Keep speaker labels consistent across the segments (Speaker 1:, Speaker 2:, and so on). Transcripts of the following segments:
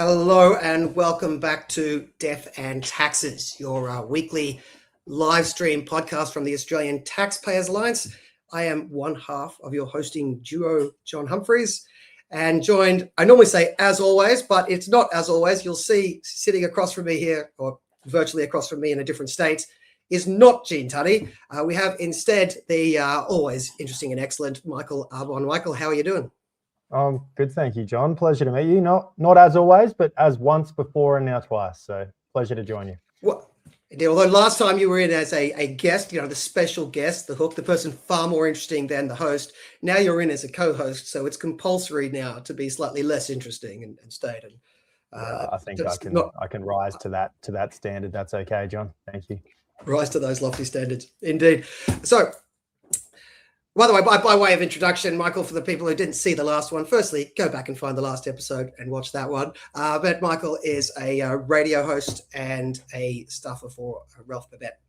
Speaker 1: Hello and welcome back to Death and Taxes, your weekly live stream podcast from the Australian Taxpayers Alliance. I am one half of your hosting duo, John Humphreys, and joined, I normally say as always, but it's not as always. You'll see sitting across from me here, or virtually across from me in a different state, is not Gene Tunny. We have instead the always interesting and excellent Michael Arbon. Michael, how are you doing?
Speaker 2: Good, thank you, John. Pleasure to meet you. Not as always, but as once before and now twice. So pleasure to join you.
Speaker 1: Well, although last time you were in as a guest, the special guest, the hook, the person far more interesting than the host. Now you're in as a co-host, so it's compulsory now to be slightly less interesting and stayed.
Speaker 2: I think I can rise to that standard. That's okay, John. Thank you.
Speaker 1: Rise to those lofty standards, indeed. So, by the way, by way of introduction, Michael, for the people who didn't see the last one, firstly, go back and find the last episode and watch that one. But Michael is a radio host and a staffer for Ralph Babet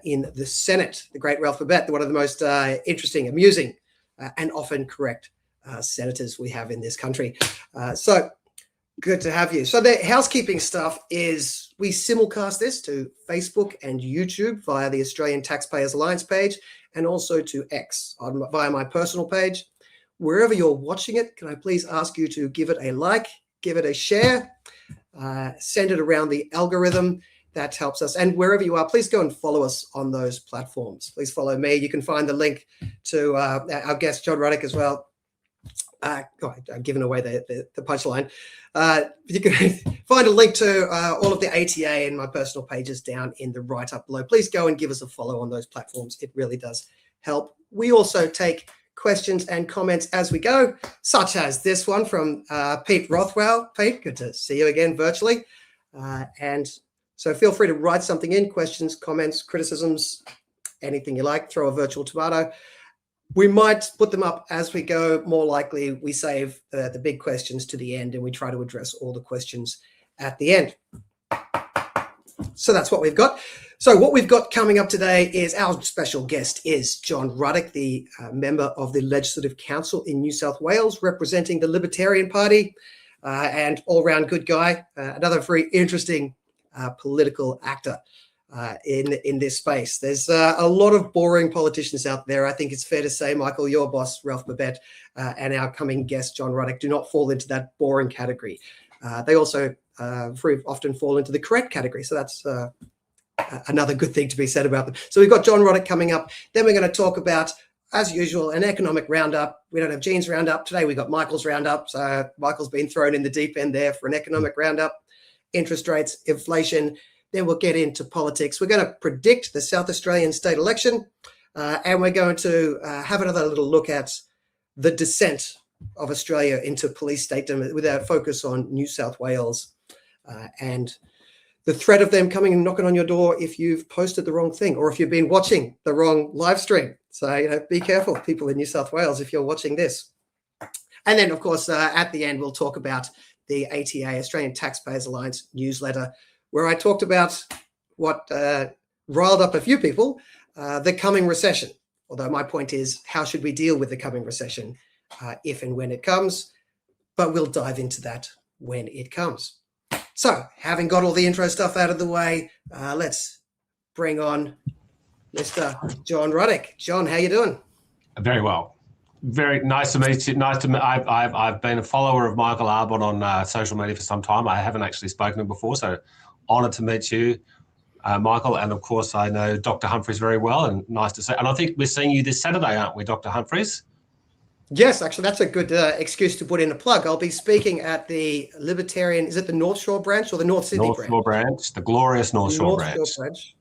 Speaker 1: in the Senate. The great Ralph Babet, one of the most interesting, amusing, and often correct senators we have in this country. So good to have you. So the housekeeping stuff is we simulcast this to Facebook and YouTube via the Australian Taxpayers Alliance page, and also to X via my personal page. Wherever you're watching it, can I please ask you to give it a like, give it a share, send it around the algorithm. That helps us. And wherever you are, please go and follow us on those platforms. Please follow me. You can find the link to our guest, John Ruddick, as well. I'm giving away the punchline. You can find a link to all of the ATA and my personal pages down in the write-up below. Please go and give us a follow on those platforms. It really does help. We also take questions and comments as we go, such as this one from Pete Rothwell. Pete, good to see you again virtually. And so feel free to write something in, questions, comments, criticisms, anything you like. Throw a virtual tomato. We might put them up as we go. More likely, we save the big questions to the end and we try to address all the questions at the end. So that's what we've got. So what we've got coming up today is our special guest is John Ruddick, the member of the Legislative Council in New South Wales, representing the Libertarian Party, and all-round good guy, another very interesting political actor. In this space. There's a lot of boring politicians out there. I think it's fair to say, Michael, your boss, Ralph Babet, and our coming guest, John Ruddick, do not fall into that boring category. They also very often fall into the correct category. So that's another good thing to be said about them. So we've got John Ruddick coming up. Then we're going to talk about, as usual, an economic roundup. We don't have Gene's roundup. Today we got Michael's roundup. So Michael's been thrown in the deep end there for an economic roundup. Interest rates, inflation. Then we'll get into politics. We're going to predict the South Australian state election, and we're going to have another little look at the descent of Australia into police statedom with our focus on New South Wales and the threat of them coming and knocking on your door if you've posted the wrong thing or if you've been watching the wrong live stream. So, be careful, people in New South Wales, if you're watching this. And then, of course, at the end, we'll talk about the ATA, Australian Taxpayers Alliance newsletter, where I talked about what riled up a few people, the coming recession. Although my point is, how should we deal with the coming recession if and when it comes? But we'll dive into that when it comes. So, having got all the intro stuff out of the way, let's bring on Mr. John Ruddick. John, how you doing?
Speaker 3: Very well. Very nice to meet you. I've been a follower of Michael Arbon on social media for some time. I haven't actually spoken to him before, so honoured to meet you, Michael. And of course, I know Dr. Humphreys very well, and nice to see. And I think we're seeing you this Saturday, aren't we, Dr. Humphreys?
Speaker 1: Yes, actually, that's a good excuse to put in a plug. I'll be speaking at the Libertarian, is it the North Shore branch or the North Sydney branch?
Speaker 3: North Shore branch, the glorious North Shore branch.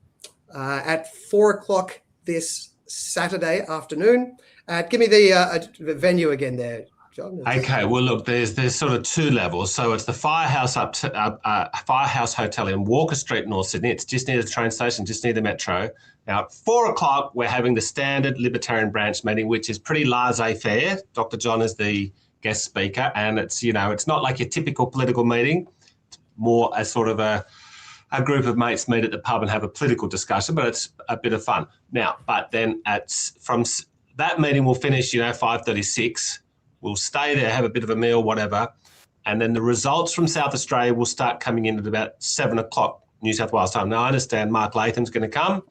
Speaker 1: At 4:00 this Saturday afternoon. Give me the venue again there, John.
Speaker 3: Okay, well, look, there's sort of two levels. So it's the Firehouse Firehouse Hotel in Walker Street, North Sydney. It's just near the train station, just near the metro. Now, at 4:00, we're having the standard Libertarian branch meeting, which is pretty laissez-faire. Dr. John is the guest speaker, and it's, it's not like your typical political meeting. It's more a sort of a group of mates meet at the pub and have a political discussion, but it's a bit of fun. Now, but then from that meeting will finish, 5:36. We'll stay there, have a bit of a meal, whatever, And then the results from South Australia will start coming in at about 7 o'clock New South Wales time. Now, I understand Mark Latham's going to come.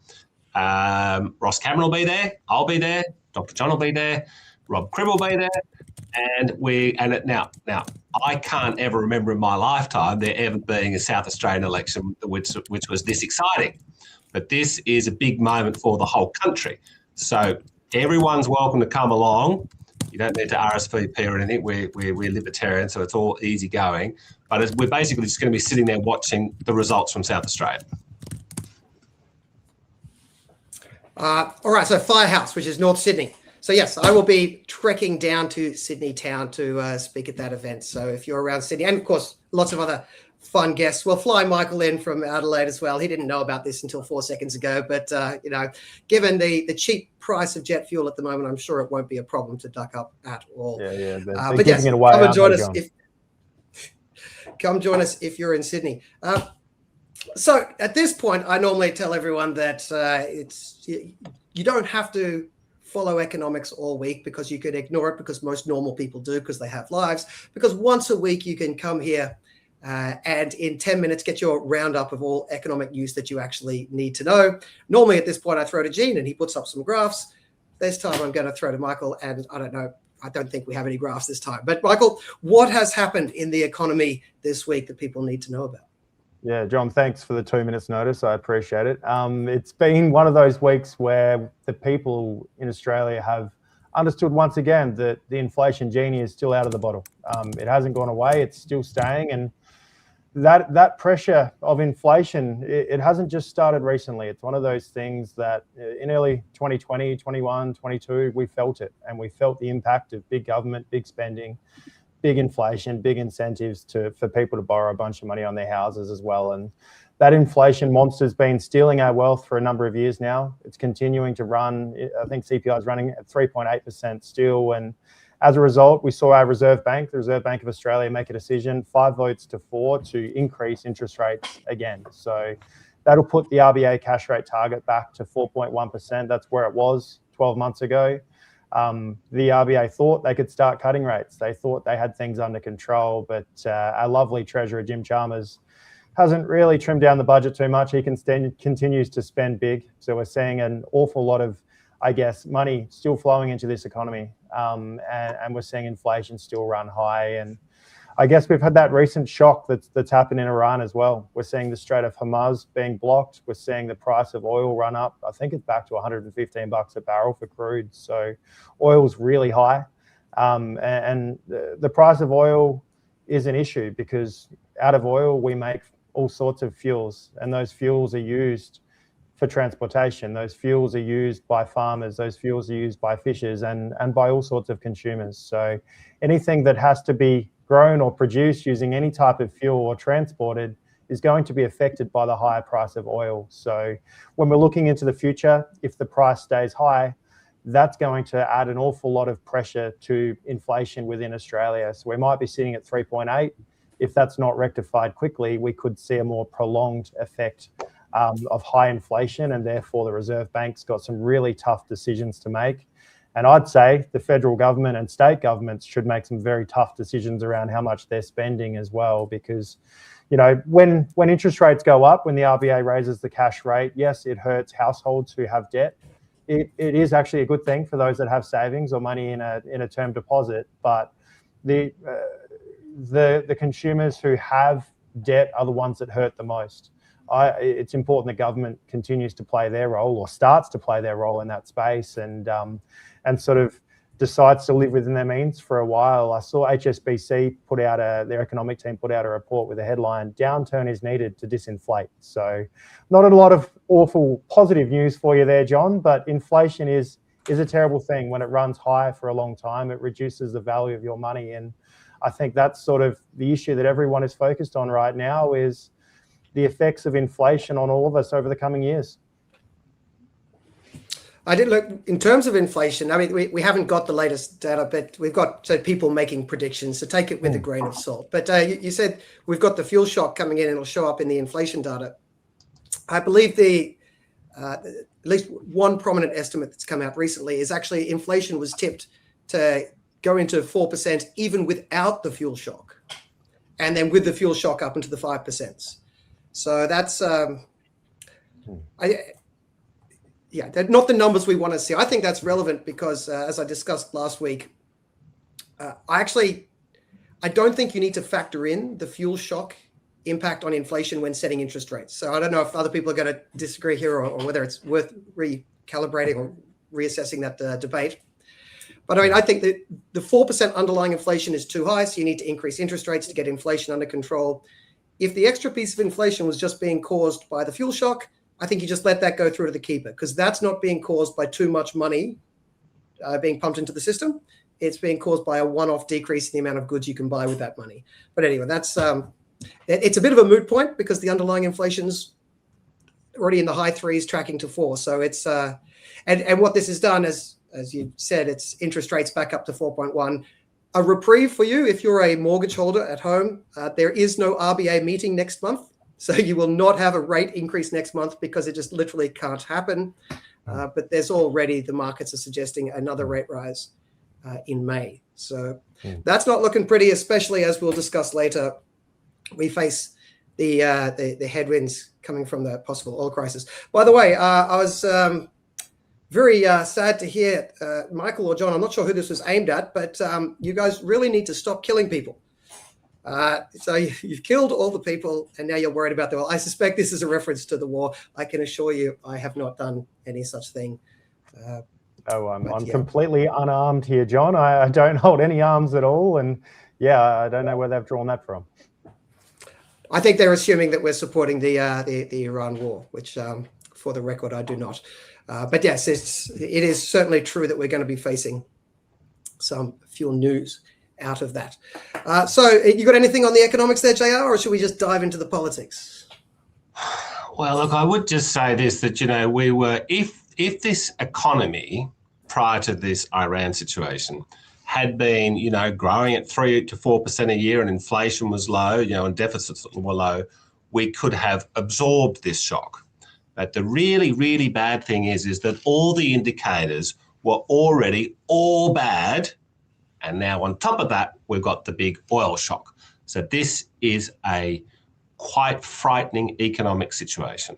Speaker 3: Ross Cameron will be there. I'll be there. Dr. John will be there. Rob Cribb will be there. Now, I can't ever remember in my lifetime there ever being a South Australian election which was this exciting. But this is a big moment for the whole country. So everyone's welcome to come along. You don't need to RSVP or anything. We're libertarian, so it's all easy going. But we're basically just going to be sitting there watching the results from South Australia.
Speaker 1: All right, so Firehouse, which is North Sydney. So yes, I will be trekking down to Sydney town to speak at that event. So if you're around Sydney, and of course, lots of other fun guests. We'll fly Michael in from Adelaide as well. He didn't know about this until 4 seconds ago, but given the cheap price of jet fuel at the moment, I'm sure it won't be a problem to duck up at all.
Speaker 2: Yeah.
Speaker 1: But yes, come and join us. Come join us if you're in Sydney. So at this point, I normally tell everyone that you don't have to follow economics all week, because you can ignore it, because most normal people do, because they have lives. Because once a week you can come here and in 10 minutes get your roundup of all economic news that you actually need to know. Normally at this point I throw to Gene and he puts up some graphs. This time I'm going to throw to Michael, and I don't know, I don't think we have any graphs this time. But Michael, what has happened in the economy this week that people need to know about?
Speaker 2: Yeah, John, thanks for the 2 minutes notice. I appreciate it. It's been one of those weeks where the people in Australia have understood once again that the inflation genie is still out of the bottle. It hasn't gone away. It's still staying. And that pressure of inflation, it hasn't just started recently. It's one of those things that in early 2020, 21, 22, we felt it. And we felt the impact of big government, big spending, big inflation, big incentives for people to borrow a bunch of money on their houses as well. And that inflation monster's been stealing our wealth for a number of years now. It's continuing to run. I think CPI is running at 3.8% still. And as a result, we saw our Reserve Bank, the Reserve Bank of Australia, make a decision, 5 votes to 4, to increase interest rates again. So that'll put the RBA cash rate target back to 4.1%. That's where it was 12 months ago. The RBA thought they could start cutting rates. They thought they had things under control, but our lovely Treasurer, Jim Chalmers, hasn't really trimmed down the budget too much. He continues to spend big. So we're seeing an awful lot of, I guess, money still flowing into this economy. And we're seeing inflation still run high. And I guess we've had that recent shock that's happened in Iran as well. We're seeing the Strait of Hormuz being blocked. We're seeing the price of oil run up. I think it's back to $115 a barrel for crude. So oil's really high. And the price of oil is an issue, because out of oil, we make all sorts of fuels, and those fuels are used for transportation. Those fuels are used by farmers. Those fuels are used by fishers and by all sorts of consumers. So anything that has to be grown or produced using any type of fuel or transported is going to be affected by the higher price of oil. So when we're looking into the future, if the price stays high, that's going to add an awful lot of pressure to inflation within Australia. So we might be sitting at 3.8. If that's not rectified quickly, we could see a more prolonged effect of high inflation, and therefore the Reserve Bank's got some really tough decisions to make. And I'd say the federal government and state governments should make some very tough decisions around how much they're spending as well, because, you know, when interest rates go up, when the RBA raises the cash rate, yes, it hurts households who have debt. It is actually a good thing for those that have savings or money in a term deposit, but the consumers who have debt are the ones that hurt the most. It's important that government continues to play their role, or starts to play their role in that space, and sort of decides to live within their means for a while. I saw HSBC put out their economic team put out a report with a headline, "Downturn is needed to disinflate." So not a lot of awful positive news for you there, John, but inflation is a terrible thing. When it runs high for a long time, it reduces the value of your money. And I think that's sort of the issue that everyone is focused on right now, is the effects of inflation on all of us over the coming years.
Speaker 1: I did look in terms of inflation. I mean, we haven't got the latest data, but we've got people making predictions. So take it with a grain of salt. But you said we've got the fuel shock coming in, and it'll show up in the inflation data. I believe at least one prominent estimate that's come out recently is actually inflation was tipped to go into 4% even without the fuel shock. and then with the fuel shock up into the 5%. So that's, they're not the numbers we want to see. I think that's relevant because, as I discussed last week, I don't think you need to factor in the fuel shock impact on inflation when setting interest rates. So I don't know if other people are going to disagree here or whether it's worth recalibrating or reassessing that debate. But I mean, I think that the 4% underlying inflation is too high, so you need to increase interest rates to get inflation under control. If the extra piece of inflation was just being caused by the fuel shock, I think you just let that go through to the keeper, because that's not being caused by too much money being pumped into the system. It's being caused by a one-off decrease in the amount of goods you can buy with that money. But anyway, that's it's a bit of a moot point because the underlying inflation's already in the high 3s, tracking to 4. So it's and what this has done, as you said, it's interest rates back up to 4.1. A reprieve for you if you're a mortgage holder at home. There is no RBA meeting next month, so you will not have a rate increase next month because it just literally can't happen. But there's already, the markets are suggesting another rate rise in May. So that's not looking pretty, especially as we'll discuss later. We face the headwinds coming from the possible oil crisis. By the way, I was very sad to hear, Michael or John, I'm not sure who this was aimed at, but you guys really need to stop killing people. So you've killed all the people and now you're worried about the oil. I suspect this is a reference to the war. I can assure you I have not done any such thing.
Speaker 2: I'm completely unarmed here, John. I don't hold any arms at all. And yeah, I don't know where they've drawn that from.
Speaker 1: I think they're assuming that we're supporting the Iran war, which for the record, I do not. But yes, it is certainly true that we're going to be facing some fuel news out of that. So you got anything on the economics there, JR, or should we just dive into the politics?
Speaker 3: Well, look, I would just say this, that, we were, if this economy prior to this Iran situation had been, growing at 3 to 4% a year and inflation was low, and deficits were low, we could have absorbed this shock. But the really, really bad thing is that all the indicators were already all bad. And now on top of that, we've got the big oil shock. So this is a quite frightening economic situation.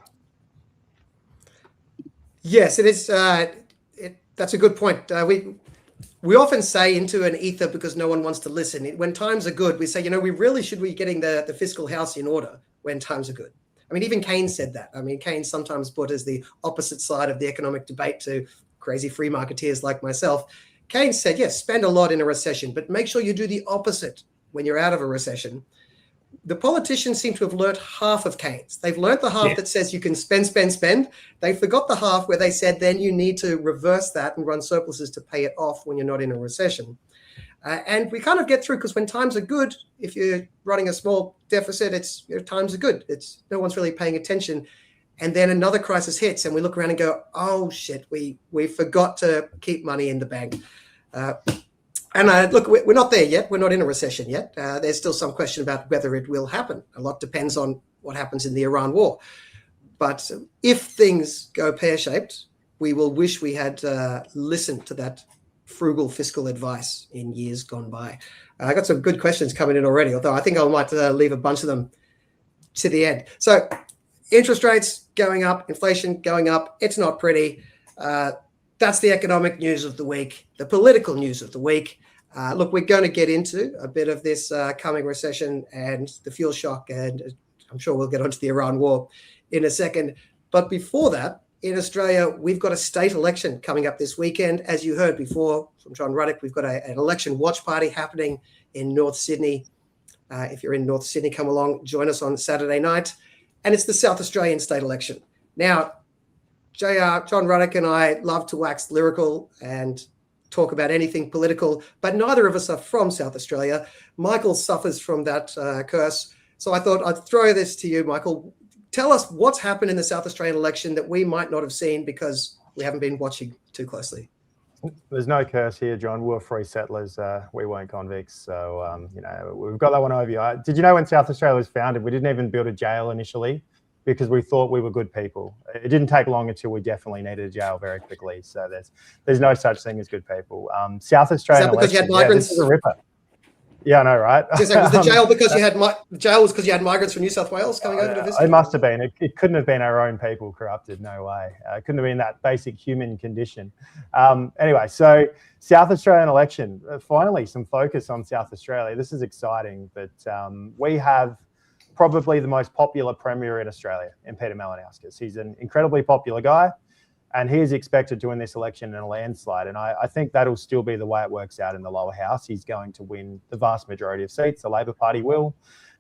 Speaker 3: Yes,
Speaker 1: it is. That's a good point. We often say into an ether because no one wants to listen. When times are good, we say, we really should be getting the fiscal house in order when times are good. I mean, even Keynes said that. I mean, Keynes sometimes put as the opposite side of the economic debate to crazy free marketeers like myself. Keynes said, yes, spend a lot in a recession, but make sure you do the opposite when you're out of a recession. The politicians seem to have learnt half of Keynes. They've learnt the half that says you can spend. They forgot the half where they said then you need to reverse that and run surpluses to pay it off when you're not in a recession. And we kind of get through because when times are good, if you're running a small deficit, times are good. No one's really paying attention. And then another crisis hits and we look around and go, oh shit, we forgot to keep money in the bank. Look, we're not there yet. We're not in a recession yet. There's still some question about whether it will happen. A lot depends on what happens in the Iran war. But if things go pear-shaped, we will wish we had listened to that frugal fiscal advice in years gone by. I got some good questions coming in already, although I think I might leave a bunch of them to the end. So interest rates going up, inflation going up. It's not pretty. That's the economic news of the week, the political news of the week. Look, we're going to get into a bit of this coming recession and the fuel shock, and I'm sure we'll get onto the Iran war in a second. But before that, in Australia, we've got a state election coming up this weekend. As you heard before from John Ruddick, we've got an election watch party happening in North Sydney. If you're in North Sydney, come along, join us on Saturday night. And it's the South Australian state election. Now, John Ruddick and I love to wax lyrical and talk about anything political, but neither of us are from South Australia. Michael suffers from that curse. So I thought I'd throw this to you, Michael. Tell us what's happened in the South Australian election that we might not have seen because we haven't been watching too closely.
Speaker 2: There's no curse here, John. We're free settlers. We weren't convicts. So, we've got that one over you. Did you know when South Australia was founded, we didn't even build a jail initially because we thought we were good people. It didn't take long until we definitely needed a jail very quickly. So there's no such thing as good people. South Australian
Speaker 1: Is that because
Speaker 2: election,
Speaker 1: you had migrants?
Speaker 2: This is a ripper. Yeah, I know, right?
Speaker 1: Was the jail because you had the jail was because you had migrants from New South Wales coming over to visit?
Speaker 2: It must have been. It couldn't have been our own people corrupted. No way. It couldn't have been that basic human condition. Anyway, so South Australian election. Finally, some focus on South Australia. This is exciting, but we have probably the most popular premier in Australia, in Peter Malinauskas. He's an incredibly popular guy, and he is expected to win this election in a landslide. And I think that'll still be the way it works out in the lower house. He's going to win the vast majority of seats. The Labor Party will.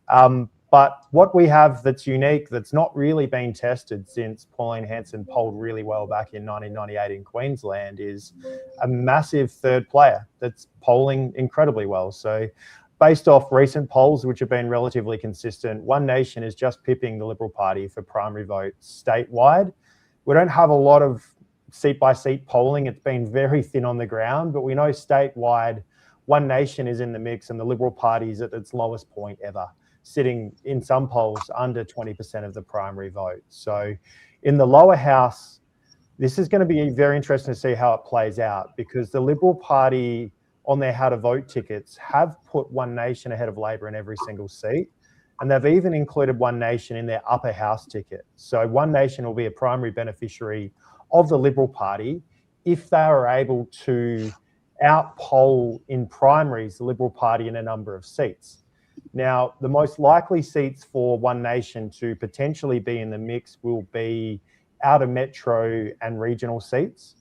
Speaker 2: But what we have that's unique, that's not really been tested since Pauline Hanson polled really well back in 1998 in Queensland, is a massive third player that's polling incredibly well. So based off recent polls, which have been relatively consistent, One Nation is just pipping the Liberal Party for primary votes statewide. We don't have a lot of seat-by-seat polling. It's been very thin on the ground, but we know statewide, One Nation is in the mix and the Liberal Party is at its lowest point ever, sitting in some polls under 20% of the primary vote. So in the lower house, this is going to be very interesting to see how it plays out, because the Liberal Party on their how to vote tickets have put One Nation ahead of Labor in every single seat. And they've even included One Nation in their upper house ticket. So One Nation will be a primary beneficiary of the Liberal Party if they are able to outpoll in primaries the Liberal Party in a number of seats. Now, the most likely seats for One Nation to potentially be in the mix will be outer metro and regional seats.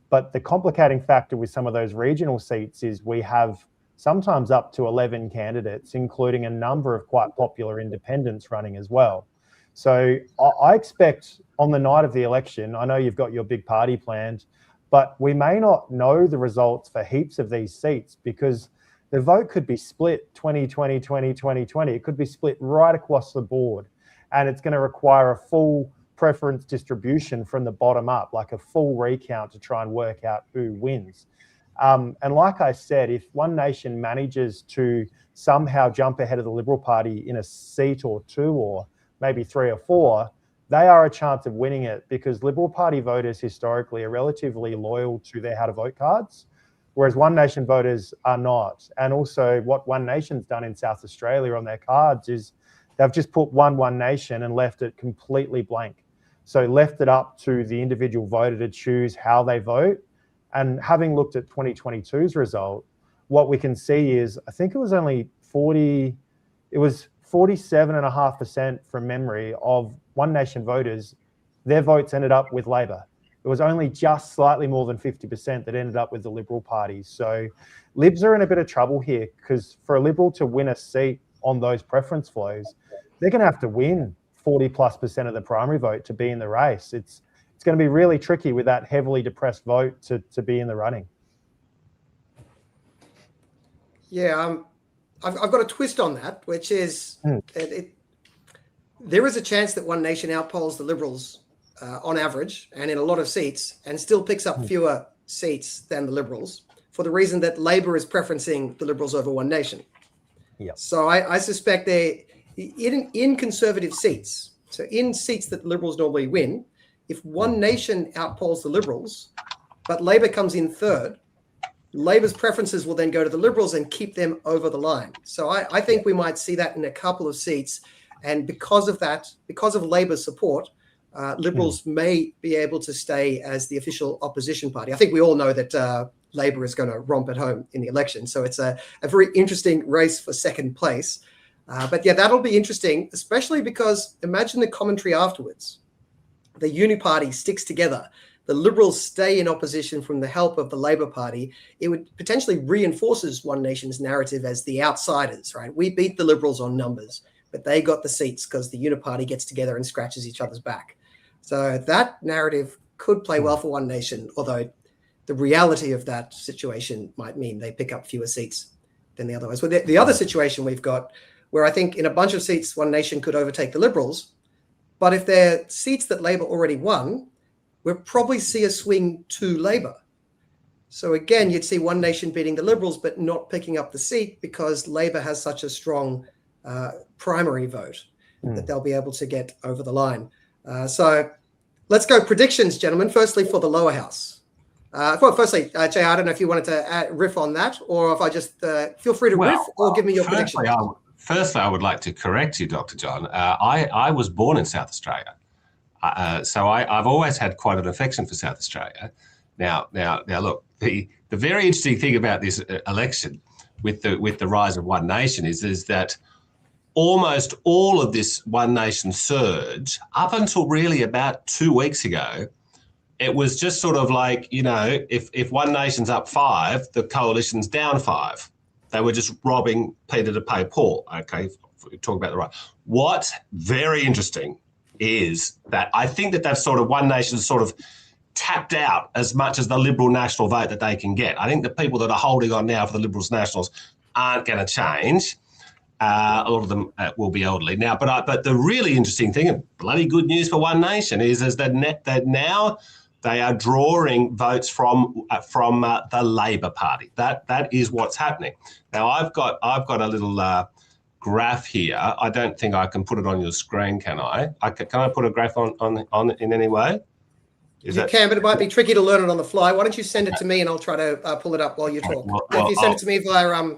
Speaker 2: But the complicating factor with some of those regional seats is we have sometimes up to 11 candidates, including a number of quite popular independents running as well. So I expect on the night of the election, I know you've got your big party planned, but we may not know the results for heaps of these seats because the vote could be split 2020, 2020. It could be split right across the board. And it's going to require a full preference distribution from the bottom up, like a full recount to try and work out who wins. And like I said, if One Nation manages to somehow jump ahead of the Liberal Party in a seat or two, or maybe 3 or 4, they are a chance of winning it, because Liberal Party voters historically are relatively loyal to their how to vote cards, whereas One Nation voters are not. And also what One Nation's done in South Australia on their cards is they've just put One Nation and left it completely blank. So left it up to the individual voter to choose how they vote. And having looked at 2022's result, what we can see is, I think it was only 47.5% from memory of One Nation voters, their votes ended up with Labor. It was only just slightly more than 50% that ended up with the Liberal Party. So Libs are in a bit of trouble here, because for a Liberal to win a seat on those preference flows, they're going to have to win 40+% of the primary vote to be in the race. It's going to be really tricky with that heavily depressed vote to be in the running.
Speaker 1: Yeah, I've got a twist on that, which is there is a chance that One Nation outpolls the Liberals on average and in a lot of seats, and still picks up fewer seats than the Liberals, for the reason that Labor is preferencing the Liberals over One Nation.
Speaker 2: Yep.
Speaker 1: So I suspect they in conservative seats, so in seats that Liberals normally win, if One Nation outpolls the Liberals, but Labor comes in third, Labor's preferences will then go to the Liberals and keep them over the line. So I think we might see that in a couple of seats. And because of that, because of Labor's support, Liberals may be able to stay as the official opposition party. I think we all know that Labor is going to romp at home in the election. So it's a very interesting race for second place. But yeah, that'll be interesting, especially because imagine the commentary afterwards. The Uni Party sticks together. The Liberals stay in opposition from the help of the Labor Party. It would potentially reinforces One Nation's narrative as the outsiders, right? We beat the Liberals on numbers, but they got the seats because the Uni Party gets together and scratches each other's back. So that narrative could play well for One Nation, although the reality of that situation might mean they pick up fewer seats than the other ones. But the other situation we've got, where I think in a bunch of seats, One Nation could overtake the Liberals, but if they're seats that Labor already won, we'll probably see a swing to Labor. So again, you'd see One Nation beating the Liberals, but not picking up the seat because Labor has such a strong primary vote that they'll be able to get over the line. So let's go predictions, gentlemen. Firstly, for the lower house. Well, firstly, Jay, I don't know if you wanted to riff on that, or if I just feel free to riff or give me your prediction.
Speaker 3: Firstly, I would like to correct you, Dr. John. I was born in South Australia, so I've always had quite an affection for South Australia. Now, look, the very interesting thing about this election, with the rise of One Nation, is that almost all of this One Nation surge, up until really about 2 weeks ago, it was just sort of like, if One Nation's up 5, the coalition's down 5. They were just robbing Peter to pay Paul. Okay, talk about the right. What's very interesting is that I think that that's sort of One Nation sort of tapped out as much as the Liberal National vote that they can get. I think the people that are holding on now for the Liberals Nationals aren't going to change. A lot of them will be elderly now. But the really interesting thing, and bloody good news for One Nation, is that now they are drawing votes from the Labor Party. That is what's happening. Now I've got a little graph here. I don't think I can put it on your screen, can I? Can I put a graph on in any way?
Speaker 1: You can, but it might be tricky to learn it on the fly. Why don't you send it to me and I'll try to pull it up while you talk. If you send it to me via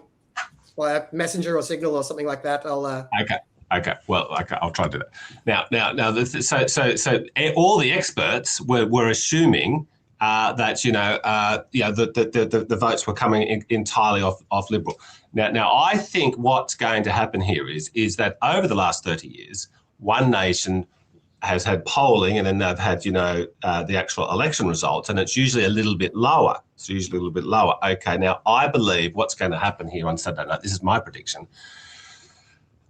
Speaker 1: Messenger or Signal or something like that, I'll.
Speaker 3: Okay. Well, I'll try to do that. Now. So all the experts were assuming that the votes were coming entirely off Liberal. Now I think what's going to happen here is that over the last 30 years, One Nation has had polling, and then they've had the actual election results, and it's usually a little bit lower. Okay. Now I believe what's going to happen here on Saturday night. This is my prediction,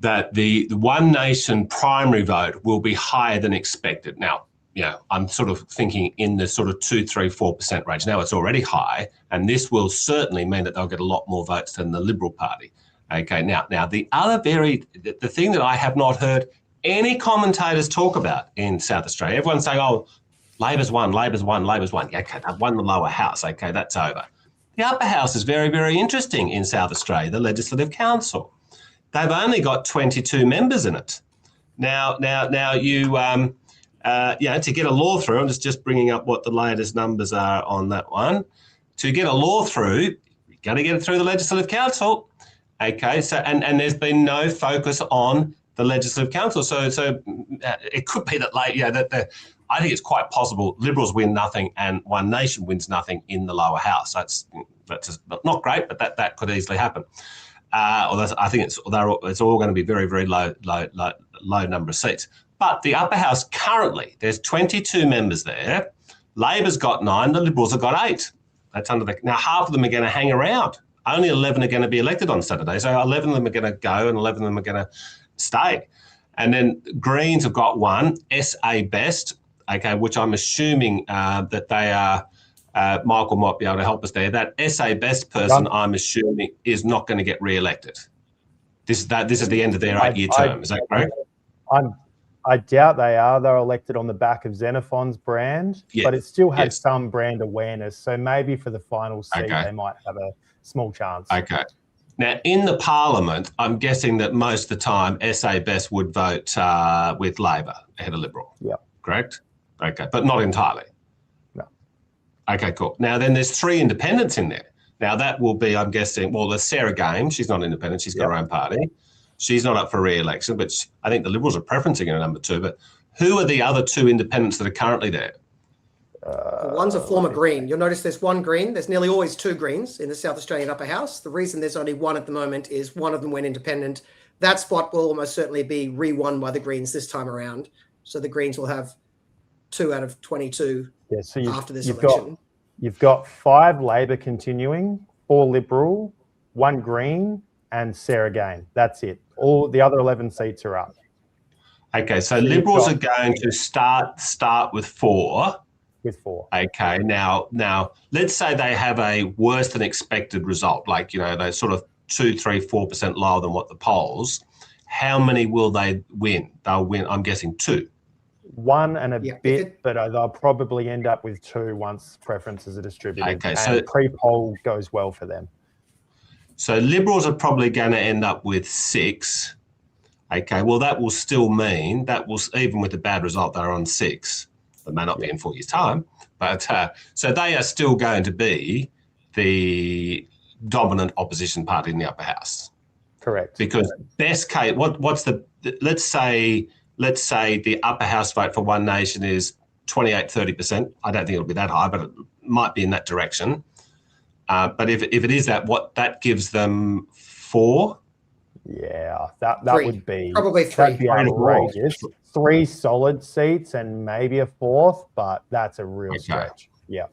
Speaker 3: that the One Nation primary vote will be higher than expected. Now, I'm sort of thinking in the sort of 2, 3, 4% range. Now it's already high, and this will certainly mean that they'll get a lot more votes than the Liberal Party. Okay, now the the thing that I have not heard any commentators talk about in South Australia, everyone's saying, oh, Labor's won. Yeah, okay, they've won the lower house. Okay, that's over. The upper house is very, very interesting in South Australia, the Legislative Council. They've only got 22 members in it. Now you, to get a law through, I'm just bringing up what the latest numbers are on that one. To get a law through, you've got to get it through the Legislative Council. Okay, so and there's been no focus on the Legislative Council. So it could be that I think it's quite possible Liberals win nothing and One Nation wins nothing in the lower house. That's just not great, but that could easily happen. I think it's all going to be very, very low number of seats. But the upper house currently, there's 22 members there. Labor's got 9, the Liberals have got 8. That's now half of them are going to hang around. Only 11 are going to be elected on Saturday. So 11 of them are going to go and 11 of them are going to stay. And then Greens have got 1, SA Best, okay, which I'm assuming that they are. Michael might be able to help us there. That SA Best person, I'm assuming, is not going to get re-elected. This is the end of their 8-year term. Is that correct?
Speaker 2: I doubt they are. They're elected on the back of Xenophon's brand, but it still has some brand awareness. So maybe for the final seat, they might have a small chance.
Speaker 3: Okay. Now, in the parliament, I'm guessing that most of the time SA Best would vote with Labor ahead of Liberal.
Speaker 2: Yeah.
Speaker 3: Correct? Okay, but not entirely. Okay, cool. Now, then there's 3 independents in there. Now, that will be, I'm guessing, well, there's Sarah Game. She's not independent. She's got her own party. She's not up for re-election, but I think the Liberals are preferencing her number 2. But who are the other 2 independents that are currently there?
Speaker 1: One's a former Green. You'll notice there's 1 Green. There's nearly always 2 Greens in the South Australian upper house. The reason there's only 1 at the moment is one of them went independent. That spot will almost certainly be re-won by the Greens this time around. So the Greens will have 2 out of 22 after this election.
Speaker 2: You've got 5 Labor continuing, 4 Liberal, 1 Green, and Sarah Game. That's it. All the other 11 seats are up.
Speaker 3: Okay, so Liberals are going to start with 4.
Speaker 2: With 4.
Speaker 3: Okay, now let's say they have a worse than expected result, like they're sort of 2, 3, 4% lower than what the polls. How many will they win? They'll win, I'm guessing, 2.
Speaker 2: 1 and a bit, but they'll probably end up with 2 once preferences are distributed.
Speaker 3: Okay,
Speaker 2: so pre-poll goes well for them.
Speaker 3: So Liberals are probably going to end up with 6. Okay, well, that will still mean even with a bad result, they're on 6. It may not be in 4 years' time, but so they are still going to be the dominant opposition party in the upper house.
Speaker 2: Correct.
Speaker 3: Because best case, let's say the upper house vote for One Nation is 28-30%. I don't think it'll be that high, but it might be in that direction. But if it is that gives them 4.
Speaker 2: Yeah, that would be
Speaker 1: probably 3.
Speaker 2: That'd be outrageous. 3 solid seats and maybe a 4th, but that's a real stretch. Yeah.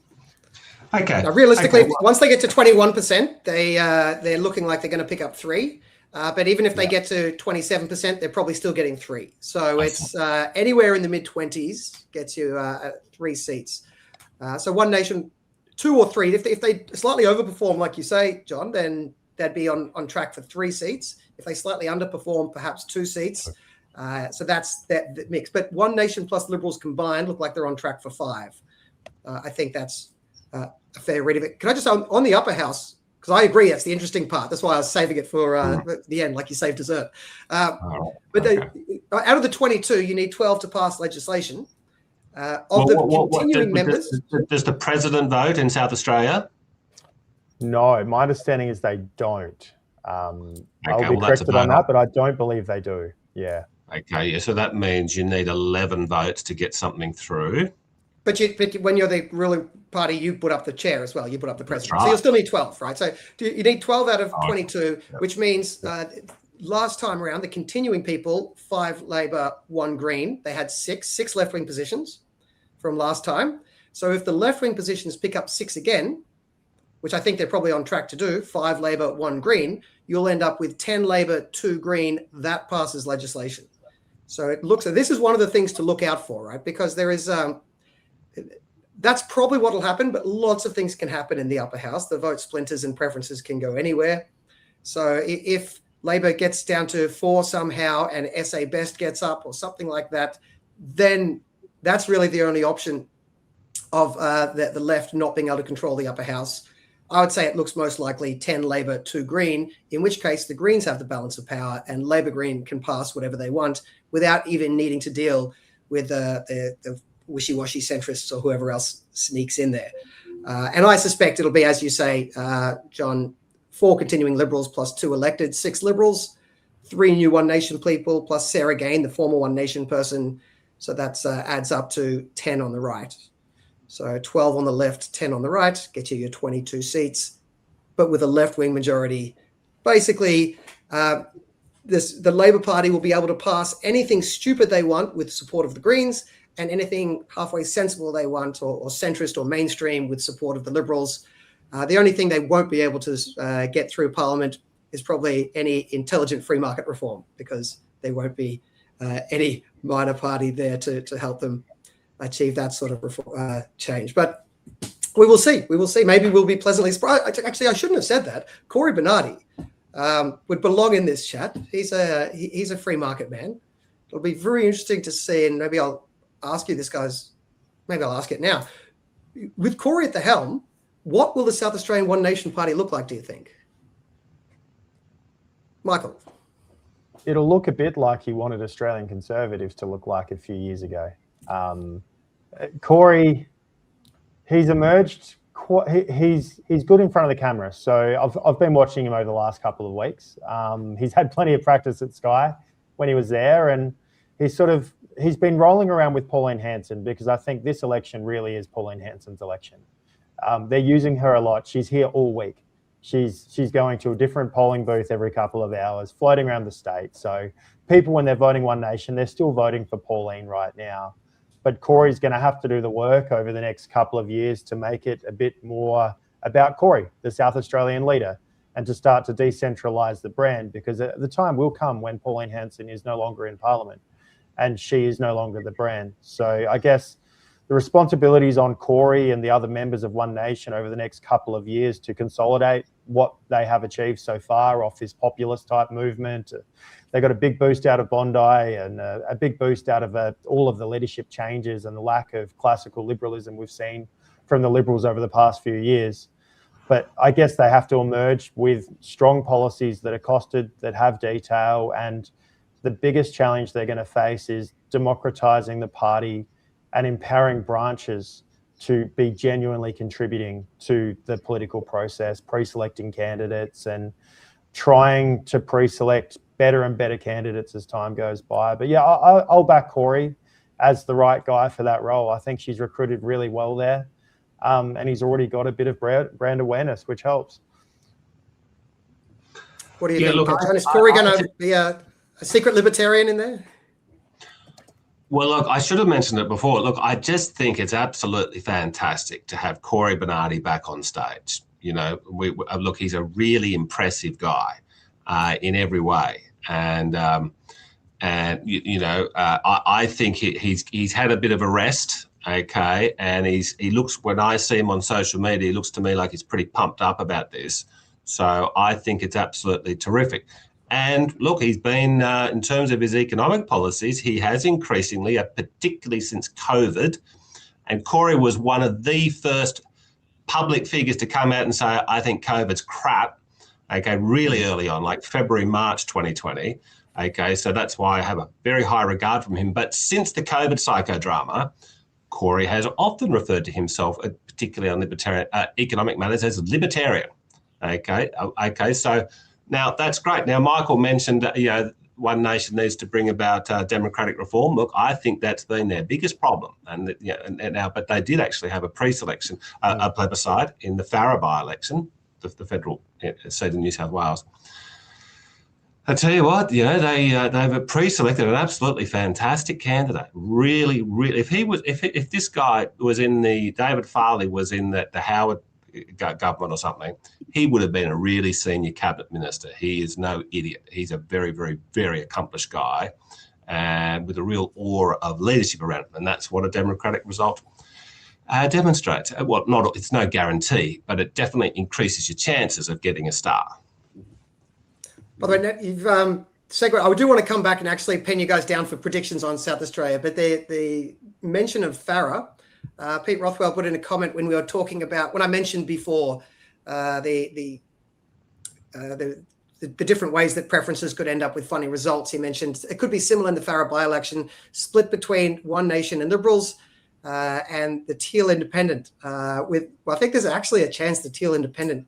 Speaker 3: Okay.
Speaker 1: Now, realistically, once they get to 21%, they're looking like they're going to pick up 3. But even if they get to 27%, they're probably still getting 3. So it's anywhere in the mid-20s gets you 3 seats. So One Nation, 2 or 3. If they slightly overperform, like you say, John, then they'd be on track for 3 seats. If they slightly underperform, perhaps 2 seats. So that's that mix. But One Nation plus Liberals combined look like they're on track for 5. I think that's a fair read of it. Can I just on the upper house? Because I agree, that's the interesting part. That's why I was saving it for the end, like you save dessert. Out of the 22, you need 12 to pass legislation. Continuing members.
Speaker 3: Does the president vote in South Australia?
Speaker 2: No, my understanding is they don't. I'll be corrected on that, but I don't believe they do. Yeah.
Speaker 3: Okay, yeah, so that means you need 11 votes to get something through.
Speaker 1: But when you're the ruling party, you put up the chair as well. You put up the president.
Speaker 3: Right.
Speaker 1: So you'll still need 12, right? So you need 12 out of 22, which means last time around, the continuing people, 5 Labor, 1 Green, they had 6 left-wing positions from last time. So if the left-wing positions pick up 6 again, which I think they're probably on track to do, 5 Labor, 1 Green, you'll end up with 10 Labor, 2 Green. That passes legislation. So it looks, this is one of the things to look out for, right? Because there is... that's probably what will happen, but lots of things can happen in the upper house. The vote splinters and preferences can go anywhere. So if Labor gets down to 4 somehow and SA Best gets up or something like that, then that's really the only option of the left not being able to control the upper house. I would say it looks most likely 10 Labor, 2 Green, in which case the Greens have the balance of power and Labor Green can pass whatever they want without even needing to deal with the wishy-washy centrists or whoever else sneaks in there. And I suspect it'll be, as you say, John, 4 continuing Liberals plus 2 elected, 6 Liberals, 3 new One Nation people plus Sarah Gain, the former One Nation person. So that adds up to 10 on the right. So 12 on the left, 10 on the right, get you your 22 seats. But with a left-wing majority, basically the Labor Party will be able to pass anything stupid they want with support of the Greens, and anything halfway sensible they want, or centrist or mainstream with support of the Liberals. The only thing they won't be able to get through Parliament is probably any intelligent free market reform, because there won't be any minor party there to help them achieve that sort of change. But we will see. We will see. Maybe we'll be pleasantly surprised. Actually, I shouldn't have said that. Corey Bernardi would belong in this chat. He's a free market man. It'll be very interesting to see, and maybe I'll ask you this, guys. Maybe I'll ask it now. With Corey at the helm, what will the South Australian One Nation Party look like, do you think? Michael?
Speaker 2: It'll look a bit like he wanted Australian Conservatives to look like a few years ago. Corey, he's emerged. He's good in front of the camera. So I've been watching him over the last couple of weeks. He's had plenty of practice at Sky when he was there, and he's been rolling around with Pauline Hanson, because I think this election really is Pauline Hanson's election. They're using her a lot. She's here all week. She's going to a different polling booth every couple of hours, floating around the state. So people, when they're voting One Nation, they're still voting for Pauline right now. But Corey's going to have to do the work over the next couple of years to make it a bit more about Corey, the South Australian leader, and to start to decentralise the brand, because the time will come when Pauline Hanson is no longer in Parliament and she is no longer the brand. So I guess the responsibilities on Corey and the other members of One Nation over the next couple of years to consolidate what they have achieved so far off this populist type movement. They got a big boost out of Bondi, and a big boost out of all of the leadership changes and the lack of classical liberalism we've seen from the Liberals over the past few years. But I guess they have to emerge with strong policies that are costed, that have detail, and the biggest challenge they're going to face is democratising the party and empowering branches to be genuinely contributing to the political process, pre-selecting candidates and trying to pre-select better and better candidates as time goes by. But yeah, I'll back Corey as the right guy for that role. I think she's recruited really well there, and he's already got a bit of brand awareness, which helps.
Speaker 1: What do you think, John? Is Corey going to be a secret libertarian in there?
Speaker 3: Well, look, I should have mentioned it before. Look, I just think it's absolutely fantastic to have Corey Bernardi back on stage. You know, look, he's a really impressive guy in every way, and I think he's had a bit of a rest, okay, and he looks, when I see him on social media, he looks to me like he's pretty pumped up about this. So I think it's absolutely terrific. And look, he's been, in terms of his economic policies, he has increasingly, particularly since COVID, and Corey was one of the first public figures to come out and say, I think COVID's crap, okay, really early on, like February, March 2020, okay, so that's why I have a very high regard from him. But since the COVID psychodrama, Corey has often referred to himself, particularly on libertarian economic matters, as a libertarian, okay, so now that's great. Now, Michael mentioned, One Nation needs to bring about democratic reform. Look, I think that's been their biggest problem. But they did actually have a pre-selection, a plebiscite in the Farrer by-election, the federal seat in New South Wales. I tell you what, they've pre-selected an absolutely fantastic candidate. Really, really. If this guy was in David Farley was in the Howard government or something, he would have been a really senior cabinet minister. He is no idiot. He's a very, very, very accomplished guy, and with a real aura of leadership around him. And that's what a democratic result demonstrates. Well, it's no guarantee, but it definitely increases your chances of getting a star.
Speaker 1: By the way, you've segued. I do want to come back and actually pin you guys down for predictions on South Australia, but the mention of Farrer, Pete Rothwell put in a comment when we were talking about, when I mentioned before the different ways that preferences could end up with funny results. He mentioned it could be similar in the Farrer by-election, split between One Nation and Liberals and the Teal Independent. I think there's actually a chance the Teal Independent,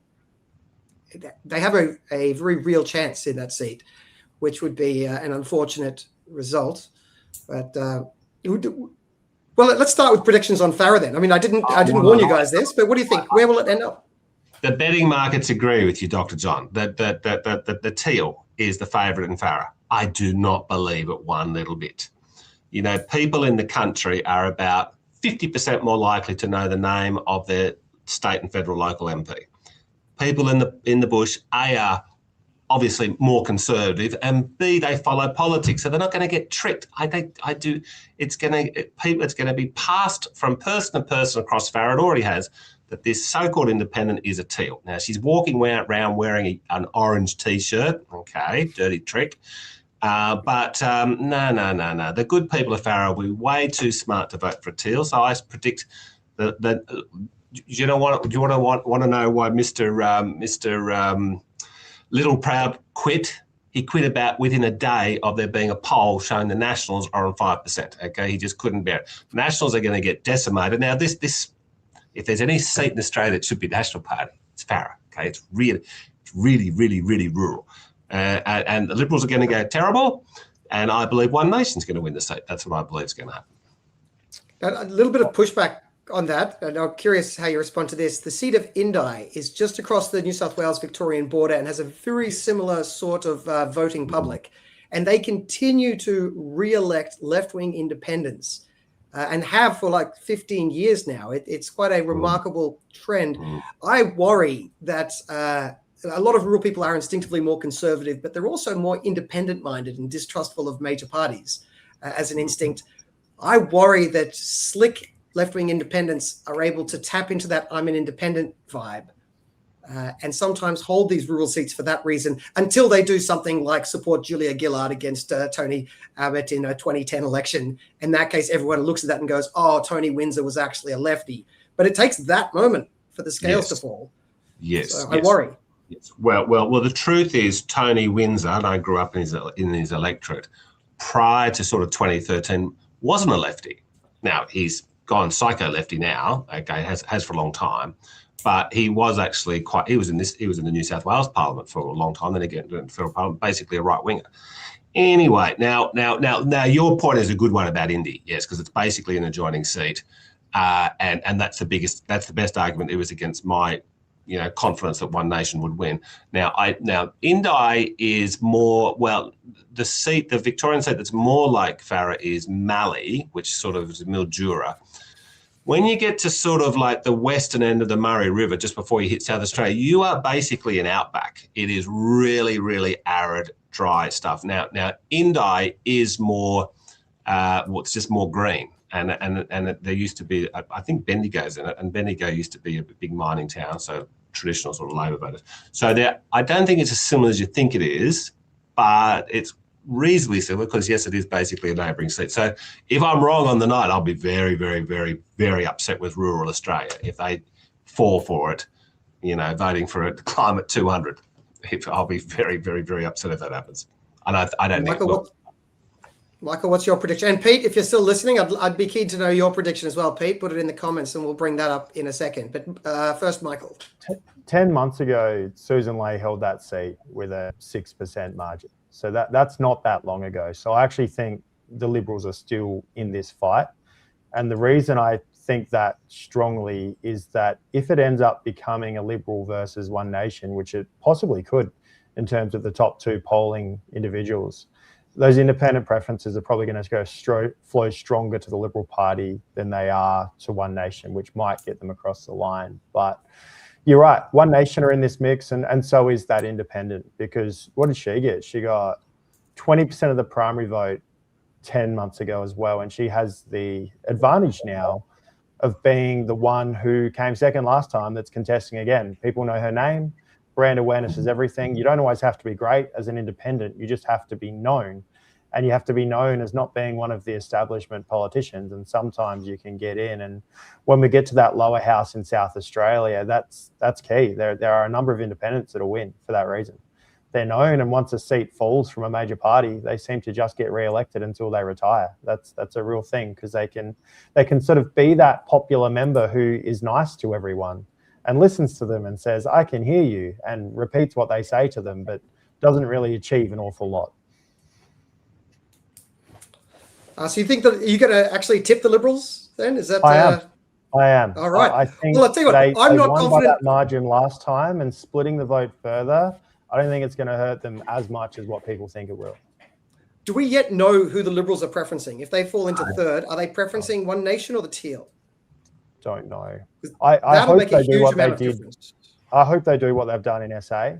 Speaker 1: they have a very real chance in that seat, which would be an unfortunate result. But well, let's start with predictions on Farrer then. I mean, I didn't warn you guys this, but what do you think? Where will it end up?
Speaker 3: The betting markets agree with you, Dr. John. The Teal is the favourite in Farrer. I do not believe it one little bit. You know, people in the country are about 50% more likely to know the name of their state and federal local MP. People in the bush, A, are obviously more conservative, and B, they follow politics, so they're not going to get tricked. It's going to be passed from person to person across Farrer. It already has, that this so-called independent is a Teal. Now, she's walking around wearing an orange T-shirt. Okay, dirty trick. No. The good people of Farrer will be way too smart to vote for a Teal. So I predict that. Do you want to know why Mr. Little Proud quit? He quit about within a day of there being a poll showing the Nationals are on 5%. Okay, he just couldn't bear it. Nationals are going to get decimated. Now, this, if there's any seat in Australia that should be National Party, it's Farrer. Okay, it's really, really rural, and the Liberals are going to go terrible. And I believe One Nation's going to win the seat. That's what I believe is going to happen.
Speaker 1: A little bit of pushback on that, and I'm curious how you respond to this. The seat of Indi is just across the New South Wales-Victorian border and has a very similar sort of voting public. And they continue to re-elect left-wing independents and have for like 15 years now. It's quite a remarkable trend. I worry that a lot of rural people are instinctively more conservative, but they're also more independent-minded and distrustful of major parties as an instinct. I worry that slick left-wing independents are able to tap into that I'm an independent vibe and sometimes hold these rural seats for that reason until they do something like support Julia Gillard against Tony Abbott in a 2010 election. In that case, everyone looks at that and goes, oh, Tony Windsor was actually a lefty. But it takes that moment for the scales to fall.
Speaker 3: Yes.
Speaker 1: So I worry.
Speaker 3: Yes. Well, the truth is Tony Windsor, and I grew up in his electorate, prior to sort of 2013, wasn't a lefty. Now he's gone psycho lefty now. Okay, has for a long time, but he was actually he was in the New South Wales Parliament for a long time. Then again, in the federal Parliament, basically a right winger. Anyway, now your point is a good one about Indy, yes, because it's basically an adjoining seat, and that's the best argument. It was against my confidence that One Nation would win. Now Indi is more, well, the Victorian seat that's more like Farrer is Mallee, which sort of is Mildura. When you get to sort of like the western end of the Murray River, just before you hit South Australia, you are basically an outback. It is really, really arid, dry stuff. Now Indi is more, it's just more green. And there used to be, I think Bendigo's in it, and Bendigo used to be a big mining town, so traditional sort of Labor voters. So I don't think it's as similar as you think it is, but it's reasonably similar because, yes, it is basically a neighbouring seat. So if I'm wrong on the night, I'll be very, very, very, very upset with rural Australia if they fall for it, voting for a climate 200. I'll be very, very, very upset if that happens. And I don't think...
Speaker 1: Michael, what's your prediction? And Pete, if you're still listening, I'd be keen to know your prediction as well. Pete, put it in the comments and we'll bring that up in a second. But first, Michael.
Speaker 2: 10 months ago, Susan Ley held that seat with a 6% margin. So that's not that long ago. So I actually think the Liberals are still in this fight. And the reason I think that strongly is that if it ends up becoming a Liberal versus One Nation, which it possibly could in terms of the top two polling individuals, those independent preferences are probably going to flow stronger to the Liberal Party than they are to One Nation, which might get them across the line. But you're right, One Nation are in this mix, and so is that independent, because what did she get? She got 20% of the primary vote 10 months ago as well, and she has the advantage now of being the one who came second last time that's contesting again. People know her name. Brand awareness is everything. You don't always have to be great as an independent. You just have to be known. And you have to be known as not being one of the establishment politicians. And sometimes you can get in. And when we get to that lower house in South Australia, that's key. There are a number of independents that'll win for that reason. They're known, and once a seat falls from a major party, they seem to just get re-elected until they retire. That's a real thing, because they can sort of be that popular member who is nice to everyone and listens to them and says, I can hear you, and repeats what they say to them, but doesn't really achieve an awful lot.
Speaker 1: So you think that you're going to actually tip the Liberals then? Is that?
Speaker 2: I am.
Speaker 1: All right.
Speaker 2: I think
Speaker 1: well, I'll tell you what, I'm not
Speaker 2: won
Speaker 1: confident.
Speaker 2: By that margin last time, and splitting the vote further, I don't think it's going to hurt them as much as what people think it will.
Speaker 1: Do we yet know who the Liberals are preferencing? If they fall into third, are they preferencing One Nation or the Teal?
Speaker 2: Don't know. I hope they do what they did. I hope they do what they've done in SA,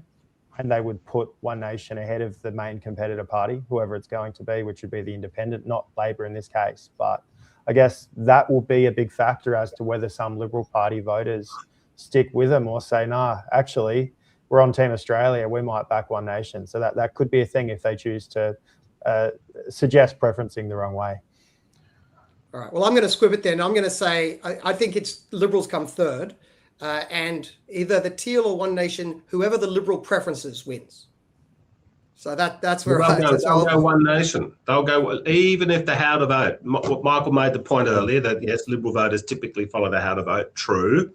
Speaker 2: and they would put One Nation ahead of the main competitor party, whoever it's going to be, which would be the independent, not Labor in this case. But I guess that will be a big factor as to whether some Liberal Party voters stick with them or say, nah, actually, we're on Team Australia, we might back One Nation. So that could be a thing if they choose to suggest preferencing the wrong way.
Speaker 1: All right. Well, I'm going to squib it then. I'm going to say I think it's Liberals come third, and either the Teal or One Nation, whoever the Liberal preferences wins. So that's where
Speaker 3: they'll go One Nation. They'll go, even if they how to vote. Michael made the point earlier that yes, Liberal voters typically follow the how to vote. True.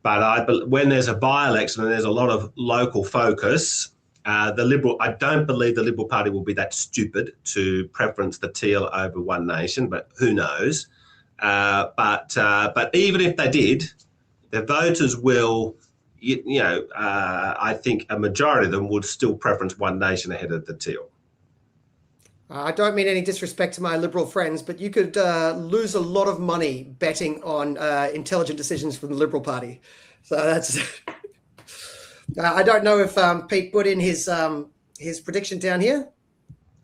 Speaker 3: But when there's a by-election and there's a lot of local focus, I don't believe the Liberal Party will be that stupid to preference the Teal over One Nation, but who knows? But even if they did, the voters will, I think a majority of them would still preference One Nation ahead of the Teal.
Speaker 1: I don't mean any disrespect to my Liberal friends, but you could lose a lot of money betting on intelligent decisions from the Liberal Party. So that's... I don't know if Pete put in his prediction down here.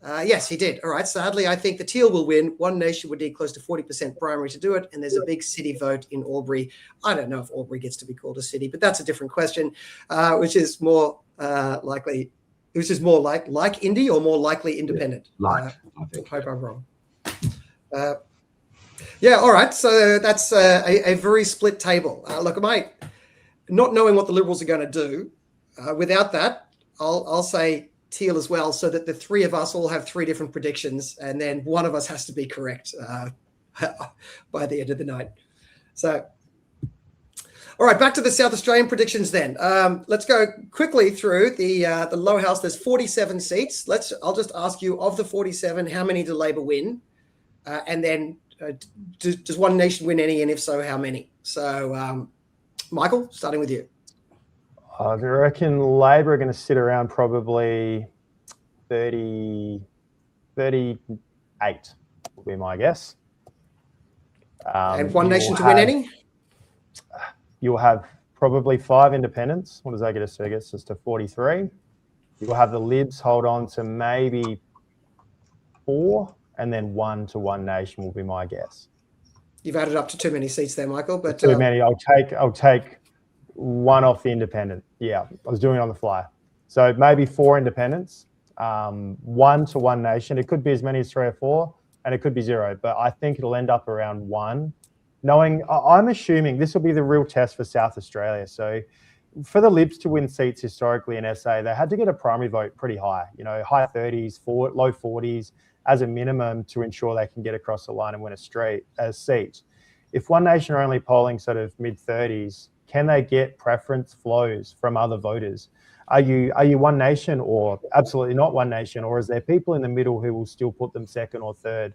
Speaker 1: Yes, he did. All right. Sadly, I think the Teal will win. One Nation would need close to 40% primary to do it. And there's a big city vote in Albury. I don't know if Albury gets to be called a city, but that's a different question, which is more likely... Which is more like Indy or more likely independent?
Speaker 3: I
Speaker 1: hope I'm wrong. Yeah, all right. So that's a very split table. Look, not knowing what the Liberals are going to do, without that, I'll say Teal as well, so that the three of us all have three different predictions, and then one of us has to be correct. by the end of the night. So, all right, back to the South Australian predictions then. Let's go quickly through the lower house. There's 47 seats. I'll just ask you, of the 47, how many do Labor win? And then does One Nation win any? And if so, how many? So, Michael, starting with you.
Speaker 2: I reckon Labor are going to sit around probably 38 will be my guess.
Speaker 1: And One Nation to win any?
Speaker 2: You'll have probably 5 independents. What does that get us to? I guess just to 43. You'll have the Libs hold on to maybe 4, and then 1 to One Nation will be my guess.
Speaker 1: You've added up to too many seats there, Michael. But
Speaker 2: too many. I'll take 1 off the independent. Yeah, I was doing it on the fly. So maybe 4 independents, 1 to One Nation. It could be as many as 3 or 4, and it could be 0. But I think it'll end up around 1. I'm assuming this will be the real test for South Australia. So for the Libs to win seats historically in SA, they had to get a primary vote pretty high, high 30s, low 40s as a minimum to ensure they can get across the line and win a seat. If One Nation are only polling sort of mid 30s, can they get preference flows from other voters? Are you One Nation or absolutely not One Nation? Or is there people in the middle who will still put them second or third?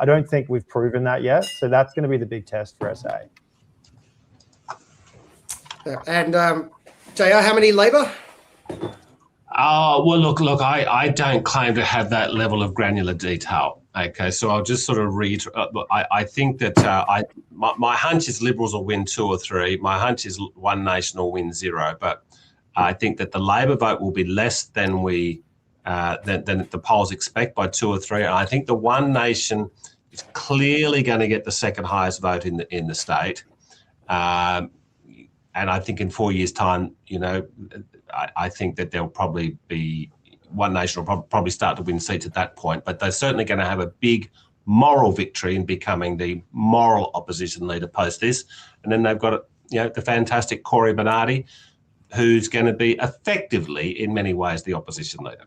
Speaker 2: I don't think we've proven that yet. So that's going to be the big test for SA.
Speaker 1: And JR, how many Labor?
Speaker 3: Well, look, I don't claim to have that level of granular detail. Okay, so I'll just sort of I think that my hunch is Liberals will win 2 or 3. My hunch is One Nation will win 0. But I think that the Labor vote will be less than than the polls expect by 2 or 3. And I think the One Nation is clearly going to get the second highest vote in the state. And I think in 4 years' time, I think that there'll probably be One Nation will probably start to win seats at that point, but they're certainly going to have a big moral victory in becoming the moral opposition leader post this. And then they've got, the fantastic Cory Bernardi, who's going to be effectively, in many ways, the opposition leader.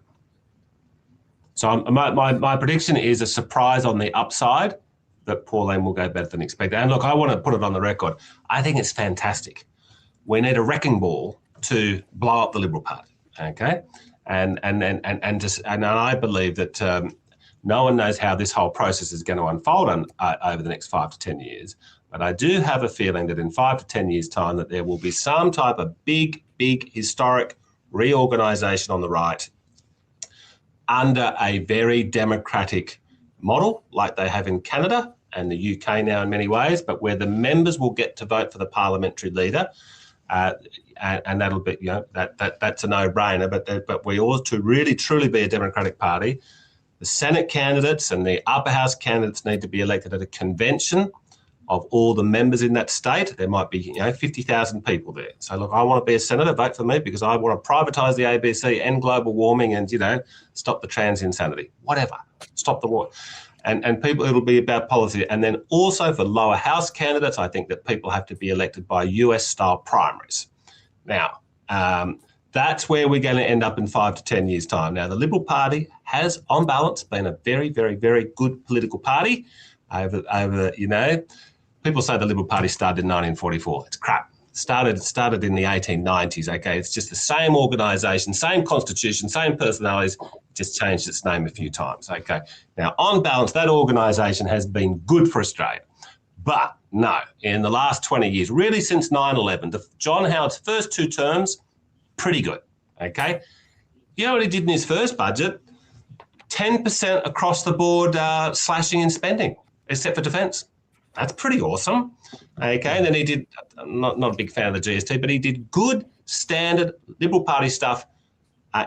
Speaker 3: So my prediction is a surprise on the upside that Pauline will go better than expected. And look, I want to put it on the record. I think it's fantastic. We need a wrecking ball to blow up the Liberal Party. Okay. And I believe that no one knows how this whole process is going to unfold over the next 5 to 10 years. But I do have a feeling that in 5 to 10 years' time that there will be some type of big historic reorganisation on the right under a very democratic model like they have in Canada and the UK now in many ways, but where the members will get to vote for the parliamentary leader. And that'll be, that's a no-brainer. But we ought to really, truly be a democratic party. The Senate candidates and the upper house candidates need to be elected at a convention of all the members in that state. There might be, 50,000 people there. So look, I want to be a senator. Vote for me because I want to privatise the ABC, end global warming, and stop the trans insanity. Whatever, stop the war. And people, it'll be about policy. And then also for lower house candidates, I think that people have to be elected by US-style primaries. Now, that's where we're going to end up in 5 to 10 years' time. Now, the Liberal Party has, on balance, been a very, very, very good political party over people say the Liberal Party started in 1944. It's crap. Started in the 1890s, okay? It's just the same organisation, same constitution, same personalities, just changed its name a few times, okay? Now, on balance, that organisation has been good for Australia. But no, in the last 20 years, really since 9/11, John Howard's first 2 terms, pretty good, okay? You know what he did in his first budget? 10% across the board slashing in spending, except for defence. That's pretty awesome. Okay, and then he did, not a big fan of the GST, but he did good standard Liberal Party stuff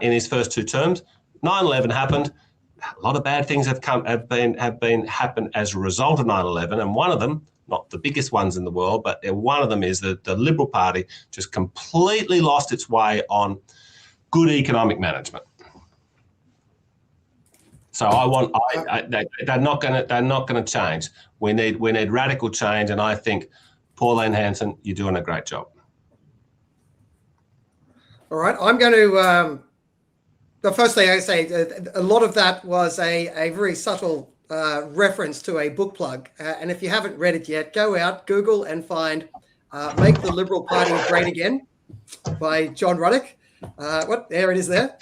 Speaker 3: in his first 2 terms. 9/11 happened. A lot of bad things have happened as a result of 9/11, and one of them, not the biggest ones in the world, but one of them is that the Liberal Party just completely lost its way on good economic management. So they're not going to change. We need radical change, and I think Pauline Hanson, you're doing a great job.
Speaker 1: All right, I'm going to. The first thing I say, a lot of that was a very subtle reference to a book plug. And if you haven't read it yet, go out, Google and find Make the Liberal Party Great Again by John Ruddick. There it is there.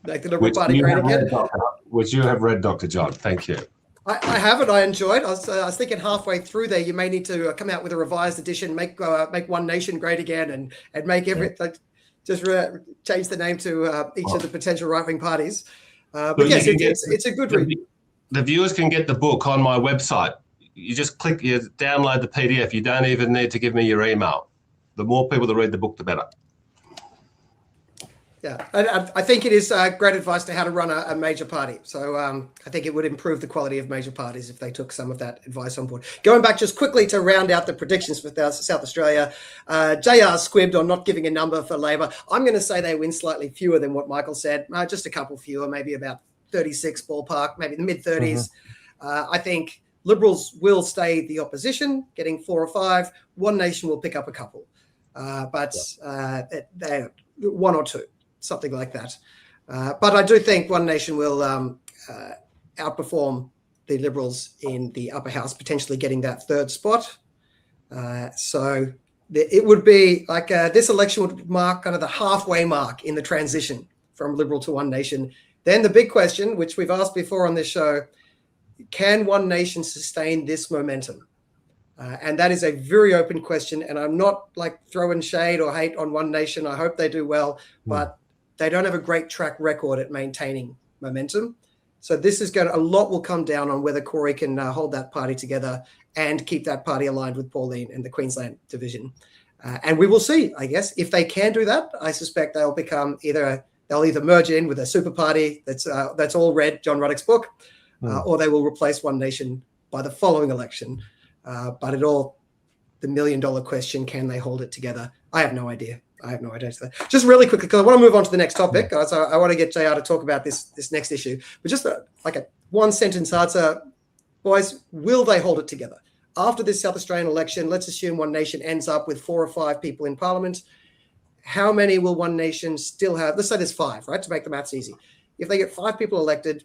Speaker 1: Make the Liberal Party Great Again.
Speaker 3: Which you have read, Dr. John. Thank you.
Speaker 1: I haven't. I enjoyed. I was thinking halfway through there, you may need to come out with a revised edition, make One Nation great again, and make everything. Just change the name to each of the potential right-wing parties. But yes, it's a good read.
Speaker 3: The viewers can get the book on my website. You just download the PDF. You don't even need to give me your email. The more people that read the book, the better.
Speaker 1: Yeah, I think it is great advice to how to run a major party. So I think it would improve the quality of major parties if they took some of that advice on board. Going back just quickly to round out the predictions for South Australia, JR squibbed on not giving a number for Labor. I'm going to say they win slightly fewer than what Michael said, just a couple fewer, maybe about 36 ballpark, maybe the mid-30s. I think Liberals will stay the opposition, getting 4 or 5. One Nation will pick up a couple, but they 1 or 2. Something like that. But I do think One Nation will outperform the Liberals in the upper house, potentially getting that 3rd spot. So it would be like this election would mark kind of the halfway mark in the transition from Liberal to One Nation. Then the big question, which we've asked before on this show, can One Nation sustain this momentum? And that is a very open question. And I'm not like throwing shade or hate on One Nation. I hope they do well, but they don't have a great track record at maintaining momentum. So this is a lot will come down on whether Corey can hold that party together and keep that party aligned with Pauline and the Queensland division. And we will see, I guess. If they can do that, I suspect they'll become they'll either merge in with a super party that's all read John Ruddick's book, or they will replace One Nation by the following election. But the $1 million question, can they hold it together? I have no idea. Just really quickly, because I want to move on to the next topic. So I want to get JR to talk about this next issue. But just like a one-sentence answer, boys, will they hold it together? After this South Australian election, let's assume One Nation ends up with 4 or 5 people in Parliament. How many will One Nation still have? Let's say there's 5, right, to make the maths easy. If they get 5 people elected,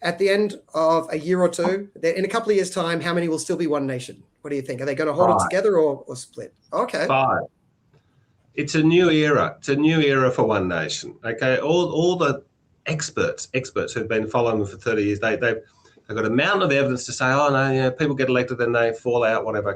Speaker 1: at the end of a year or two, in a couple of years' time, how many will still be One Nation? What do you think? Are they going to hold
Speaker 3: 5.
Speaker 1: it together or split? Okay.
Speaker 3: 5. It's a new era. It's a new era for One Nation. Okay, all the experts who've been following them for 30 years, they've got a mountain of evidence to say, oh no, people get elected, then they fall out, whatever.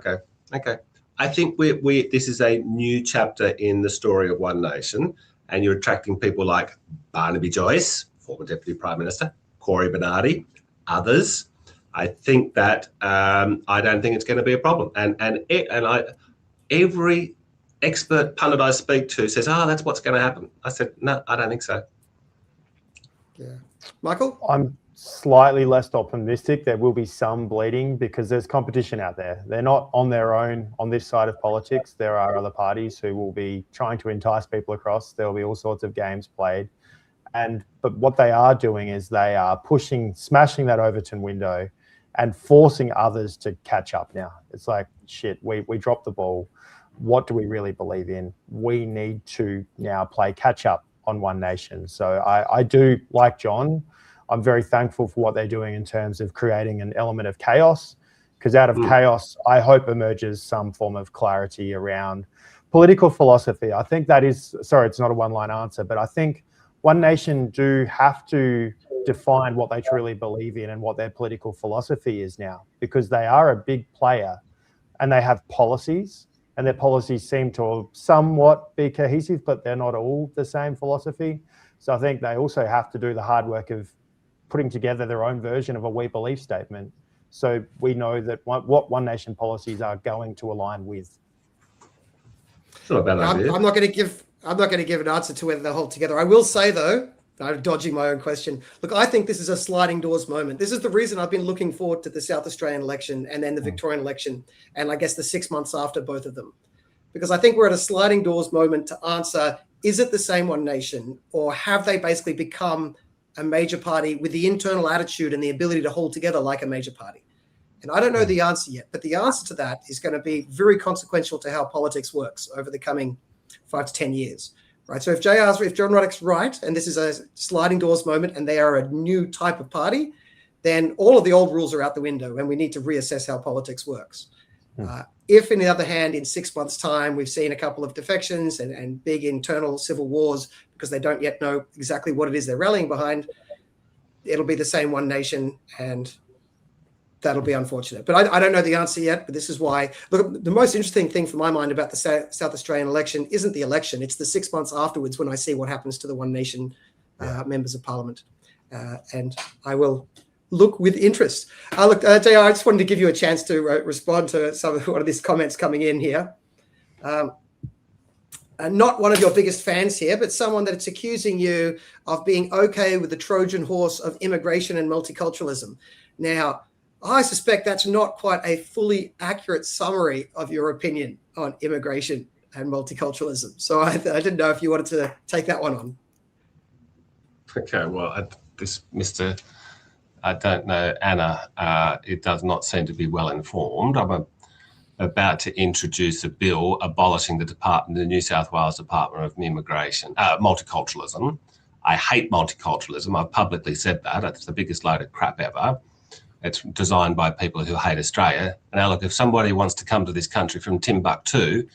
Speaker 3: Okay. I think this is a new chapter in the story of One Nation, and you're attracting people like Barnaby Joyce, former Deputy Prime Minister, Corey Bernardi, others. I think that I don't think it's going to be a problem, and every expert pundit I speak to says, that's what's going to happen. I said, no, I don't think so.
Speaker 1: Yeah. Michael?
Speaker 2: I'm slightly less optimistic. There will be some bleeding because there's competition out there. They're not on their own on this side of politics. There are other parties who will be trying to entice people across. There will be all sorts of games played. But what they are doing is they are smashing that Overton window and forcing others to catch up now. It's like, shit, we dropped the ball. What do we really believe in? We need to now play catch up on One Nation. So I do, like John, I'm very thankful for what they're doing in terms of creating an element of chaos, because out of chaos, I hope emerges some form of clarity around political philosophy. I think that is, sorry, it's not a one-line answer, but I think One Nation do have to define what they truly believe in and what their political philosophy is now, because they are a big player and they have policies. And their policies seem to somewhat be cohesive, but they're not all the same philosophy. So I think they also have to do the hard work of putting together their own version of a we believe statement, so we know that what One Nation policies are going to align with.
Speaker 3: It's not a bad idea.
Speaker 1: I'm not going to give an answer to whether they'll hold together. I will say though, I'm dodging my own question. Look, I think this is a sliding doors moment. This is the reason I've been looking forward to the South Australian election and then the Victorian election, and I guess the 6 months after both of them. Because I think we're at a sliding doors moment to answer, is it the same One Nation, or have they basically become a major party with the internal attitude and the ability to hold together like a major party? And I don't know the answer yet, but the answer to that is going to be very consequential to how politics works over the coming 5 to 10 years. Right. So if John Ruddick's right, and this is a sliding doors moment and they are a new type of party, then all of the old rules are out the window and we need to reassess how politics works. If, on the other hand, in 6 months' time, we've seen a couple of defections and big internal civil wars because they don't yet know exactly what it is they're rallying behind, it'll be the same one nation, and that'll be unfortunate. But I don't know the answer yet, but this is why. Look, the most interesting thing for my mind about the South Australian election isn't the election. It's the 6 months afterwards when I see what happens to the one nation members of parliament. And I will look with interest. Look, JR, I just wanted to give you a chance to respond to one of these comments coming in here. Not one of your biggest fans here, but someone that's accusing you of being okay with the Trojan horse of immigration and multiculturalism. Now, I suspect that's not quite a fully accurate summary of your opinion on immigration and multiculturalism. So I didn't know if you wanted to take that one on.
Speaker 3: Okay, well, I don't know, Anna. It does not seem to be well informed. I'm about to introduce a bill abolishing the New South Wales Department of Multiculturalism. I hate multiculturalism. I've publicly said that. It's the biggest load of crap ever. It's designed by people who hate Australia. Now, look, if somebody wants to come to this country from Timbuktu,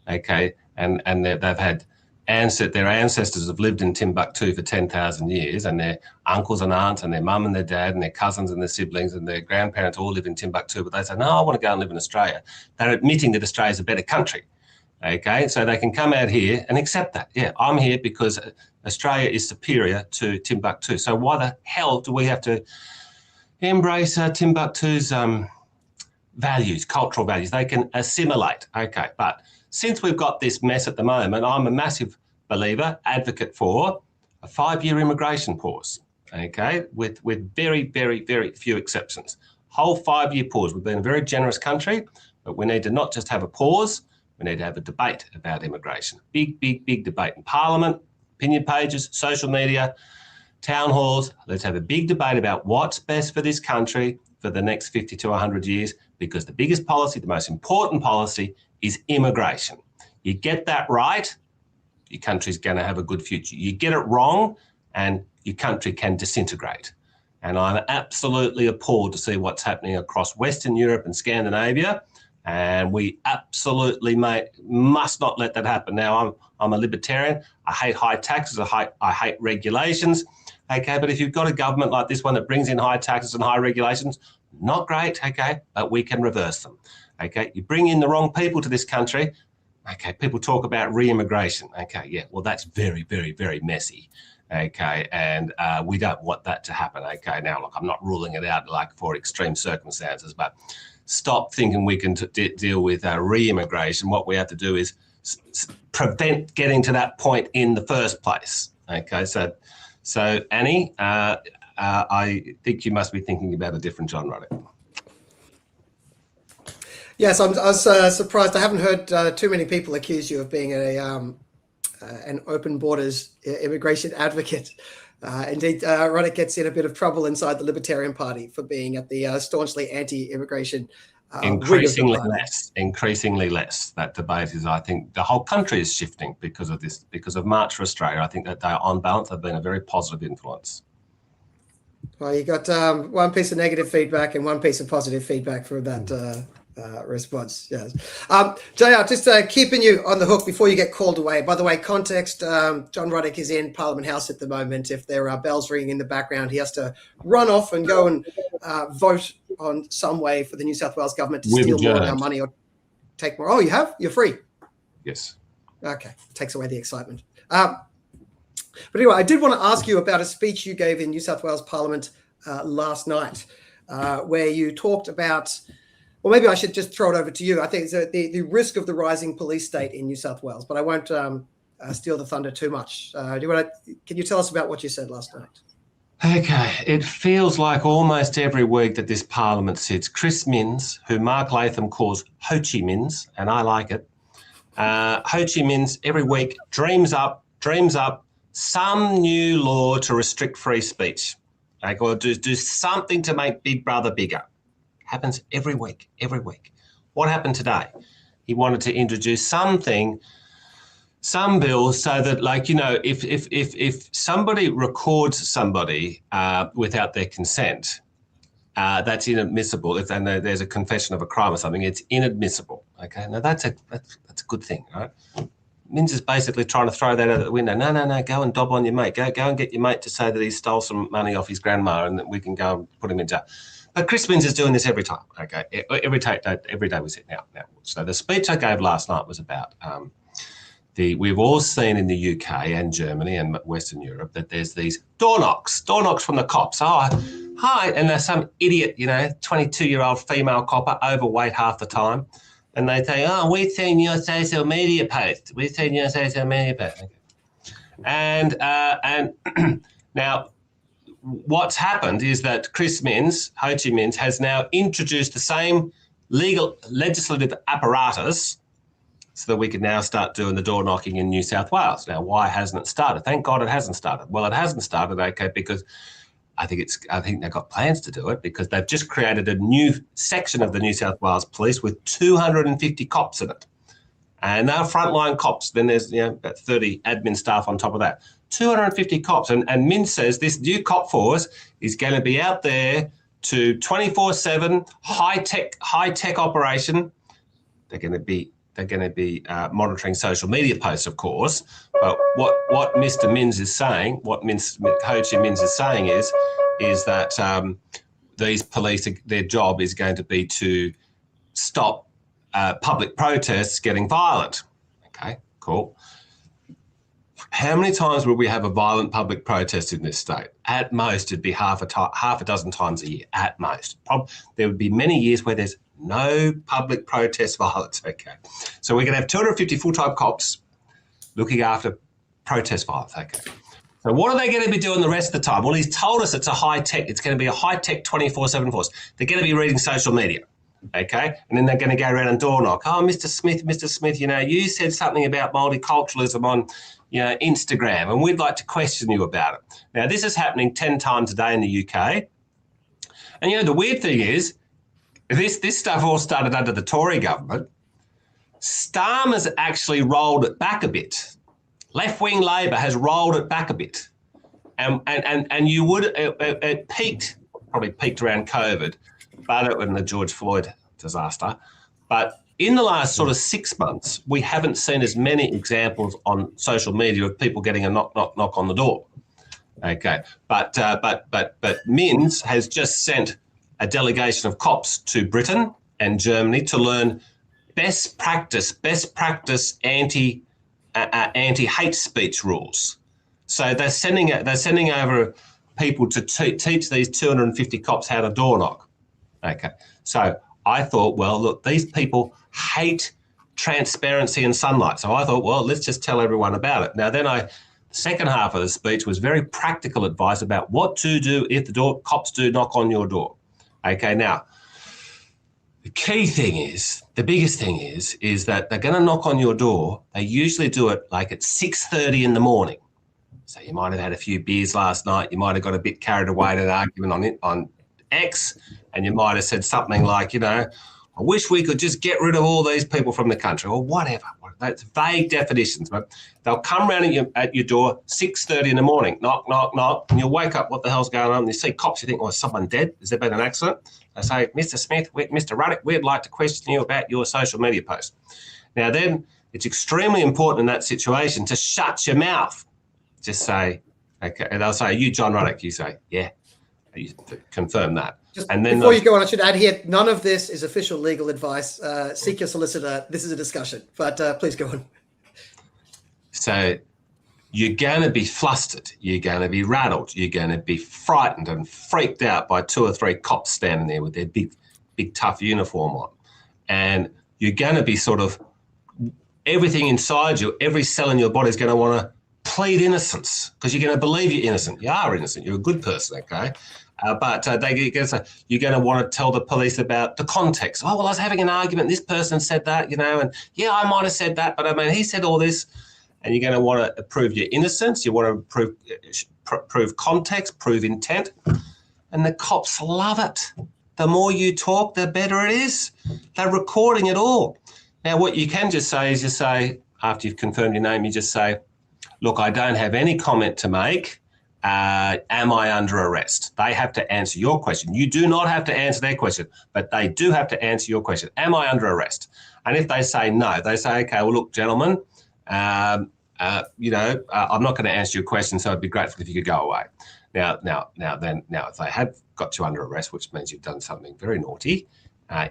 Speaker 3: okay, and they've had their ancestors have lived in Timbuktu for 10,000 years, and their uncles and aunts and their mum and their dad and their cousins and their siblings and their grandparents all live in Timbuktu, but they say, no, I want to go and live in Australia. They're admitting that Australia is a better country, okay? So they can come out here and accept that. Yeah, I'm here because Australia is superior to Timbuktu. So why the hell do we have to embrace Timbuktu's values, cultural values? They can assimilate, okay, but since we've got this mess at the moment, I'm a massive believer, advocate for a 5-year immigration pause, okay, with very, very, very few exceptions. Whole 5-year pause. We've been a very generous country, but we need to not just have a pause, we need to have a debate about immigration. Big, big, big debate in Parliament, opinion pages, social media, town halls. Let's have a big debate about what's best for this country for the next 50 to 100 years, because the biggest policy, the most important policy, is immigration. You get that right, your country's going to have a good future. You get it wrong, and your country can disintegrate. And I'm absolutely appalled to see what's happening across Western Europe and Scandinavia, and we absolutely must not let that happen. Now, I'm a libertarian. I hate high taxes. I hate regulations. Okay, but if you've got a government like this one that brings in high taxes and high regulations, not great, okay, but we can reverse them. Okay, you bring in the wrong people to this country. Okay, people talk about re-immigration. Okay, yeah, well, that's very, very, very messy. Okay, and we don't want that to happen. Okay, now, look, I'm not ruling it out like for extreme circumstances, but stop thinking we can deal with re-immigration. What we have to do is prevent getting to that point in the first place. Okay, so Annie, I think you must be thinking about a different John Ruddick.
Speaker 1: Yes, I was surprised. I haven't heard too many people accuse you of being an open borders immigration advocate. Indeed, Ruddick gets in a bit of trouble inside the Libertarian Party for being at the staunchly anti-immigration.
Speaker 3: Increasingly less. That debate is, I think, the whole country is shifting because of this, because of March for Australia. I think that they, on balance, have been a very positive influence.
Speaker 1: Well, you got one piece of negative feedback and one piece of positive feedback from that response. Yes. JR, just keeping you on the hook before you get called away. By the way, context, John Ruddick is in Parliament House at the moment. If there are bells ringing in the background, he has to run off and go and vote on some way for the New South Wales government to steal more of our money or take more. Oh, you have? You're free?
Speaker 3: Yes.
Speaker 1: Okay. Takes away the excitement. But anyway, I did want to ask you about a speech you gave in New South Wales Parliament last night, where you talked about, well, maybe I should just throw it over to you. I think it's the risk of the rising police state in New South Wales, but I won't steal the thunder too much. Can you tell us about what you said last night?
Speaker 3: Okay, it feels like almost every week that this Parliament sits, Chris Minns, who Mark Latham calls Ho Chi Minns, and I like it. Ho Chi Minns every week dreams up some new law to restrict free speech, like, or do something to make Big Brother bigger. Happens every week. What happened today? He wanted to introduce some bill so that, like, you know, if somebody records somebody without their consent, that's inadmissible. If there's a confession of a crime or something, it's inadmissible. Okay, now that's a good thing, right? Minns is basically trying to throw that out the window. No, go and dob on your mate. Go and get your mate to say that he stole some money off his grandma and that we can go and put him in jail. But Chris Minns is doing this every time, okay? Every day we sit now. So the speech I gave last night was about we've all seen in the UK and Germany and Western Europe that there's these door knocks from the cops. Oh, hi, and there's some idiot, 22-year-old female copper, overweight half the time. And they say, oh, we've seen your social media post. We've seen your social media post. Okay. And now what's happened is that Chris Minns, Ho Chi Minns, has now introduced the same legislative apparatus so that we can now start doing the door knocking in New South Wales. Now, why hasn't it started? Thank God it hasn't started. Well, it hasn't started, okay, because I think they've got plans to do it because they've just created a new section of the New South Wales Police with 250 cops in it. And they're frontline cops. Then there's about 30 admin staff on top of that. 250 cops. And Min says this new cop force is going to be out there to 24/7 high-tech operation. They're going to be monitoring social media posts, of course. But what Mr. Minns is saying, Ho Chi Minns is saying is that these police, their job is going to be to stop public protests getting violent. Okay, cool. How many times will we have a violent public protest in this state? At most, it'd be half a dozen times a year, at most. There would be many years where there's no public protest violence, okay? So we're going to have 250 full-time cops looking after protest violence, okay? So what are they going to be doing the rest of the time? Well, he's told us it's going to be a high-tech 24/7 force. They're going to be reading social media, okay? And then they're going to go around and door knock. Oh, Mr. Smith, you said something about multiculturalism on Instagram, and we'd like to question you about it. Now, this is happening 10 times a day in the UK. And the weird thing is, this stuff all started under the Tory government. Starmer's actually rolled it back a bit. Left-wing Labor has rolled it back a bit. And it probably peaked around COVID, but in the George Floyd disaster. But in the last sort of 6 months, we haven't seen as many examples on social media of people getting a knock on the door. Okay, but Minns has just sent a delegation of cops to Britain and Germany to learn best practice anti-hate speech rules. So they're sending over people to teach these 250 cops how to door knock. Okay, so I thought, well, look, these people hate transparency and sunlight. So I thought, well, let's just tell everyone about it. Now, then the second half of the speech was very practical advice about what to do if the cops do knock on your door. Okay, now, the biggest thing is that they're going to knock on your door. They usually do it like at 6:30 in the morning. So you might have had a few beers last night. You might have got a bit carried away in an argument on X, and you might have said something like, I wish we could just get rid of all these people from the country, or whatever. That's vague definitions, but they'll come round at your door 6:30 in the morning, knock, knock, knock, and you'll wake up, what the hell's going on? And you see cops, you think, is someone dead? Has there been an accident? They say, Mr. Smith, Mr. Ruddick, we'd like to question you about your social media post. Now then, it's extremely important in that situation to shut your mouth. Just say, okay, and they'll say, are you John Ruddick? You say, yeah, you confirm that.
Speaker 1: Just
Speaker 3: and then
Speaker 1: before you go on, I should add here, none of this is official legal advice. Seek your solicitor. This is a discussion, but please go on.
Speaker 3: So you're going to be flustered. You're going to be rattled. You're going to be frightened and freaked out by 2 or 3 cops standing there with their big, tough uniform on. And you're going to be sort of, everything inside you, every cell in your body is going to want to plead innocence because you're going to believe you're innocent. You are innocent. You're a good person, okay? But you're going to want to tell the police about the context. Oh, well, I was having an argument. This person said that, and yeah, I might have said that, but I mean, he said all this. And you're going to want to prove your innocence. You want to prove context, prove intent. And the cops love it. The more you talk, the better it is. They're recording it all. Now, what you can just say is after you've confirmed your name, you just say, look, I don't have any comment to make. am I under arrest? They have to answer your question. You do not have to answer their question, but they do have to answer your question. Am I under arrest? And if they say no, they say, okay, well, look, gentlemen, I'm not going to answer your question, so it'd be grateful if you could go away. Now, if they have got you under arrest, which means you've done something very naughty,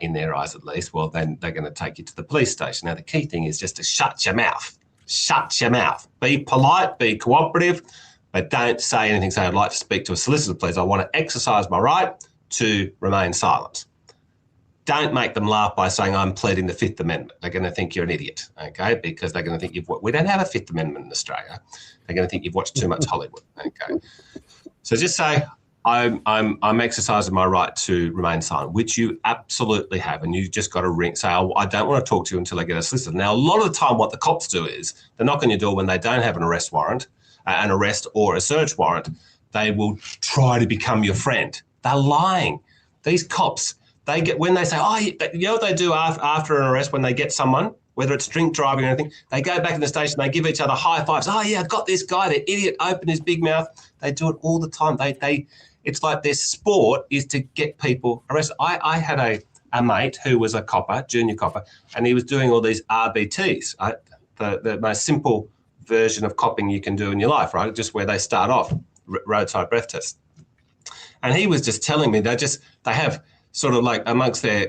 Speaker 3: in their eyes at least, well, then they're going to take you to the police station. Now, the key thing is just to shut your mouth. Shut your mouth. Be polite, be cooperative, but don't say anything. Say, I'd like to speak to a solicitor, please. I want to exercise my right to remain silent. Don't make them laugh by saying I'm pleading the Fifth Amendment. They're going to think you're an idiot, okay? Because they're going to think we don't have a Fifth Amendment in Australia. They're going to think you've watched too much Hollywood, okay? So just say I'm exercising my right to remain silent, which you absolutely have, and you just got to ring. Say, I don't want to talk to you until I get a solicitor. Now, a lot of the time, what the cops do is they knock on your door when they don't have an arrest warrant, an arrest or a search warrant. They will try to become your friend. They're lying. These cops. They get when they say, you know what they do after an arrest when they get someone, whether it's drink driving or anything, they go back in the station, they give each other high fives. Oh yeah, I've got this guy, the idiot, open his big mouth. They do it all the time. It's like their sport is to get people arrested. I had a mate who was a copper, junior copper, and he was doing all these RBTs, right? The most simple version of copping you can do in your life, right? Just where they start off, roadside breath test. And he was just telling me they have sort of like amongst their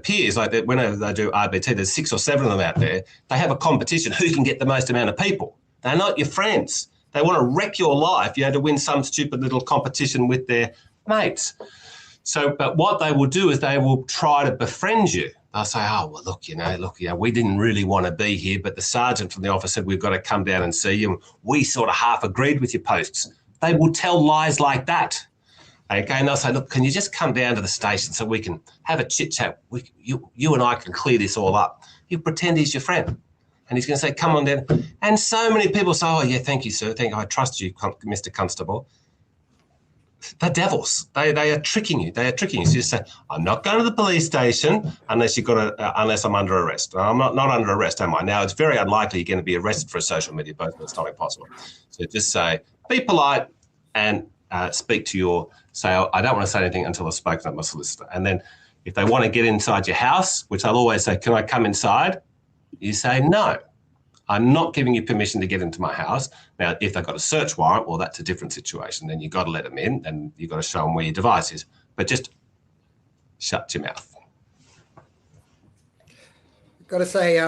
Speaker 3: peers, like whenever they do RBT, there's 6 or 7 of them out there. They have a competition who can get the most amount of people. They're not your friends. They want to wreck your life. You had to win some stupid little competition with their mates. So, but what they will do is they will try to befriend you. They'll say, oh, well, look, we didn't really want to be here, but the sergeant from the office said we've got to come down and see you. And we sort of half agreed with your posts. They will tell lies like that. Okay, and they'll say, look, can you just come down to the station so we can have a chit chat? You and I can clear this all up. You pretend he's your friend. And he's going to say, come on down. And so many people say, oh, yeah, thank you, sir. I trust you, Mr. Constable. They're devils. They are tricking you. They are tricking you. So you say, I'm not going to the police station unless I'm under arrest. I'm not under arrest, am I? Now, it's very unlikely you're going to be arrested for a social media post, but it's not impossible. So just say, be polite and speak to say, I don't want to say anything until I've spoken to my solicitor. And then if they want to get inside your house, which I'll always say, can I come inside? You say, no, I'm not giving you permission to get into my house. Now, if they've got a search warrant, well, that's a different situation. Then you've got to let them in and you've got to show them where your device is. But just shut your mouth.
Speaker 1: I've got to say,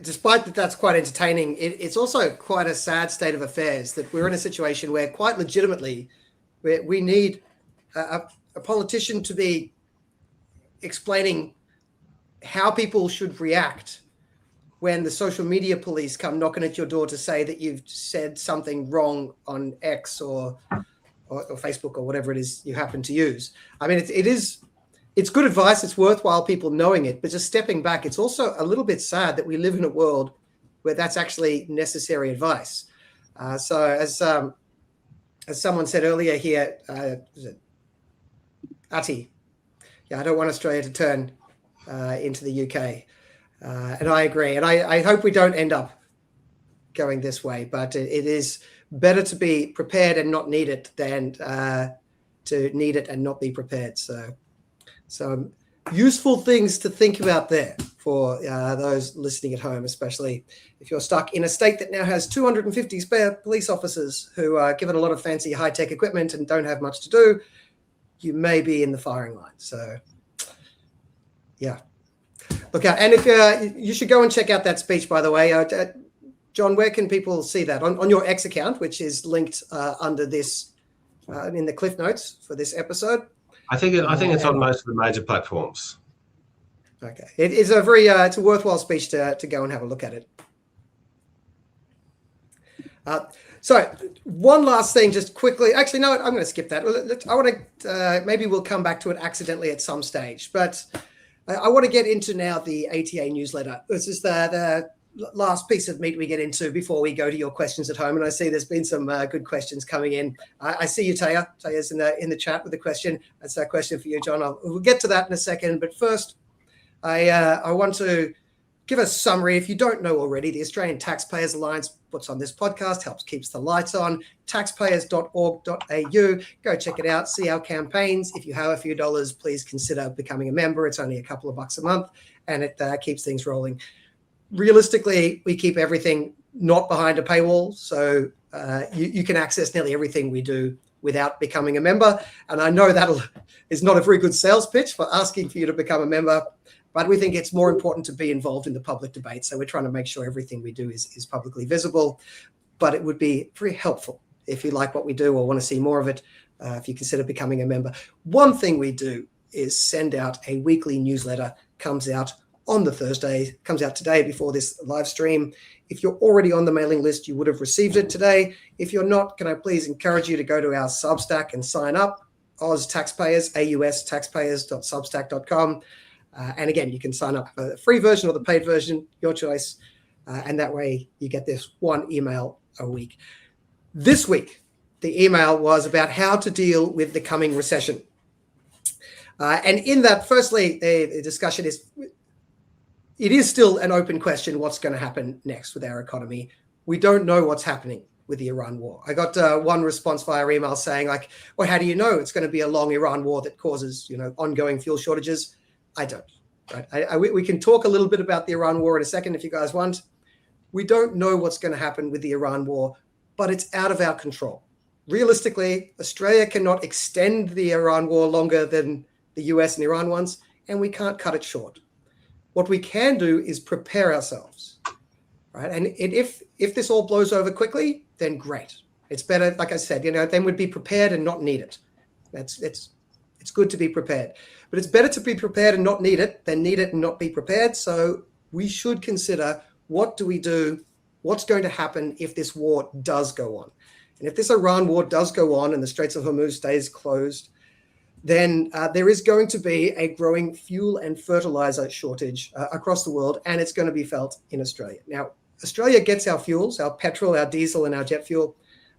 Speaker 1: despite that's quite entertaining, it's also quite a sad state of affairs that we're in a situation where quite legitimately we need a politician to be explaining how people should react when the social media police come knocking at your door to say that you've said something wrong on X or Facebook or whatever it is you happen to use. I mean, it's good advice. It's worthwhile people knowing it, but just stepping back, it's also a little bit sad that we live in a world where that's actually necessary advice. So as someone said earlier here, was it Ati? Yeah, I don't want Australia to turn into the UK. And I agree. And I hope we don't end up going this way, but it is better to be prepared and not need it than to need it and not be prepared. So useful things to think about there for those listening at home, especially if you're stuck in a state that now has 250 spare police officers who are given a lot of fancy high-tech equipment and don't have much to do. You may be in the firing line. So, yeah. Look out. And if you should go and check out that speech, by the way. John, where can people see that? On your X account, which is linked under this in the cliff notes for this episode.
Speaker 3: I think it's on most of the major platforms.
Speaker 1: Okay, it is a very it's a worthwhile speech to go and have a look at it. So one last thing, just quickly. Actually, no, I'm going to skip that. I want to maybe we'll come back to it accidentally at some stage, but I want to get into now the ATA newsletter. This is the last piece of meat we get into before we go to your questions at home. And I see there's been some good questions coming in. I see you, Taya. Taya's in the chat with a question. That's a question for you, John. We'll get to that in a second. But first, I want to give a summary. If you don't know already, the Australian Taxpayers Alliance puts on this podcast, helps keeps the lights on, taxpayers.org.au. Go check it out, see our campaigns. If you have a few dollars, please consider becoming a member. It's only a couple of bucks a month, and it keeps things rolling. Realistically, we keep everything not behind a paywall, so you can access nearly everything we do without becoming a member. And I know that is not a very good sales pitch for asking for you to become a member, but we think it's more important to be involved in the public debate. So we're trying to make sure everything we do is publicly visible. But it would be very helpful if you like what we do or want to see more of it, if you consider becoming a member. One thing we do is send out a weekly newsletter, comes out on the Thursday, comes out today before this live stream. If you're already on the mailing list, you would have received it today. If you're not, can I please encourage you to go to our Substack and sign up, Oz Taxpayers, AUS taxpayers.substack.com. And again, you can sign up for the free version or the paid version, your choice. And that way you get this one email a week. This week, the email was about how to deal with the coming recession. And in that, firstly, the discussion is, it is still an open question what's going to happen next with our economy. We don't know what's happening with the Iran war. I got one response via email saying, like, well, how do you know it's going to be a long Iran war that causes, ongoing fuel shortages? I don't. Right? We can talk a little bit about the Iran war in a second if you guys want. We don't know what's going to happen with the Iran war, but it's out of our control. Realistically, Australia cannot extend the Iran war longer than the US and Iran ones, and we can't cut it short. What we can do is prepare ourselves, right? And if this all blows over quickly, then great. It's better, like I said, then we'd be prepared and not need it. It's good to be prepared, but it's better to be prepared and not need it than need it and not be prepared. So we should consider, what do we do? What's going to happen if this war does go on? And if this Iran war does go on and the Straits of Hormuz stays closed, then there is going to be a growing fuel and fertilizer shortage across the world, and it's going to be felt in Australia. Now, Australia gets our fuels, our petrol, our diesel, and our jet fuel,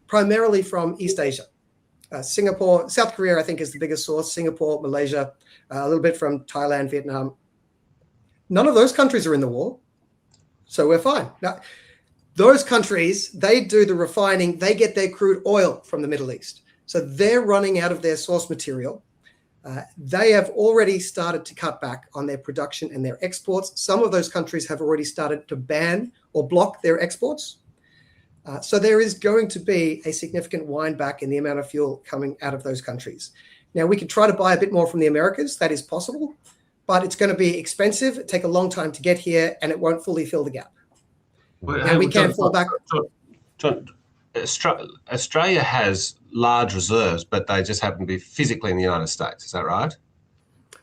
Speaker 1: primarily from East Asia. Singapore, South Korea, I think, is the biggest source. Singapore, Malaysia, a little bit from Thailand, Vietnam. None of those countries are in the war, so we're fine. Now, those countries, they do the refining, they get their crude oil from the Middle East. So they're running out of their source material. They have already started to cut back on their production and their exports. Some of those countries have already started to ban or block their exports. So there is going to be a significant wind back in the amount of fuel coming out of those countries. Now, we could try to buy a bit more from the Americas. That is possible, but it's going to be expensive, it'll take a long time to get here, and it won't fully fill the gap.
Speaker 3: Well,
Speaker 1: and we can fall back.
Speaker 3: John, Australia has large reserves, but they just happen to be physically in the United States. Is that right?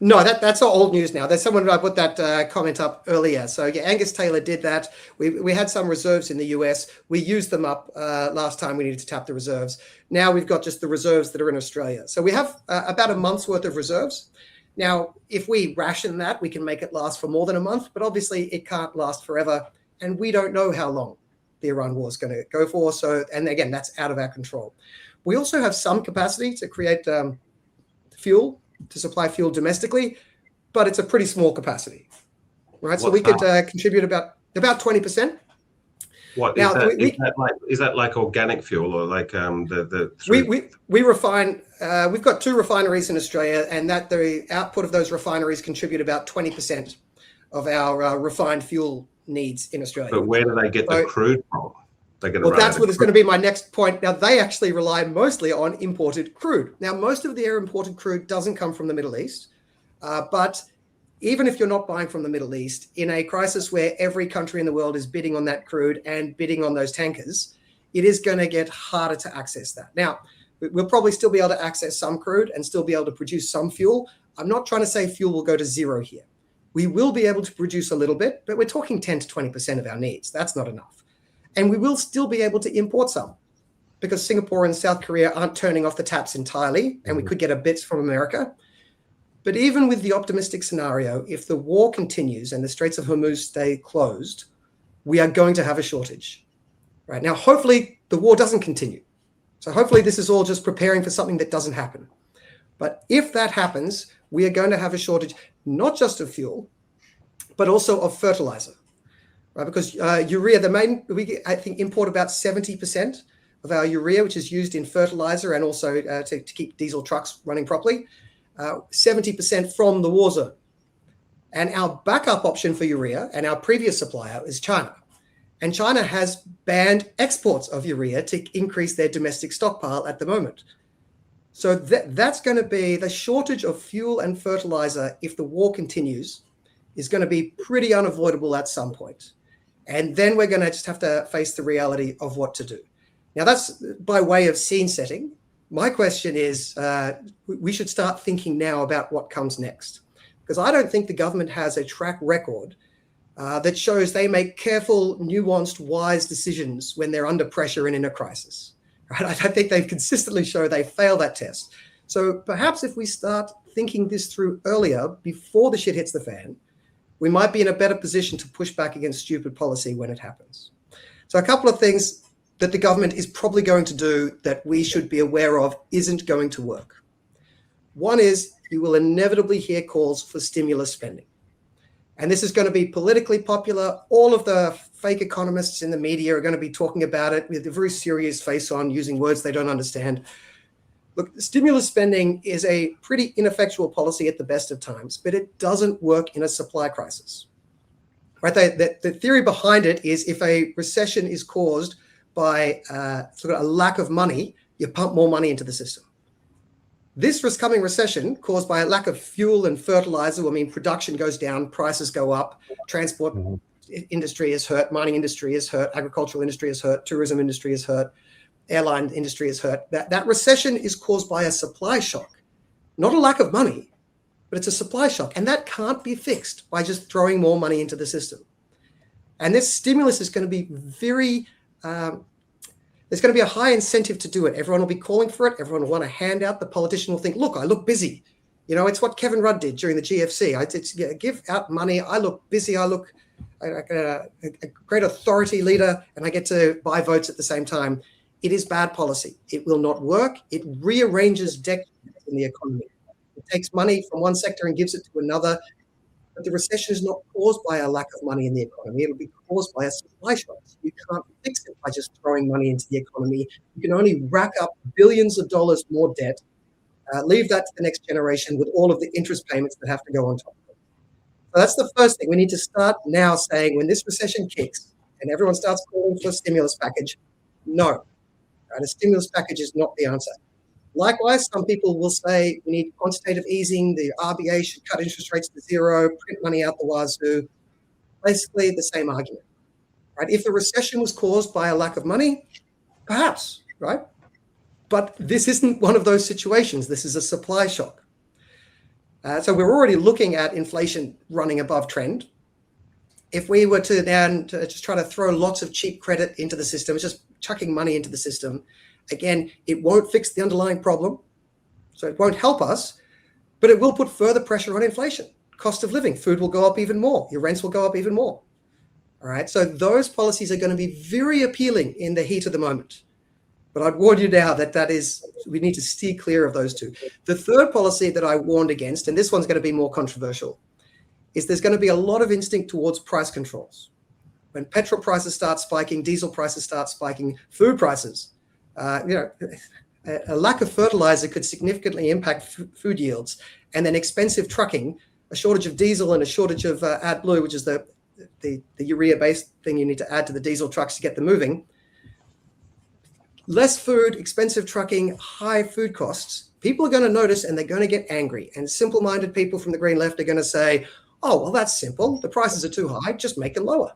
Speaker 1: No, that's all old news now. There's someone who put that comment up earlier. So yeah, Angus Taylor did that. We had some reserves in the US. We used them up last time we needed to tap the reserves. Now we've got just the reserves that are in Australia. So we have about a month's worth of reserves. Now, if we ration that, we can make it last for more than a month, but obviously it can't last forever. And we don't know how long the Iran war is going to go for. So, and again, that's out of our control. We also have some capacity to create fuel, to supply fuel domestically, but it's a pretty small capacity, right? So we could contribute about 20%.
Speaker 3: What
Speaker 1: now,
Speaker 3: is that like organic fuel or like
Speaker 1: we refine? We've got 2 refineries in Australia, and that the output of those refineries contribute about 20% of our refined fuel needs in Australia.
Speaker 3: But where do they get the crude from?
Speaker 1: Well, that's what is going to be my next point. Now, they actually rely mostly on imported crude. Now, most of their imported crude doesn't come from the Middle East. But even if you're not buying from the Middle East, in a crisis where every country in the world is bidding on that crude and bidding on those tankers, it is going to get harder to access that. Now, we'll probably still be able to access some crude and still be able to produce some fuel. I'm not trying to say fuel will go to zero here. We will be able to produce a little bit, but we're talking 10 to 20% of our needs. That's not enough. And we will still be able to import some because Singapore and South Korea aren't turning off the taps entirely, and we could get a bit from America. But even with the optimistic scenario, if the war continues and the Straits of Hormuz stay closed, we are going to have a shortage. Right now, hopefully the war doesn't continue. So hopefully this is all just preparing for something that doesn't happen. But if that happens, we are going to have a shortage, not just of fuel, but also of fertilizer. right? Because urea, I think import about 70% of our urea, which is used in fertilizer and also to keep diesel trucks running properly, 70% from the war zone. And our backup option for urea and our previous supplier is China. And China has banned exports of urea to increase their domestic stockpile at the moment. So that's going to be the shortage of fuel and fertilizer, if the war continues, is going to be pretty unavoidable at some point. And then we're going to just have to face the reality of what to do. Now, that's by way of scene setting. My question is, we should start thinking now about what comes next. Because I don't think the government has a track record that shows they make careful, nuanced, wise decisions when they're under pressure and in a crisis. Right? I think they've consistently shown they fail that test. So perhaps if we start thinking this through earlier, before the shit hits the fan, we might be in a better position to push back against stupid policy when it happens. So a couple of things that the government is probably going to do that we should be aware of isn't going to work. One is you will inevitably hear calls for stimulus spending. And this is going to be politically popular. All of the fake economists in the media are going to be talking about it with a very serious face on, using words they don't understand. Look, stimulus spending is a pretty ineffectual policy at the best of times, but it doesn't work in a supply crisis. Right? The theory behind it is if a recession is caused by sort of a lack of money, you pump more money into the system. This coming recession, caused by a lack of fuel and fertilizer, production goes down, prices go up, transport industry is hurt, mining industry is hurt, agricultural industry is hurt, tourism industry is hurt, airline industry is hurt. That recession is caused by a supply shock, not a lack of money, but it's a supply shock. And that can't be fixed by just throwing more money into the system. And this stimulus is going to be there's going to be a high incentive to do it. Everyone will be calling for it. Everyone will want a handout. The politician will think, look, I look busy. It's what Kevin Rudd did during the GFC. I give out money. I look busy. I look like a great authority leader, and I get to buy votes at the same time. It is bad policy. It will not work. It rearranges decades in the economy. It takes money from one sector and gives it to another. But the recession is not caused by a lack of money in the economy. It'll be caused by a supply shock. You can't fix it by just throwing money into the economy. You can only rack up billions of dollars more debt, leave that to the next generation with all of the interest payments that have to go on top of it. So that's the first thing. We need to start now saying, when this recession kicks and everyone starts calling for a stimulus package, no. Right? A stimulus package is not the answer. Likewise, some people will say we need quantitative easing, the RBA should cut interest rates to zero, print money out the wazoo. Basically the same argument. Right? If the recession was caused by a lack of money, perhaps, right? But this isn't one of those situations. This is a supply shock. So we're already looking at inflation running above trend. If we were to then just try to throw lots of cheap credit into the system, it's just chucking money into the system, again, it won't fix the underlying problem, so it won't help us, but it will put further pressure on inflation. Cost of living, food will go up even more, your rents will go up even more. All right, so those policies are going to be very appealing in the heat of the moment. But I'd warn you now that we need to steer clear of those two. The third policy that I warned against, and this one's going to be more controversial, is there's going to be a lot of instinct towards price controls. When petrol prices start spiking, diesel prices start spiking, food prices, a lack of fertilizer could significantly impact food yields, and then expensive trucking, a shortage of diesel and a shortage of AdBlue, which is the urea-based thing you need to add to the diesel trucks to get them moving. Less food, expensive trucking, high food costs. People are going to notice and they're going to get angry. And simple-minded people from the Green Left are going to say, oh, well, that's simple. The prices are too high. Just make it lower,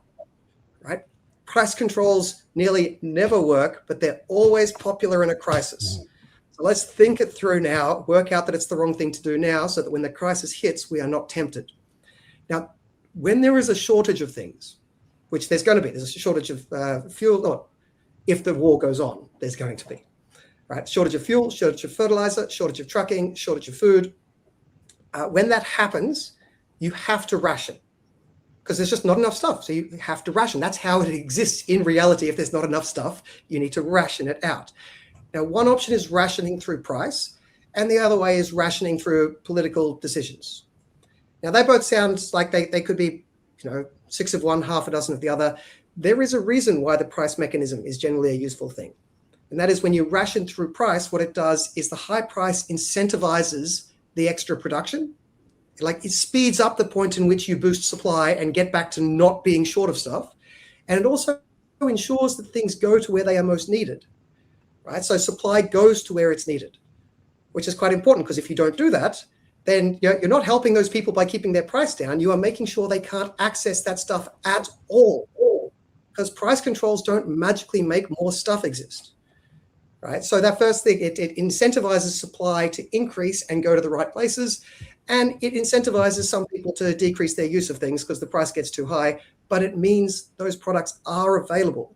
Speaker 1: right? Price controls nearly never work, but they're always popular in a crisis. So let's think it through now, work out that it's the wrong thing to do now so that when the crisis hits, we are not tempted. Now, when there is a shortage of things, which there's going to be, there's a shortage of fuel, or if the war goes on, there's going to be, right? Shortage of fuel, shortage of fertilizer, shortage of trucking, shortage of food. When that happens, you have to ration, because there's just not enough stuff. So you have to ration. That's how it exists in reality. If there's not enough stuff, you need to ration it out. Now, one option is rationing through price, and the other way is rationing through political decisions. Now, they both sound like they could be, 6 of one, half a dozen of the other. There is a reason why the price mechanism is generally a useful thing. And that is when you ration through price, what it does is the high price incentivizes the extra production. Like it speeds up the point in which you boost supply and get back to not being short of stuff. And it also ensures that things go to where they are most needed, right? So supply goes to where it's needed, which is quite important, because if you don't do that, then you're not helping those people by keeping their price down. You are making sure they can't access that stuff at all, because price controls don't magically make more stuff exist, right? So that first thing, it incentivizes supply to increase and go to the right places, and it incentivizes some people to decrease their use of things because the price gets too high, but it means those products are available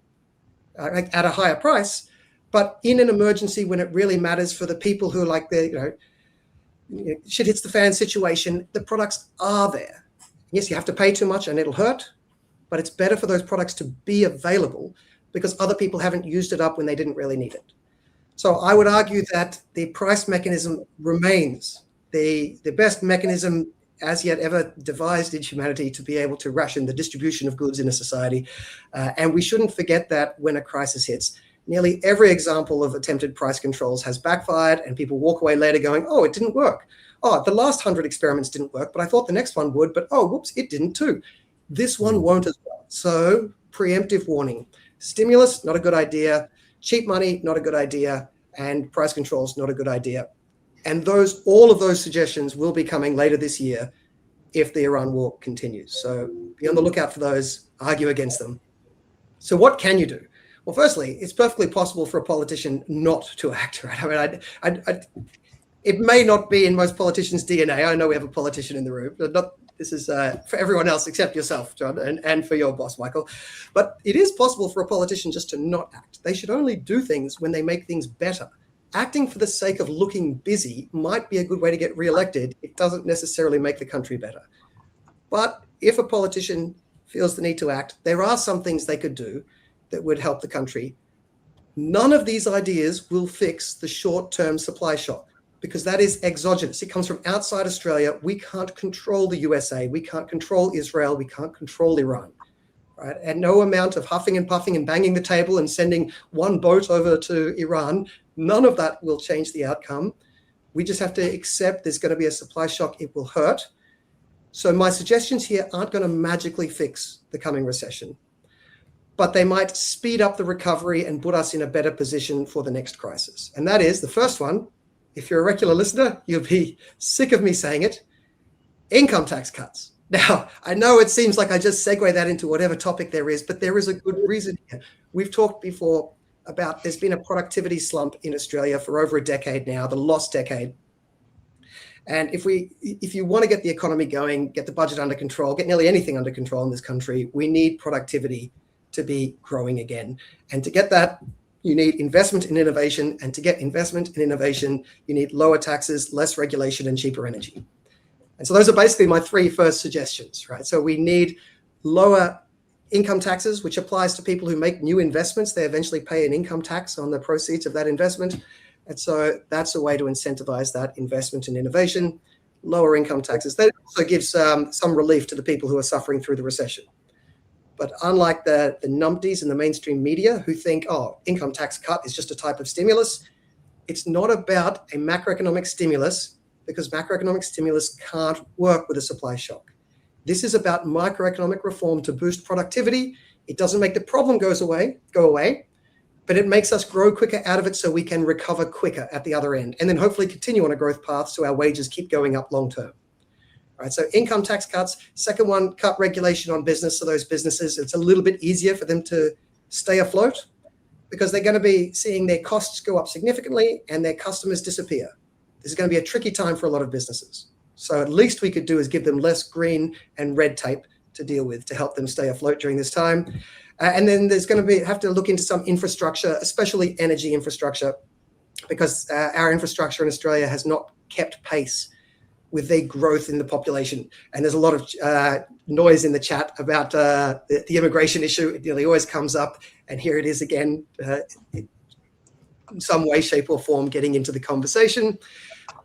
Speaker 1: at a higher price. But in an emergency, when it really matters for the people who are like shit hits the fan situation, the products are there. Yes, you have to pay too much and it'll hurt, but it's better for those products to be available because other people haven't used it up when they didn't really need it. So I would argue that the price mechanism remains the best mechanism as yet ever devised in humanity to be able to ration the distribution of goods in a society. And we shouldn't forget that when a crisis hits. Nearly every example of attempted price controls has backfired, and people walk away later going, oh, it didn't work. Oh, the last 100 experiments didn't work, but I thought the next one would, but oh, whoops, it didn't too. This one won't as well. So preemptive warning. Stimulus, not a good idea. Cheap money, not a good idea. And price controls, not a good idea. And all of those suggestions will be coming later this year if the Iran war continues. So be on the lookout for those, argue against them. So what can you do? Well, firstly, it's perfectly possible for a politician not to act, right? I mean, it may not be in most politicians' DNA. I know we have a politician in the room, but this is for everyone else except yourself, John, and for your boss, Michael. But it is possible for a politician just to not act. They should only do things when they make things better. Acting for the sake of looking busy might be a good way to get reelected. It doesn't necessarily make the country better. But if a politician feels the need to act, there are some things they could do that would help the country. None of these ideas will fix the short-term supply shock because that is exogenous. It comes from outside Australia. We can't control the USA. We can't control Israel. We can't control Iran, right? And no amount of huffing and puffing and banging the table and sending one boat over to Iran, none of that will change the outcome. We just have to accept there's going to be a supply shock. It will hurt. So my suggestions here aren't going to magically fix the coming recession, but they might speed up the recovery and put us in a better position for the next crisis. And that is the first one. If you're a regular listener, you'll be sick of me saying it. Income tax cuts. Now, I know it seems like I just segue that into whatever topic there is, but there is a good reason here. We've talked before about there's been a productivity slump in Australia for over a decade now, the lost decade. And if you want to get the economy going, get the budget under control, get nearly anything under control in this country, we need productivity to be growing again. And to get that, you need investment in innovation. And to get investment in innovation, you need lower taxes, less regulation, and cheaper energy. And so those are basically my three first suggestions, right? So we need lower income taxes, which applies to people who make new investments. They eventually pay an income tax on the proceeds of that investment. And so that's a way to incentivize that investment in innovation. Lower income taxes. That also gives some relief to the people who are suffering through the recession. But unlike the numpties in the mainstream media who think, oh, income tax cut is just a type of stimulus, it's not about a macroeconomic stimulus because macroeconomic stimulus can't work with a supply shock. This is about microeconomic reform to boost productivity. It doesn't make the problem go away, but it makes us grow quicker out of it so we can recover quicker at the other end and then hopefully continue on a growth path so our wages keep going up long term. Right, so income tax cuts. Second one, cut regulation on business. So those businesses, it's a little bit easier for them to stay afloat because they're going to be seeing their costs go up significantly and their customers disappear. This is going to be a tricky time for a lot of businesses. So at least we could do is give them less green and red tape to deal with to help them stay afloat during this time. And then there's going to have to look into some infrastructure, especially energy infrastructure, because our infrastructure in Australia has not kept pace with the growth in the population. And there's a lot of noise in the chat about the immigration issue. It nearly always comes up. And here it is again, in some way, shape or form, getting into the conversation.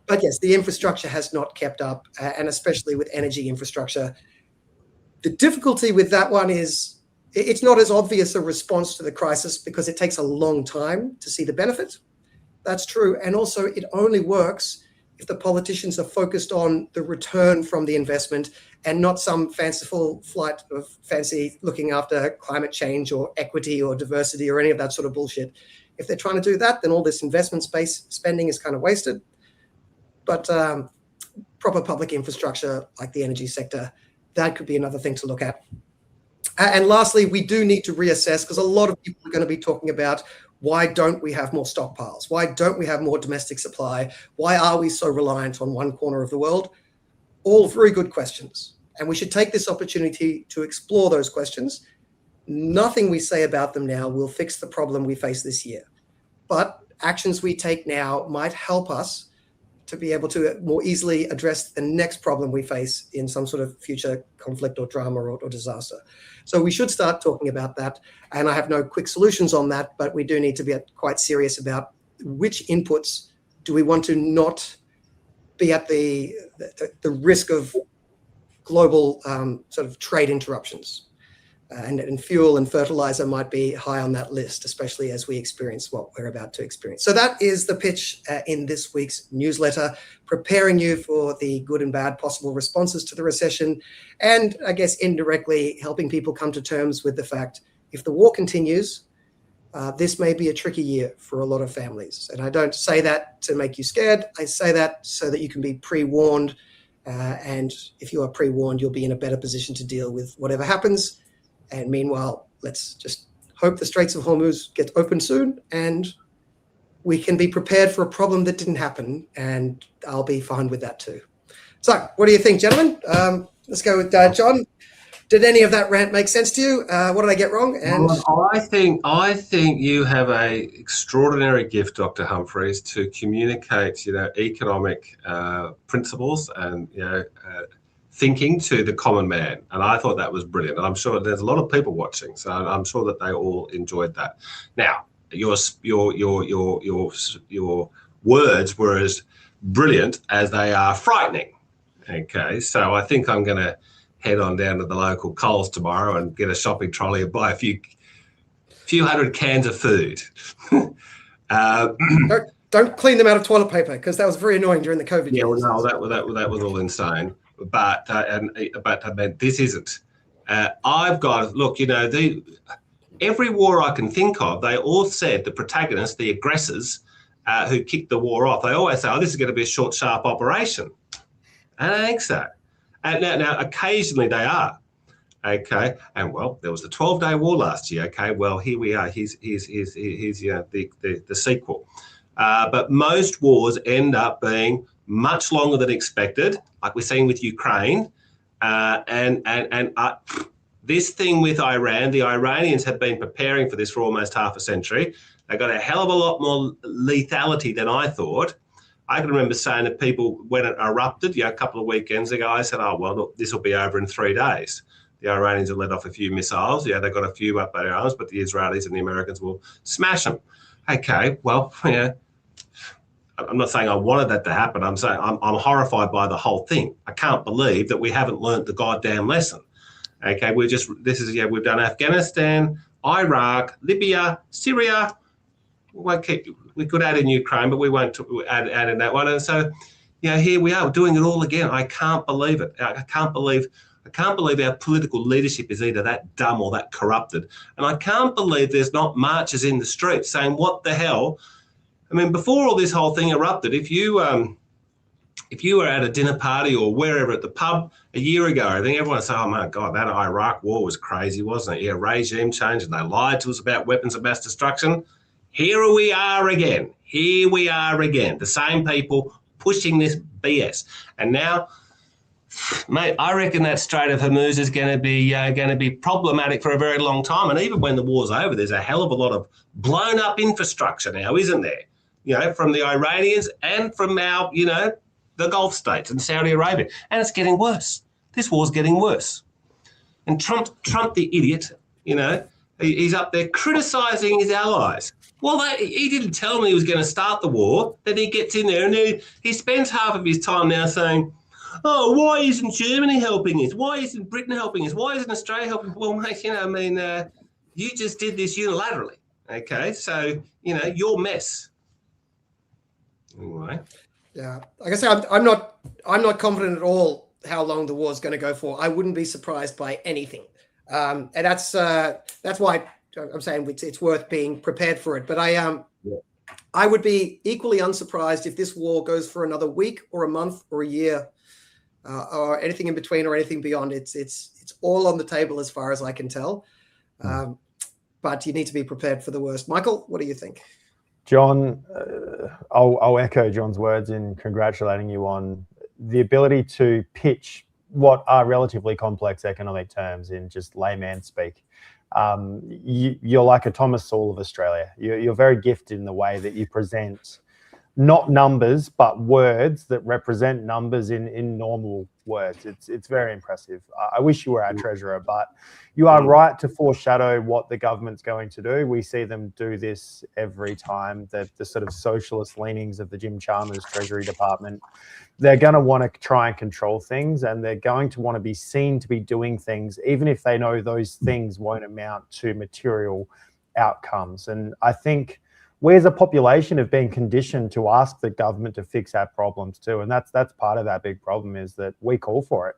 Speaker 1: But yes, the infrastructure has not kept up. And especially with energy infrastructure, The difficulty with that one is it's not as obvious a response to the crisis because it takes a long time to see the benefit. That's true. And also it only works if the politicians are focused on the return from the investment and not some fanciful flight of fancy looking after climate change or equity or diversity or any of that sort of bullshit. If they're trying to do that, then all this investment space spending is kind of wasted. But proper public infrastructure like the energy sector, that could be another thing to look at. And lastly, we do need to reassess, because a lot of people are going to be talking about why don't we have more stockpiles? Why don't we have more domestic supply? Why are we so reliant on one corner of the world? All very good questions. And we should take this opportunity to explore those questions. Nothing we say about them now will fix the problem we face this year. But actions we take now might help us to be able to more easily address the next problem we face in some sort of future conflict or drama or disaster. So we should start talking about that. And I have no quick solutions on that, but we do need to be quite serious about which inputs do we want to not be at the risk of global sort of trade interruptions. And fuel and fertilizer might be high on that list, especially as we experience what we're about to experience. So that is the pitch in this week's newsletter, preparing you for the good and bad possible responses to the recession, and I guess indirectly helping people come to terms with the fact if the war continues, this may be a tricky year for a lot of families. And I don't say that to make you scared. I say that so that you can be pre-warned. And if you are pre-warned, you'll be in a better position to deal with whatever happens. And meanwhile, let's just hope the Straits of Hormuz get open soon and we can be prepared for a problem that didn't happen. And I'll be fine with that too. So what do you think, gentlemen? Let's go with John. Did any of that rant make sense to you? What did I get wrong? And
Speaker 3: I think you have a extraordinary gift, Dr. Humphreys, to communicate, economic principles and, thinking to the common man, and I thought that was brilliant. And I'm sure there's a lot of people watching, so I'm sure that they all enjoyed that. Now, your words were as brilliant as they are frightening. Okay, so I think I'm going to head on down to the local Coles tomorrow and get a shopping trolley and buy a few hundred cans of food.
Speaker 1: Don't clean them out of toilet paper, because that was very annoying during the COVID years.
Speaker 3: Yeah, well, no, that was all insane. But I mean, this isn't. I've got, look, every war I can think of, they all said the protagonists, the aggressors who kicked the war off, they always say, oh, this is going to be a short, sharp operation. I don't think so. And now occasionally they are. Okay, and well, there was the 12-day war last year. Okay, well, here we are. Here's the sequel. But most wars end up being much longer than expected, like we're seeing with Ukraine, and this thing with Iran. The Iranians have been preparing for this for almost half a century. They got a hell of a lot more lethality than I thought. I can remember saying to people when it erupted, a couple of weekends ago, I said, "Oh well, look, this will be over in 3 days." The Iranians have let off a few missiles. Yeah, they've got a few up their arms, but the Israelis and the Americans will smash them. Okay, well, I'm not saying I wanted that to happen. I'm saying I'm horrified by the whole thing. I can't believe that we haven't learned the goddamn lesson. Okay, we've done Afghanistan, Iraq, Libya, Syria. We could add in Ukraine, but we won't add in that one. And so, here we are doing it all again. I can't believe it. I can't believe our political leadership is either that dumb or that corrupted. And I can't believe there's not marches in the streets saying, what the hell? I mean, before all this whole thing erupted, if you were at a dinner party or wherever at the pub a year ago, I think everyone said, oh my God, that Iraq war was crazy, wasn't it? Yeah, regime change, and they lied to us about weapons of mass destruction. Here we are again. The same people pushing this BS. And now, mate, I reckon that Strait of Hormuz is going to be problematic for a very long time. And even when the war's over, there's a hell of a lot of blown up infrastructure now, isn't there? From the Iranians and from our, the Gulf states and Saudi Arabia. And it's getting worse. This war's getting worse. And Trump the idiot, he's up there criticising his allies. Well, he didn't tell them he was going to start the war. Then he gets in there and he spends half of his time now saying, oh, why isn't Germany helping us? Why isn't Britain helping us? Why isn't Australia helping? Well, mate, you just did this unilaterally. Okay, so your mess. Anyway.
Speaker 1: Yeah, like I say, I'm not confident at all how long the war is going to go for. I wouldn't be surprised by anything, and that's why I'm saying it's worth being prepared for it. But I would be equally unsurprised if this war goes for another week or a month or a year, or anything in between or anything beyond. It's all on the table as far as I can tell, but you need to be prepared for the worst. Michael, what do you think?
Speaker 2: John, I'll echo John's words in congratulating you on the ability to pitch what are relatively complex economic terms in just layman speak. You're like a Thomas Sowell of Australia. You're very gifted in the way that you present not numbers, but words that represent numbers in normal words. It's very impressive. I wish you were our treasurer, but you are right to foreshadow what the government's going to do. We see them do this every time, the sort of socialist leanings of the Jim Chalmers Treasury Department. They're going to want to try and control things, and they're going to want to be seen to be doing things, even if they know those things won't amount to material outcomes. And I think we as a population have been conditioned to ask the government to fix our problems too. And that's part of that big problem, is that we call for it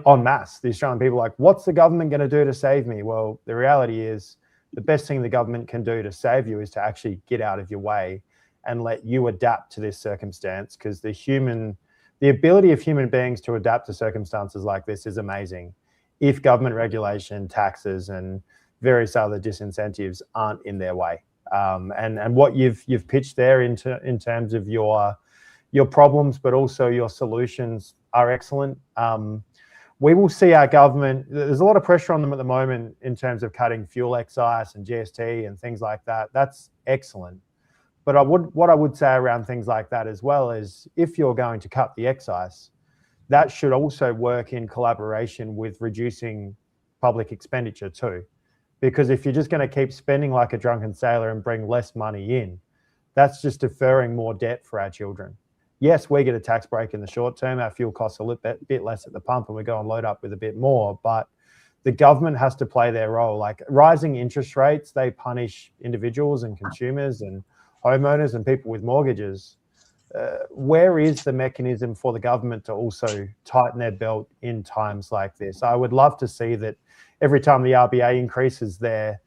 Speaker 2: en masse. The Australian people are like, what's the government going to do to save me? Well, the reality is the best thing the government can do to save you is to actually get out of your way and let you adapt to this circumstance, because the ability of human beings to adapt to circumstances like this is amazing if government regulation, taxes, and various other disincentives aren't in their way. And what you've pitched there in terms of your problems, but also your solutions, are excellent. We will see our government. There's a lot of pressure on them at the moment in terms of cutting fuel excise and GST and things like that. That's excellent. But what I would say around things like that as well is, if you're going to cut the excise, that should also work in collaboration with reducing public expenditure too. Because if you're just going to keep spending like a drunken sailor and bring less money in, that's just deferring more debt for our children. Yes, we get a tax break in the short term. Our fuel costs a bit less at the pump, and we go and load up with a bit more. But the government has to play their role. Like rising interest rates, they punish individuals and consumers and homeowners and people with mortgages. Where is the mechanism for the government to also tighten their belt in times like this? I would love to see that every time the RBA increases the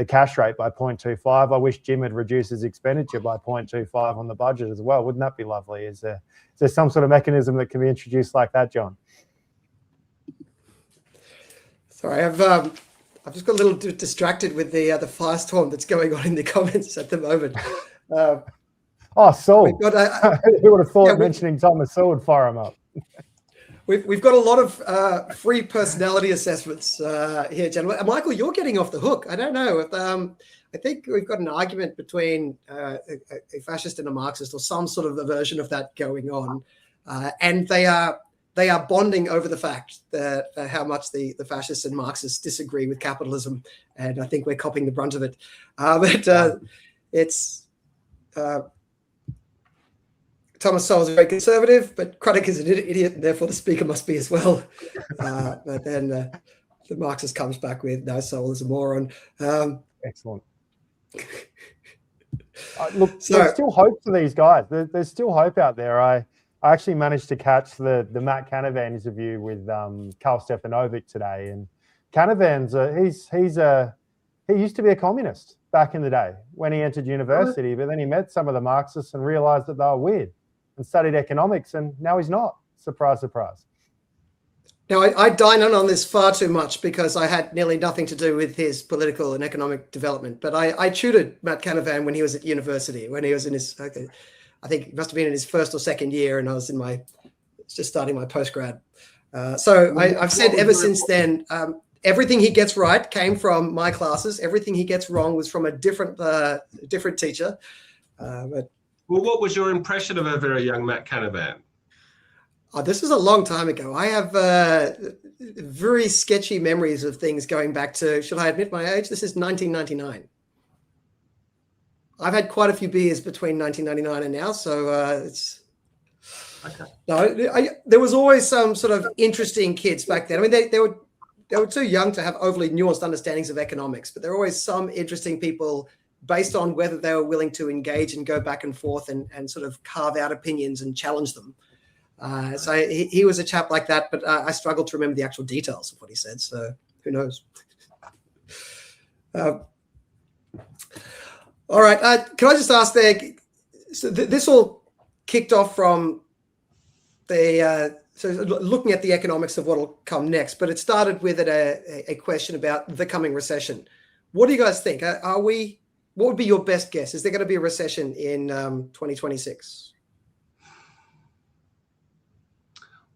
Speaker 2: cash rate by 0.25, I wish Jim had reduced his expenditure by 0.25 on the budget as well. Wouldn't that be lovely? Is there some sort of mechanism that can be introduced like that, John?
Speaker 1: Sorry, I've just got a little distracted with the firestorm that's going on in the comments at the moment.
Speaker 2: Sewell. Who would have thought mentioning Thomas Sewell would fire him up?
Speaker 1: We've got a lot of free personality assessments here, gentlemen. Michael, you're getting off the hook. I don't know. I think we've got an argument between a fascist and a Marxist, or some sort of a version of that going on, and they are bonding over the fact that how much the fascists and Marxists disagree with capitalism, and I think we're copying the brunt of it. It's. Thomas Sowell is very conservative, but Ruddick is an idiot, and therefore the speaker must be as well. But then the Marxist comes back with, no, Sowell is a moron.
Speaker 2: Excellent. Look, there's still hope for these guys. There's still hope out there. I actually managed to catch the Matt Canavan interview with Karl Stefanovic today, and Canavan's he used to be a communist back in the day when he entered university, but then he met some of the Marxists and realized that they were weird and studied economics, and now he's not. Surprise, surprise.
Speaker 1: Now, I dine on this far too much because I had nearly nothing to do with his political and economic development, but I tutored Matt Canavan when he was at university, when he was in his, I think he must have been in his first or second year, and I was just starting my postgrad. So I've said ever since then, everything he gets right came from my classes. Everything he gets wrong was from a different teacher.
Speaker 3: Well, what was your impression of a very young Matt Canavan?
Speaker 1: This was a long time ago. I have very sketchy memories of things going back to, should I admit my age? This is 1999. I've had quite a few beers between 1999 and now, so
Speaker 3: Okay.
Speaker 1: No, there was always some sort of interesting kids back then. I mean, they were too young to have overly nuanced understandings of economics, but there were always some interesting people based on whether they were willing to engage and go back and forth and sort of carve out opinions and challenge them. So he was a chap like that, but I struggled to remember the actual details of what he said. So who knows? All right. Can I just ask there? So this all kicked off from so looking at the economics of what will come next, but it started with a question about the coming recession. What do you guys think? What would be your best guess? Is there going to be a recession in 2026?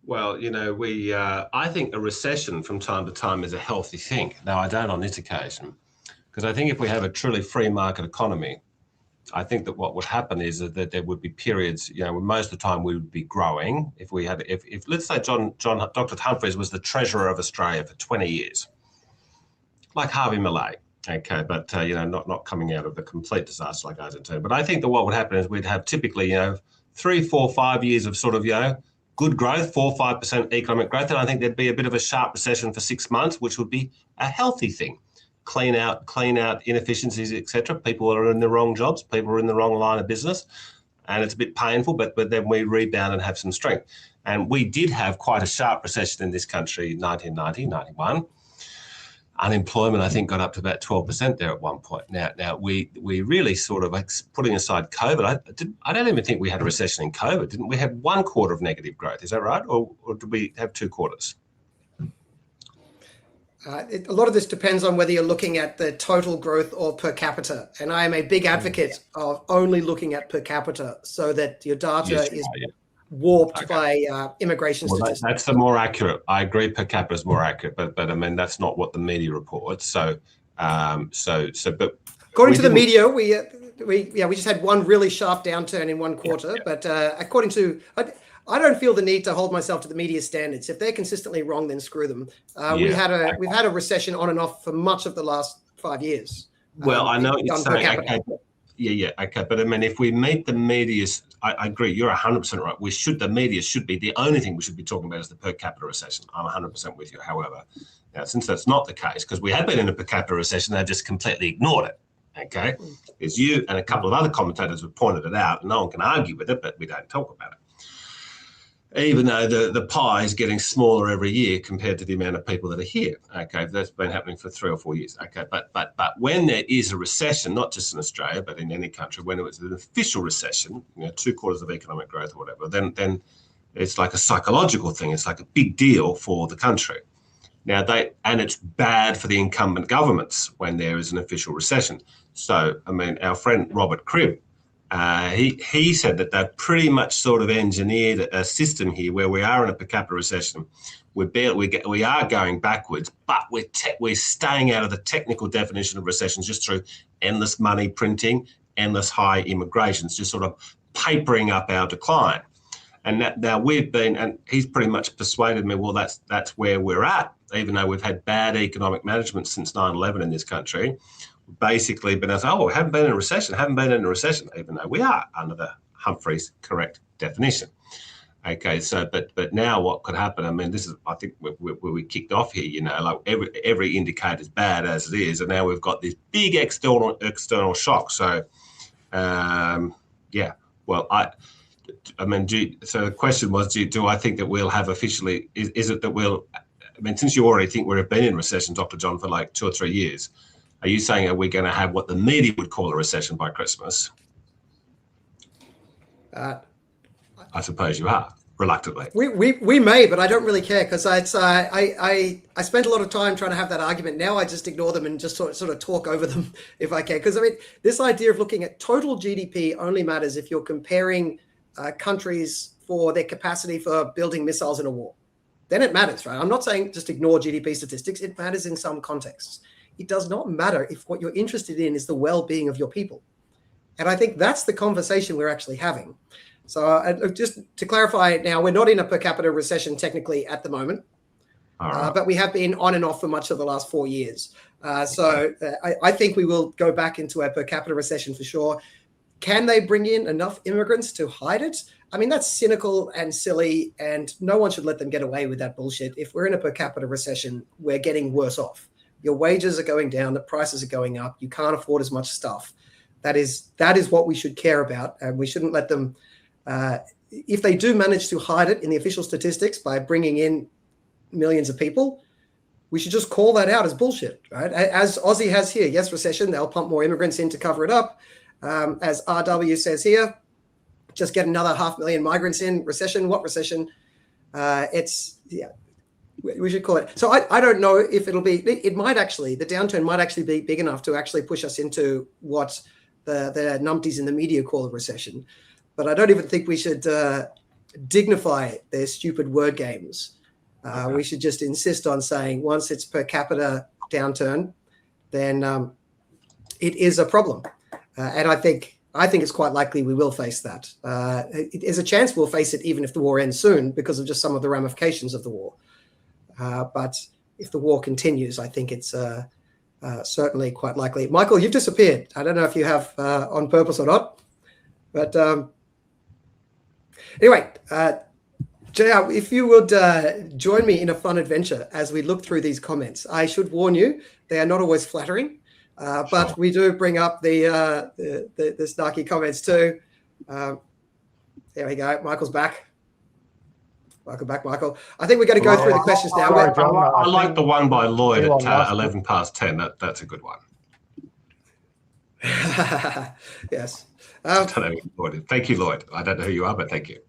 Speaker 3: Well, I think a recession from time to time is a healthy thing. Now, I don't on this occasion, because I think if we have a truly free market economy, I think that what would happen is that there would be periods, when most of the time we would be growing. If let's say Dr. Humphreys was the treasurer of Australia for 20 years, like Harvey Millet, okay, but not coming out of a complete disaster like Argentina. But I think that what would happen is we'd have typically 3, 4, 5 years of sort of good growth, 4 or 5% economic growth, and I think there'd be a bit of a sharp recession for 6 months, which would be a healthy thing. Clean out inefficiencies, etc. People are in the wrong jobs, people are in the wrong line of business, and it's a bit painful, but then we rebound and have some strength. And we did have quite a sharp recession in this country, 1990, 91. Unemployment, I think, got up to about 12% there at one point. Now we really sort of, putting aside COVID, I don't even think we had a recession in COVID, didn't we? Have 1 quarter of negative growth, is that right? Or did we have 2 quarters?
Speaker 1: A lot of this depends on whether you're looking at the total growth or per capita. And I am a big advocate of only looking at per capita so that your data is warped by immigration statistics.
Speaker 3: That's the more accurate. I agree, per capita is more accurate, but I mean, that's not what the media reports. But
Speaker 1: according to the media, we just had one really sharp downturn in 1 quarter. But according to, I don't feel the need to hold myself to the media standards. If they're consistently wrong, then screw them. We've had a recession on and off for much of the last 5 years.
Speaker 3: Well, I know what you're saying. Okay. But I mean, if we meet the media's, I agree. You're 100% right. The media should be the only thing we should be talking about is the per capita recession. I'm 100% with you. However, now since that's not the case, because we have been in a per capita recession, they've just completely ignored it. Okay, as you and a couple of other commentators have pointed it out, and no one can argue with it, but we don't talk about it. Even though the pie is getting smaller every year compared to the amount of people that are here. Okay, that's been happening for 3 or 4 years. Okay, but when there is a recession, not just in Australia, but in any country, when it was an official recession, 2 quarters of economic growth or whatever, then it's like a psychological thing. It's like a big deal for the country. Now and it's bad for the incumbent governments when there is an official recession. So, I mean, our friend Robert Cribb, he said that they've pretty much sort of engineered a system here where we are in a per capita recession. We are going backwards, but we're staying out of the technical definition of recessions just through endless money printing, endless high immigrations, just sort of papering up our decline. And now and he's pretty much persuaded me, well, that's where we're at, even though we've had bad economic management since 9/11 in this country. Basically been as, we haven't been in a recession, even though we are under the Humphreys correct definition. Okay, so but now what could happen? I mean, this is, I think, where we kicked off here. Like every indicator is bad as it is, and now we've got this big external shock. So, well, I mean, so the question was, do I think that we'll have officially? Is it that we'll? I mean, since you already think we've been in recession, Dr. John, for like 2 or 3 years. Are you saying, are we going to have what the media would call a recession by Christmas? I suppose you are, reluctantly.
Speaker 1: We may, but I don't really care, because I spent a lot of time trying to have that argument. Now I just ignore them and just sort of talk over them if I can. Because I mean, this idea of looking at total GDP only matters if you're comparing countries for their capacity for building missiles in a war. Then it matters, right? I'm not saying just ignore GDP statistics. It matters in some contexts. It does not matter if what you're interested in is the well-being of your people. And I think that's the conversation we're actually having. So just to clarify now, we're not in a per capita recession technically at the moment, but we have been on and off for much of the last 4 years. I think we will go back into a per capita recession for sure. Can they bring in enough immigrants to hide it? I mean, that's cynical and silly, and no one should let them get away with that bullshit. If we're in a per capita recession, we're getting worse off. Your wages are going down, the prices are going up, you can't afford as much stuff. That is what we should care about, and we shouldn't let them, if they do manage to hide it in the official statistics by bringing in millions of people, we should just call that out as bullshit, right? As Aussie has here, yes, recession, they'll pump more immigrants in to cover it up. As RW says here, just get another 500,000 migrants in. Recession, what recession? We should call it. So I don't know if it'll be, the downturn might actually be big enough to actually push us into what the numpties in the media call a recession. But I don't even think we should dignify their stupid word games. We should just insist on saying once it's per capita downturn, then it is a problem. And I think it's quite likely we will face that. There's a chance we'll face it even if the war ends soon because of just some of the ramifications of the war. But if the war continues, I think it's certainly quite likely. Michael, you've disappeared. I don't know if you have on purpose or not. But anyway, JR, if you would join me in a fun adventure as we look through these comments. I should warn you, they are not always flattering, but we do bring up the snarky comments too. There we go. Michael's back. Michael. I think we're going to go through the questions now.
Speaker 2: Sorry, John,
Speaker 3: I like the one by Lloyd at 11 past 10. That's a good one.
Speaker 1: Yes.
Speaker 3: I don't know who Lloyd is. Thank you, Lloyd. I don't know who you are, but thank you.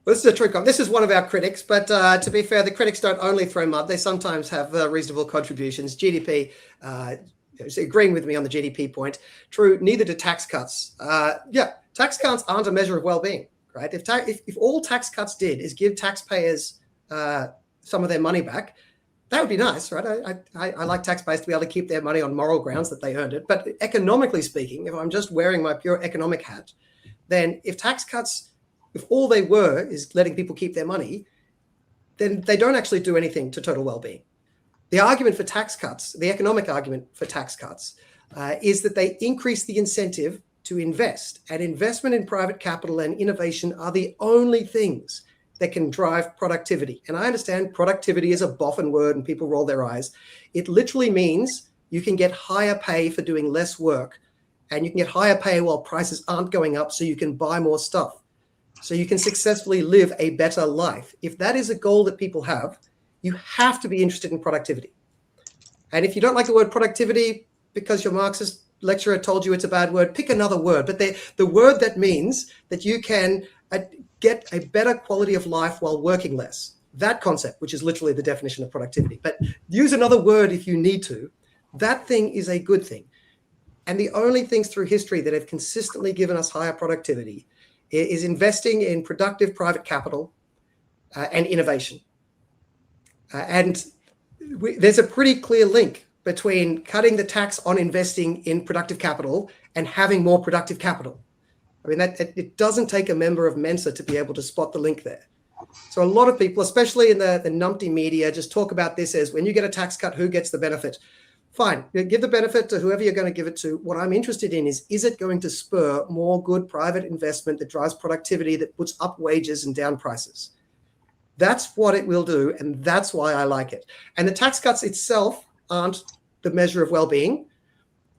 Speaker 1: Well, this is a trick. This is one of our critics, but to be fair, the critics don't only throw mud. They sometimes have reasonable contributions. GDP, agreeing with me on the GDP point. True, neither do tax cuts. Tax cuts aren't a measure of well-being, right? If all tax cuts did is give taxpayers some of their money back, that would be nice, right? I like taxpayers to be able to keep their money on moral grounds that they earned it. But economically speaking, if I'm just wearing my pure economic hat, then if tax cuts, if all they were is letting people keep their money, then they don't actually do anything to total well-being. The argument for tax cuts, the economic argument for tax cuts, is that they increase the incentive to invest. And investment in private capital and innovation are the only things that can drive productivity. And I understand productivity is a boffin word and people roll their eyes. It literally means you can get higher pay for doing less work, and you can get higher pay while prices aren't going up so you can buy more stuff. So you can successfully live a better life. If that is a goal that people have, you have to be interested in productivity. And if you don't like the word productivity because your Marxist lecturer told you it's a bad word, pick another word. But the word that means that you can get a better quality of life while working less. That concept, which is literally the definition of productivity. But use another word if you need to. That thing is a good thing. And the only things through history that have consistently given us higher productivity is investing in productive private capital and innovation. There's a pretty clear link between cutting the tax on investing in productive capital and having more productive capital. I mean, it doesn't take a member of Mensa to be able to spot the link there. So a lot of people, especially in the numpty media, just talk about this as when you get a tax cut, who gets the benefit? Fine, give the benefit to whoever you're going to give it to. What I'm interested in is it going to spur more good private investment that drives productivity, that puts up wages and down prices? That's what it will do, and that's why I like it. And the tax cuts itself aren't the measure of well-being,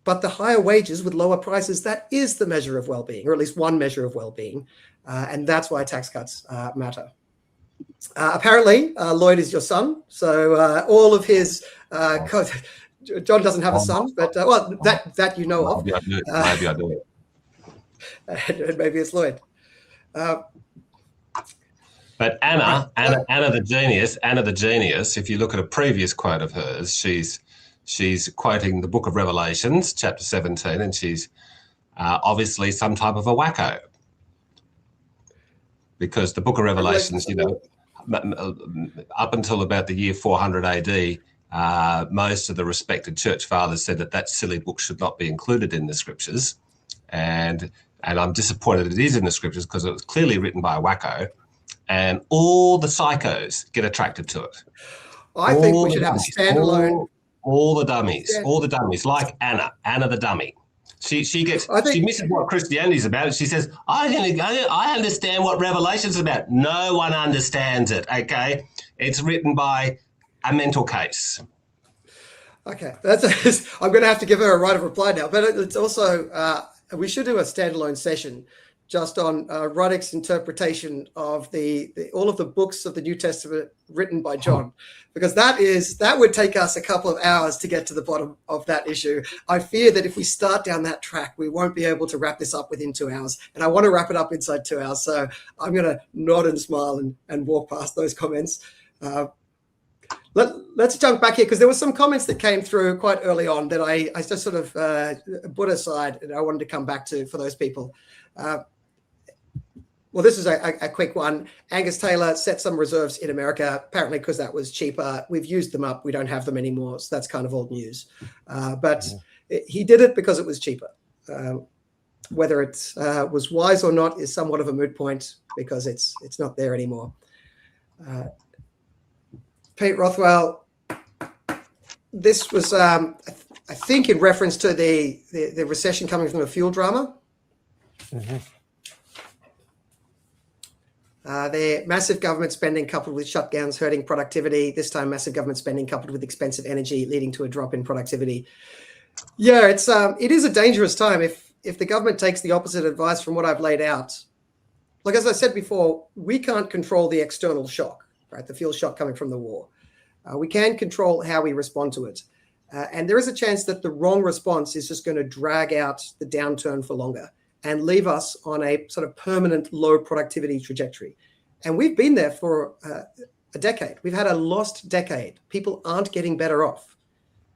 Speaker 1: but the higher wages with lower prices, that is the measure of well-being, or at least one measure of well-being. And that's why tax cuts matter. Apparently, Lloyd is your son, so all of his... John doesn't have a son, but that you know of.
Speaker 3: Maybe I do.
Speaker 1: And maybe it's Lloyd.
Speaker 3: But Anna the genius, if you look at a previous quote of hers, she's quoting the Book of Revelations, chapter 17, and she's obviously some type of a wacko. Because the Book of Revelations, up until about the year 400 AD, most of the respected church fathers said that silly book should not be included in the scriptures. And I'm disappointed it is in the scriptures because it was clearly written by a wacko. And all the psychos get attracted to it.
Speaker 1: I think we should have a standalone.
Speaker 3: All the dummies, like Anna the dummy. She misses what Christianity is about. She says, I understand what Revelation is about. No one understands it, okay? It's written by a mental case.
Speaker 1: Okay, I'm going to have to give her a right of reply now. But it's also, we should do a standalone session just on Ruddick's interpretation of all of the books of the New Testament written by John, because that would take us a couple of hours to get to the bottom of that issue. I fear that if we start down that track, we won't be able to wrap this up within 2 hours, and I want to wrap it up inside 2 hours. So I'm going to nod and smile and walk past those comments. Let's jump back here, because there were some comments that came through quite early on that I just sort of put aside, and I wanted to come back to for those people. Well, this is a quick one. Angus Taylor set some reserves in America, apparently because that was cheaper. We've used them up. We don't have them anymore. So that's kind of old news. But he did it because it was cheaper. Whether it was wise or not is somewhat of a moot point, because it's not there anymore. Pete Rothwell, this was, I think, in reference to the recession coming from the fuel drama.
Speaker 2: Mm-hmm.
Speaker 1: The massive government spending coupled with shutdowns hurting productivity. This time, massive government spending coupled with expensive energy leading to a drop in productivity. Yeah, it is a dangerous time if the government takes the opposite advice from what I've laid out. Like, as I said before, we can't control the external shock, right? The fuel shock coming from the war. We can control how we respond to it. And there is a chance that the wrong response is just going to drag out the downturn for longer and leave us on a sort of permanent low productivity trajectory. And we've been there for a decade. We've had a lost decade. People aren't getting better off.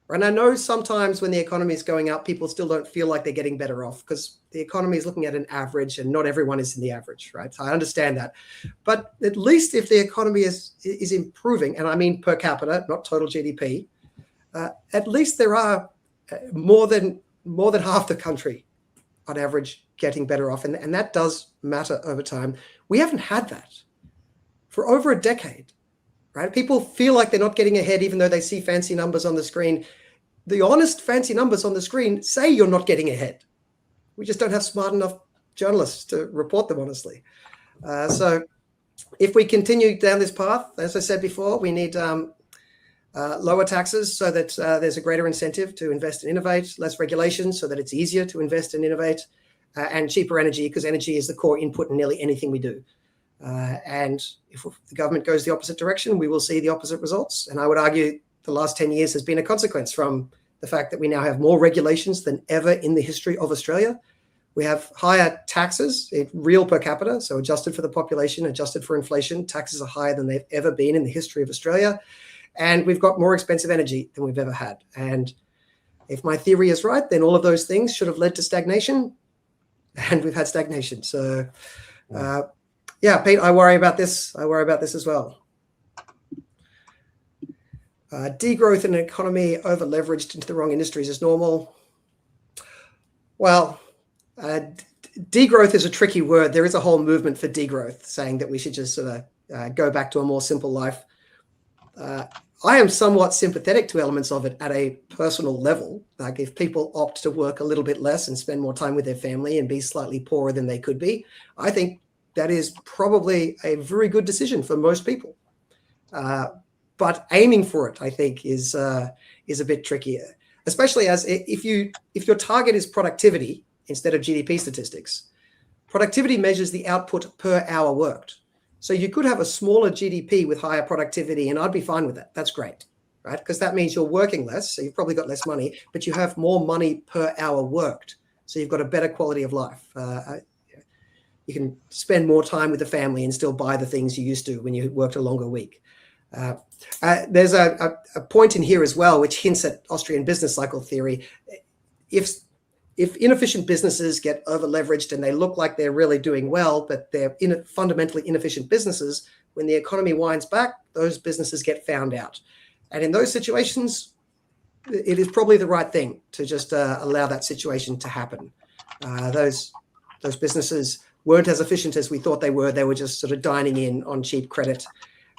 Speaker 1: And I know sometimes when the economy is going up, people still don't feel like they're getting better off, because the economy is looking at an average and not everyone is in the average, right? So I understand that. But at least if the economy is improving, and I mean per capita, not total GDP, at least there are more than half the country on average getting better off. And that does matter over time. We haven't had that for over a decade, right? People feel like they're not getting ahead, even though they see fancy numbers on the screen. The honest fancy numbers on the screen say you're not getting ahead. We just don't have smart enough journalists to report them honestly. So if we continue down this path, as I said before, we need lower taxes so that there's a greater incentive to invest and innovate, less regulations so that it's easier to invest and innovate, and cheaper energy, because energy is the core input in nearly anything we do. And if the government goes the opposite direction, we will see the opposite results. And I would argue the last 10 years has been a consequence from the fact that we now have more regulations than ever in the history of Australia. We have higher taxes, real per capita, so adjusted for the population, adjusted for inflation. Taxes are higher than they've ever been in the history of Australia. And we've got more expensive energy than we've ever had. And if my theory is right, then all of those things should have led to stagnation. And we've had stagnation. So, yeah, Pete, I worry about this. I worry about this as well. Degrowth in an economy over-leveraged into the wrong industries is normal. Well, degrowth is a tricky word. There is a whole movement for degrowth, saying that we should just sort of go back to a more simple life. I am somewhat sympathetic to elements of it at a personal level. Like, if people opt to work a little bit less and spend more time with their family and be slightly poorer than they could be, I think that is probably a very good decision for most people. But aiming for it, I think, is a bit trickier, especially as if your target is productivity instead of GDP statistics. Productivity measures the output per hour worked. So you could have a smaller GDP with higher productivity, and I'd be fine with that. That's great, right? Because that means you're working less, so you've probably got less money, but you have more money per hour worked. So you've got a better quality of life. You can spend more time with the family and still buy the things you used to when you worked a longer week. There's a point in here as well, which hints at Austrian business cycle theory. If inefficient businesses get over-leveraged and they look like they're really doing well, but they're fundamentally inefficient businesses, when the economy winds back, those businesses get found out. And in those situations, it is probably the right thing to just allow that situation to happen. Those businesses weren't as efficient as we thought they were. They were just sort of dining in on cheap credit.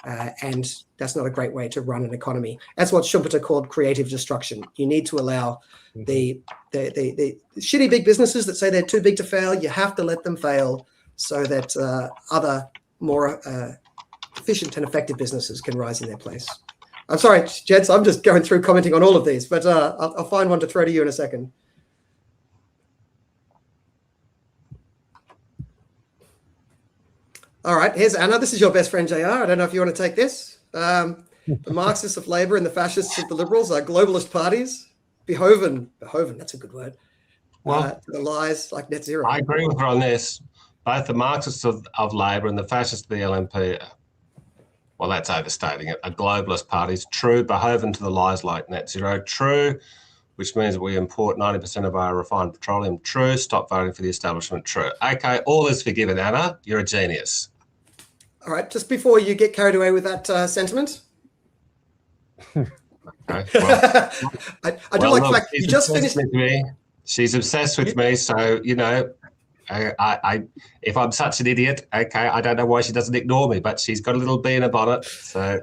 Speaker 1: And that's not a great way to run an economy. That's what Schumpeter called creative destruction. You need to allow the shitty big businesses that say they're too big to fail, you have to let them fail so that other more efficient and effective businesses can rise in their place. I'm sorry, Jeds, I'm just going through commenting on all of these, but I'll find one to throw to you in a second. All right, here's Anna. This is your best friend, JR. I don't know if you want to take this. The Marxists of Labour and the Fascists of the Liberals are globalist parties. Behoven, that's a good word. Well, the lies like net zero.
Speaker 3: I agree with her on this. Both the Marxists of Labour and the Fascists of the LNP, well, that's overstating it, are globalist parties. True, behoven to the lies like net zero. True, which means we import 90% of our refined petroleum. True, stop voting for the establishment. True. Okay, all is forgiven, Anna. You're a genius.
Speaker 1: All right, just before you get carried away with that sentiment.
Speaker 3: Okay, well,
Speaker 1: I do like the fact you just finished.
Speaker 3: With me. She's obsessed with me, so, you know, I if I'm such an idiot, okay, I don't know why she doesn't ignore me, but she's got a little bee in a bonnet, so...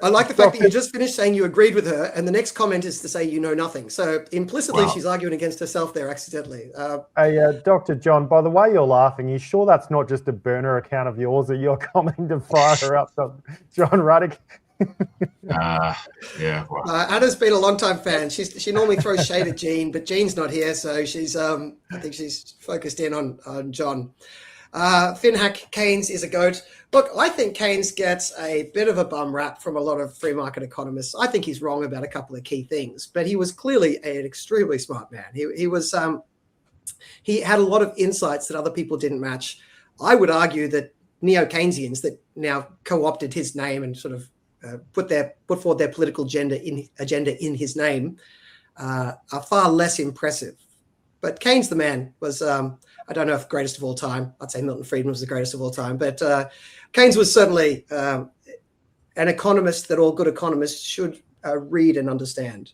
Speaker 1: I like the fact that you just finished saying you agreed with her, and the next comment is to say you know nothing. So implicitly, she's arguing against herself there accidentally.
Speaker 2: Hey, Dr. John, by the way you're laughing, you sure that's not just a burner account of yours that you're coming to fire her up, John Ruddick?
Speaker 3: Yeah. Well.
Speaker 1: Anna's been a long-time fan. She normally throws shade at Jean, but Jean's not here, so she's I think she's focused in on John. Finhack, Keynes is a goat. Look, I think Keynes gets a bit of a bum rap from a lot of free market economists. I think he's wrong about a couple of key things, but he was clearly an extremely smart man. He had a lot of insights that other people didn't match. I would argue that neo-Keynesians that now co-opted his name and sort of put forward their political agenda in his name are far less impressive. But Keynes, the man, was I don't know if greatest of all time. I'd say Milton Friedman was the greatest of all time, but Keynes was certainly an economist that all good economists should read and understand,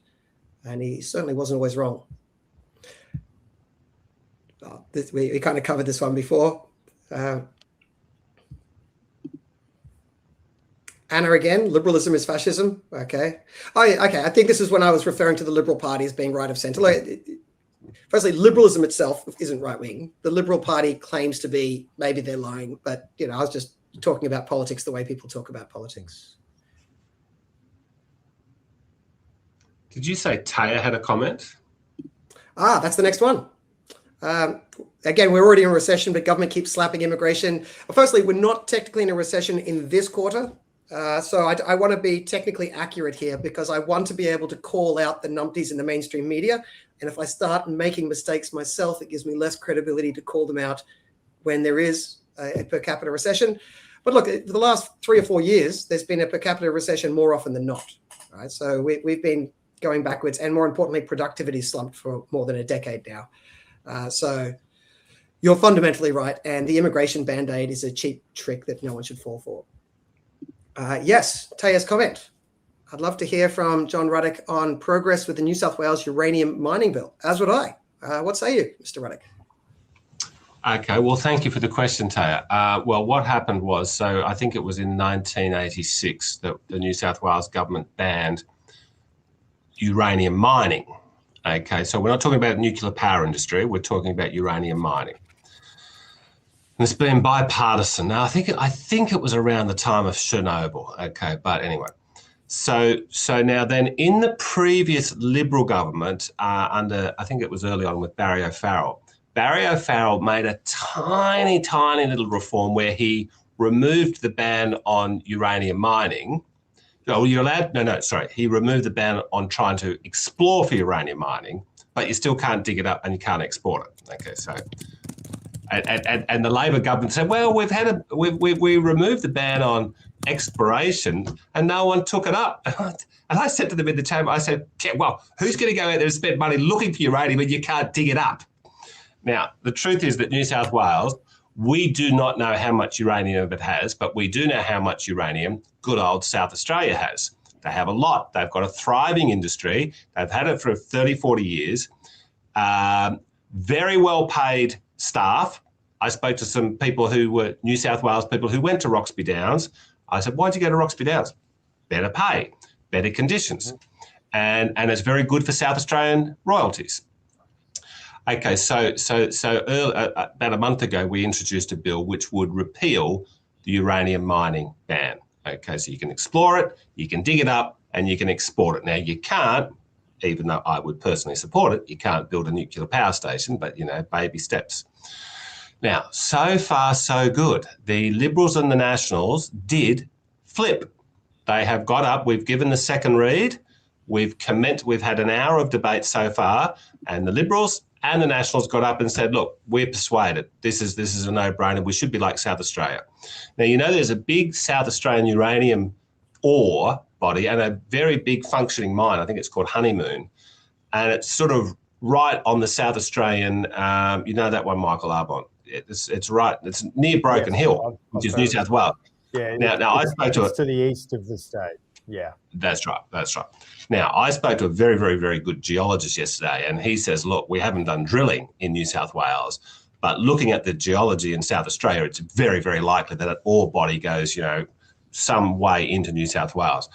Speaker 1: and he certainly wasn't always wrong. We kind of covered this one before. Anna again, liberalism is fascism. Okay. Okay. I think this is when I was referring to the Liberal Party as being right of centre. Firstly, liberalism itself isn't right-wing. The Liberal Party claims to be, maybe they're lying, but, you know, I was just talking about politics the way people talk about politics.
Speaker 3: Did you say Taya had a comment?
Speaker 1: That's the next one. Again, we're already in a recession, but government keeps slapping immigration. Firstly, we're not technically in a recession in this quarter. So I want to be technically accurate here because I want to be able to call out the numpties in the mainstream media. And if I start making mistakes myself, it gives me less credibility to call them out when there is a per capita recession. But look, for the last 3 or 4 years, there's been a per capita recession more often than not. Right? So we've been going backwards, and more importantly, productivity slumped for more than a decade now. So you're fundamentally right. And the immigration band-aid is a cheap trick that no one should fall for. Yes, Taya's comment. I'd love to hear from John Ruddick on progress with the New South Wales uranium mining bill, as would I. What say you, Mr. Ruddick?
Speaker 3: Okay, well, thank you for the question, Taya. Well, what happened was, so I think it was in 1986 that the New South Wales government banned uranium mining. Okay, so we're not talking about nuclear power industry, we're talking about uranium mining. And it's been bipartisan. Now, I think it was around the time of Chernobyl. Okay, but anyway. So now then, in the previous Liberal government, under, I think it was early on with Barry O'Farrell made a tiny, tiny little reform where he removed the ban on uranium mining. Oh, you're allowed? He removed the ban on trying to explore for uranium mining, but you still can't dig it up and you can't export it. Okay, so. And the Labor government said, well, we removed the ban on exploration and no one took it up. And I said to them in the chamber, I said, yeah, well, who's going to go out there and spend money looking for uranium when you can't dig it up? Now, the truth is that New South Wales, we do not know how much uranium it has, but we do know how much uranium good old South Australia has. They have a lot. They've got a thriving industry. They've had it for 30, 40 years. Very well paid staff. I spoke to some people who were New South Wales people who went to Roxby Downs. I said, why'd you go to Roxby Downs? Better pay, better conditions. And it's very good for South Australian royalties. Okay, so early, about a month ago, we introduced a bill which would repeal the uranium mining ban. Okay, so you can explore it, you can dig it up, and you can export it. Now, you can't, even though I would personally support it, you can't build a nuclear power station, but, you know, baby steps. Now, so far, so good. The Liberals and the Nationals did flip. They have got up, we've given the second read, we've had an hour of debate so far, and the Liberals and the Nationals got up and said, look, we're persuaded. This is a no-brainer. We should be like South Australia. Now, you know, there's a big South Australian uranium ore body and a very big functioning mine. I think it's called Honeymoon. And it's sort of right on the South Australian, you know that one, Michael Arbon. It's right, it's near Broken Hill, which is New South Wales.
Speaker 2: Yeah,
Speaker 3: now I spoke to
Speaker 2: the east of the state. Yeah.
Speaker 3: That's right. Now, I spoke to a very, very, very good geologist yesterday, and he says, look, we haven't done drilling in New South Wales, but looking at the geology in South Australia, it's very, very likely that an ore body goes, you know, some way into New South Wales.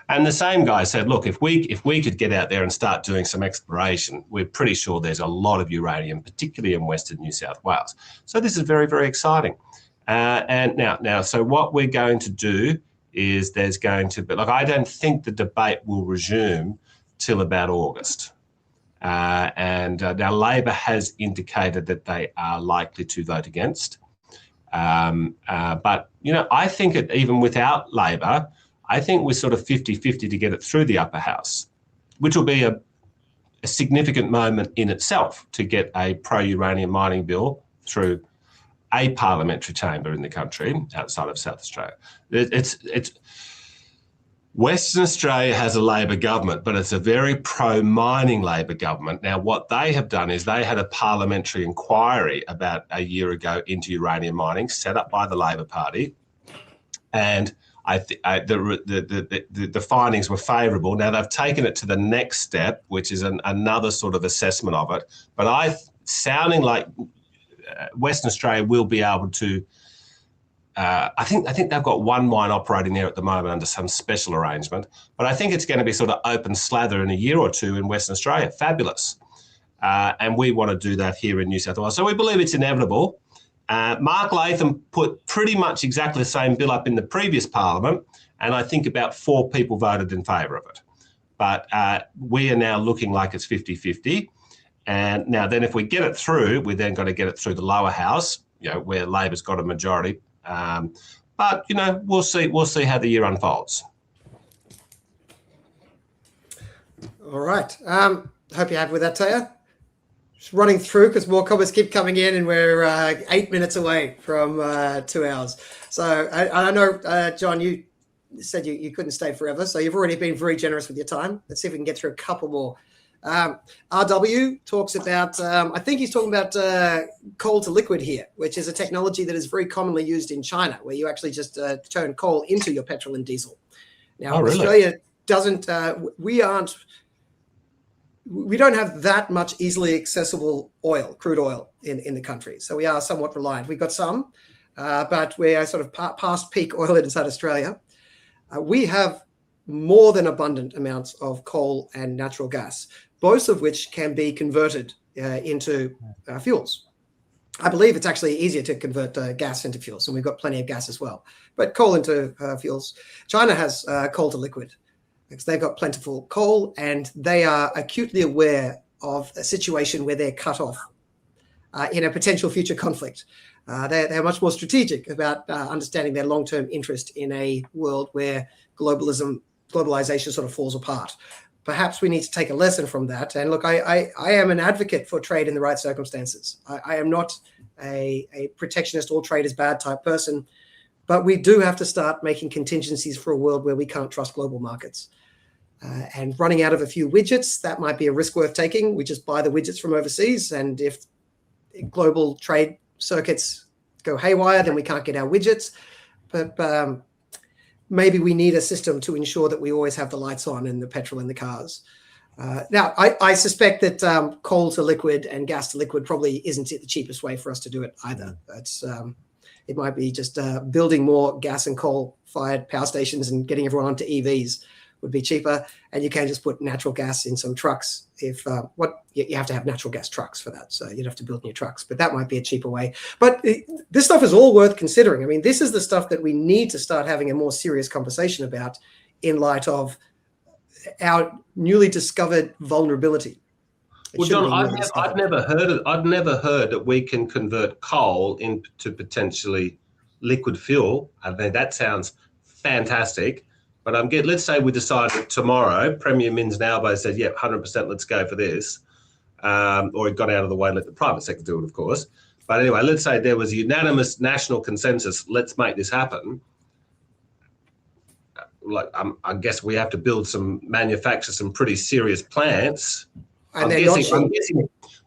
Speaker 3: And the same guy said, look, if we could get out there and start doing some exploration, we're pretty sure there's a lot of uranium, particularly in Western New South Wales. So this is very, very exciting. And now, so what we're going to do is there's going to be, like, I don't think the debate will resume till about August. Now Labor has indicated that they are likely to vote against. But, you know, I think even without Labor, I think we're sort of 50-50 to get it through the upper house, which will be a significant moment in itself to get a pro-uranium mining bill through a parliamentary chamber in the country outside of South Australia. Western Australia has a Labor government, but it's a very pro-mining Labor government. Now, what they have done is they had a parliamentary inquiry about a year ago into uranium mining set up by the Labor Party, and the findings were favourable. Now, they've taken it to the next step, which is another sort of assessment of it, but sounding like Western Australia will be able to, I think they've got one mine operating there at the moment under some special arrangement, but I think it's going to be sort of open slather in a year or two in Western Australia. Fabulous. And we want to do that here in New South Wales. So we believe it's inevitable. Mark Latham put pretty much exactly the same bill up in the previous parliament, and I think about 4 people voted in favour of it. But we are now looking like it's 50-50. And now then if we get it through, we then got to get it through the lower house, you know, where Labor's got a majority. But, you know, we'll see how the year unfolds.
Speaker 1: All right. Hope you're happy with that, Taya. Just running through because more comments keep coming in, and we're 8 minutes away from 2 hours. So I know, John, you said you couldn't stay forever, so you've already been very generous with your time. Let's see if we can get through a couple more. RW talks about, I think he's talking about coal to liquid here, which is a technology that is very commonly used in China, where you actually just turn coal into your petrol and diesel. Now,
Speaker 3: really?
Speaker 1: Australia doesn't, we don't have that much easily accessible oil, crude oil in the country. So we are somewhat reliant. We've got some, but we're sort of past peak oil inside Australia. We have more than abundant amounts of coal and natural gas, both of which can be converted into fuels. I believe it's actually easier to convert gas into fuels, and we've got plenty of gas as well. But coal into fuels. China has coal to liquid, because they've got plentiful coal, and they are acutely aware of a situation where they're cut off in a potential future conflict. They're much more strategic about understanding their long-term interest in a world where globalization sort of falls apart. Perhaps we need to take a lesson from that. And look, I am an advocate for trade in the right circumstances. I am not a protectionist, all trade is bad type person, but we do have to start making contingencies for a world where we can't trust global markets. And running out of a few widgets, that might be a risk worth taking. We just buy the widgets from overseas, and if global trade circuits go haywire, then we can't get our widgets. But maybe we need a system to ensure that we always have the lights on and the petrol in the cars. Now, I suspect that coal to liquid and gas to liquid probably isn't the cheapest way for us to do it either. It's It might be just building more gas and coal-fired power stations and getting everyone onto EVs would be cheaper. And you can just put natural gas in some trucks. If you have to have natural gas trucks for that, so you'd have to build new trucks. But that might be a cheaper way. But this stuff is all worth considering. I mean, this is the stuff that we need to start having a more serious conversation about in light of our newly discovered vulnerability.
Speaker 3: Well, John, I've never heard that we can convert coal into potentially liquid fuel. I mean, that sounds fantastic. But let's say we decided tomorrow, Premier Minz-Naubo said, "Yep, 100%, let's go for this," or it got out of the way and let the private sector do it, of course. But anyway, let's say there was a unanimous national consensus. Let's make this happen. Like, I guess we have to manufacture some pretty serious plants.
Speaker 1: And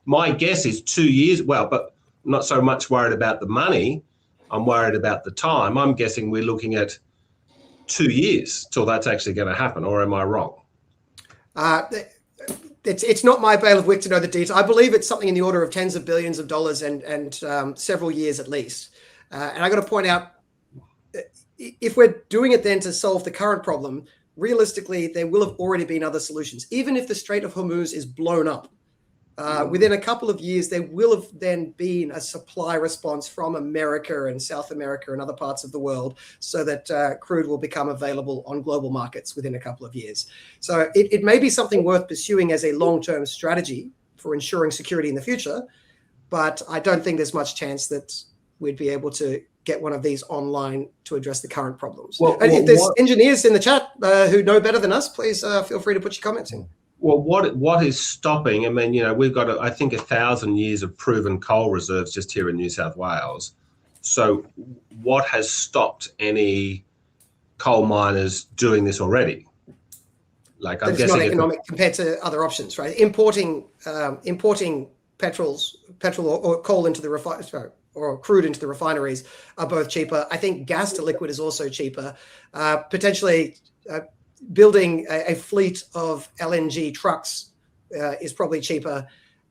Speaker 3: my guess is 2 years. Well, but I'm not so much worried about the money. I'm worried about the time. I'm guessing we're looking at 2 years till that's actually going to happen, or am I wrong?
Speaker 1: It's not my bail of wit to know the details. I believe it's something in the order of tens of billions of dollars and several years at least. And I got to point out, if we're doing it then to solve the current problem, realistically, there will have already been other solutions. Even if the Strait of Hormuz is blown up, within a couple of years, there will have then been a supply response from America and South America and other parts of the world so that crude will become available on global markets within a couple of years. So it may be something worth pursuing as a long-term strategy for ensuring security in the future, but I don't think there's much chance that we'd be able to get one of these online to address the current problems. If there's engineers in the chat who know better than us, please feel free to put your comments in.
Speaker 3: Well, what is stopping? I mean, we've got, I think, 1,000 years of proven coal reserves just here in New South Wales. So what has stopped any coal miners doing this already? Like, I'm guessing
Speaker 1: it's not economic compared to other options, right? Importing petrol or coal into the refinery, or crude into the refineries are both cheaper. I think gas to liquid is also cheaper. Potentially building a fleet of LNG trucks is probably cheaper.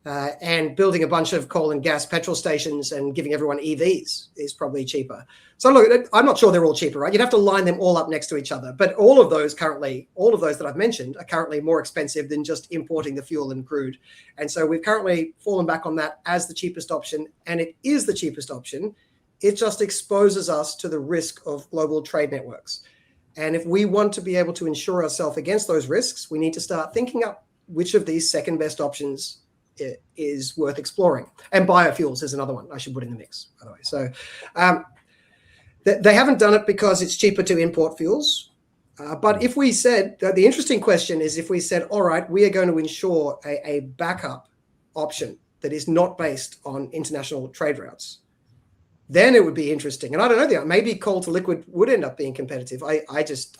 Speaker 1: And building a bunch of coal and gas petrol stations and giving everyone EVs is probably cheaper. So look, I'm not sure they're all cheaper, right? You'd have to line them all up next to each other. But all of those that I've mentioned are currently more expensive than just importing the fuel and crude. And so we've currently fallen back on that as the cheapest option. And it is the cheapest option. It just exposes us to the risk of global trade networks. And if we want to be able to insure ourselves against those risks, we need to start thinking up which of these second best options is worth exploring. And biofuels is another one I should put in the mix, by the way. So they haven't done it because it's cheaper to import fuels. But if we said, the interesting question is if we said, all right, we are going to ensure a backup option that is not based on international trade routes, then it would be interesting. And I don't know, maybe coal to liquid would end up being competitive. I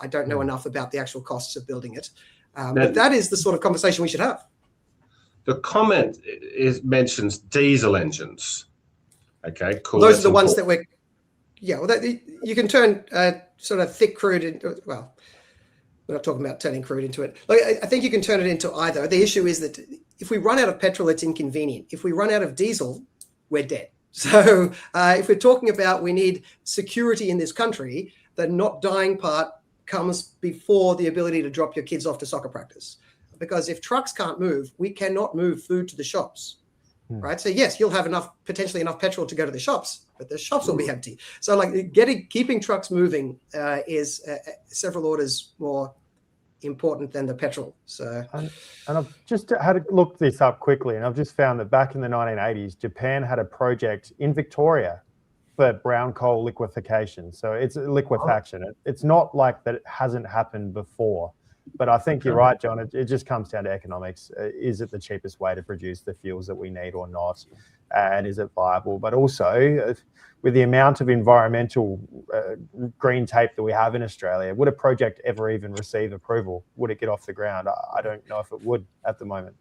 Speaker 1: don't know enough about the actual costs of building it. But that is the sort of conversation we should have.
Speaker 3: The comment mentions diesel engines. Okay, cool.
Speaker 1: Those are the ones that you can turn sort of thick crude into, well, we're not talking about turning crude into it. Like, I think you can turn it into either. The issue is that if we run out of petrol, it's inconvenient. If we run out of diesel, we're dead. So if we're talking about we need security in this country, the not dying part comes before the ability to drop your kids off to soccer practice. Because if trucks can't move, we cannot move food to the shops, right? So yes, you'll have potentially enough petrol to go to the shops, but the shops will be empty. So like keeping trucks moving is several orders more important than the petrol. So,
Speaker 2: and I've just had to look this up quickly, and I've just found that back in the 1980s, Japan had a project in Victoria for brown coal liquefaction. So it's liquefaction. It's not like that it hasn't happened before. But I think you're right, John. It just comes down to economics. Is it the cheapest way to produce the fuels that we need or not? And is it viable? But also, with the amount of environmental green tape that we have in Australia, would a project ever even receive approval? Would it get off the ground? I don't know if it would at the moment.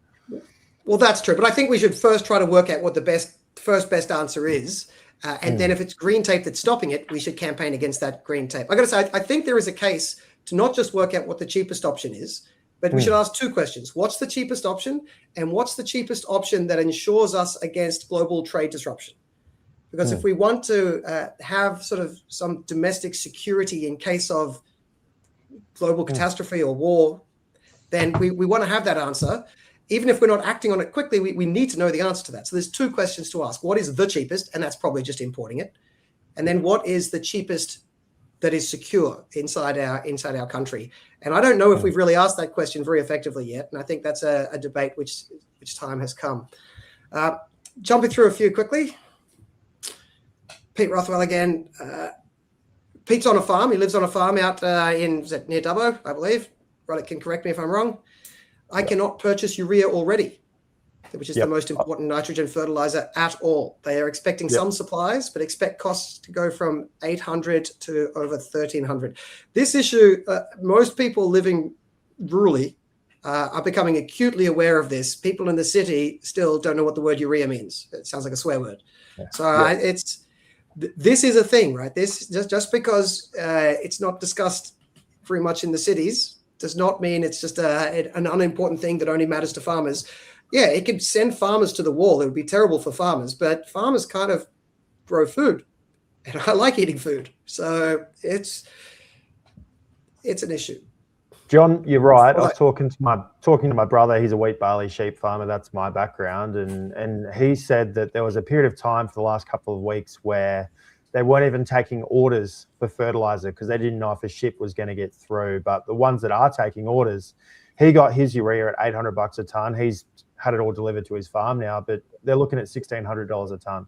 Speaker 1: Well, that's true. But I think we should first try to work out what the first best answer is. And then if it's green tape that's stopping it, we should campaign against that green tape. I got to say, I think there is a case to not just work out what the cheapest option is, but we should ask two questions. What's the cheapest option? And what's the cheapest option that ensures us against global trade disruption? Because if we want to have sort of some domestic security in case of global catastrophe or war, then we want to have that answer. Even if we're not acting on it quickly, we need to know the answer to that. So there's two questions to ask. What is the cheapest? And that's probably just importing it. And then what is the cheapest that is secure inside our country? And I don't know if we've really asked that question very effectively yet. And I think that's a debate which time has come. Jumping through a few quickly. Pete Rothwell again. Pete's on a farm. He lives on a farm out near Dubbo, I believe. Ruddick can correct me if I'm wrong. I cannot purchase urea already, which is the most important nitrogen fertilizer at all. They are expecting some supplies, but expect costs to go from 800 to over 1,300. This issue, most people living rurally are becoming acutely aware of this. People in the city still don't know what the word urea means. It sounds like a swear word. Yeah. So this is a thing, right? This just because it's not discussed very much in the cities does not mean it's just an unimportant thing that only matters to farmers. Yeah, it could send farmers to the wall. It would be terrible for farmers, but farmers kind of grow food, and I like eating food, so it's an issue.
Speaker 2: John, you're right. I was talking to my brother. He's a wheat, barley, sheep farmer. That's my background, and he said that there was a period of time for the last couple of weeks where they weren't even taking orders for fertilizer because they didn't know if a ship was going to get through. But the ones that are taking orders, he got his urea at $800 a ton. He's had it all delivered to his farm now, but they're looking at $1,600 a ton.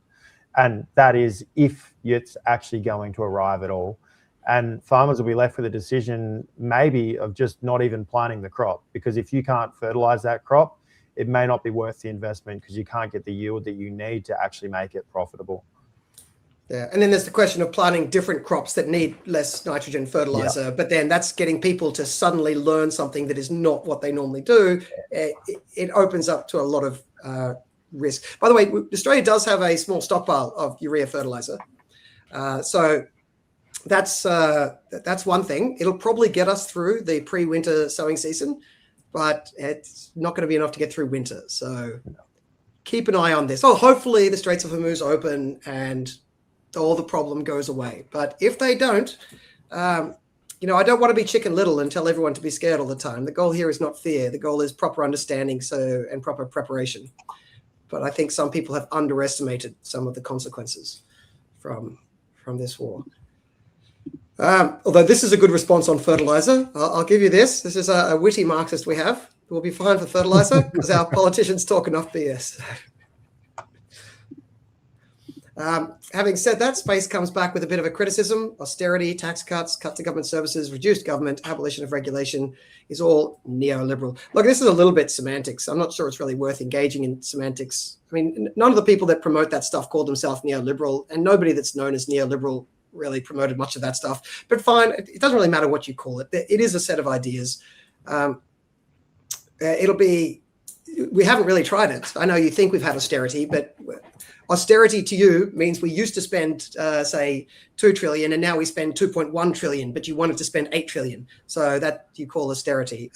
Speaker 2: And that is if it's actually going to arrive at all. And farmers will be left with a decision maybe of just not even planting the crop, because if you can't fertilize that crop, it may not be worth the investment because you can't get the yield that you need to actually make it profitable.
Speaker 1: Yeah, and then there's the question of planting different crops that need less nitrogen fertilizer, but then that's getting people to suddenly learn something that is not what they normally do. It opens up to a lot of risk. By the way, Australia does have a small stockpile of urea fertilizer. So that's one thing. It'll probably get us through the pre-winter sowing season, but it's not going to be enough to get through winter. So keep an eye on this. Hopefully the Straits of Hormuz open and all the problem goes away. But if they don't, I don't want to be Chicken Little and tell everyone to be scared all the time. The goal here is not fear. The goal is proper understanding and proper preparation. But I think some people have underestimated some of the consequences from this war. Although this is a good response on fertilizer, I'll give you this. This is a witty Marxist we have. We'll be fine for fertilizer because our politicians talk enough BS. Having said that, Space comes back with a bit of a criticism. Austerity, tax cuts, cut to government services, reduced government, abolition of regulation is all neoliberal. Look, this is a little bit semantics. I'm not sure it's really worth engaging in semantics. I mean, none of the people that promote that stuff call themselves neoliberal, and nobody that's known as neoliberal really promoted much of that stuff. But fine, it doesn't really matter what you call it. It is a set of ideas. We haven't really tried it. I know you think we've had austerity, but austerity to you means we used to spend, say, 2 trillion, and now we spend 2.1 trillion, but you wanted to spend 8 trillion. So that you call austerity.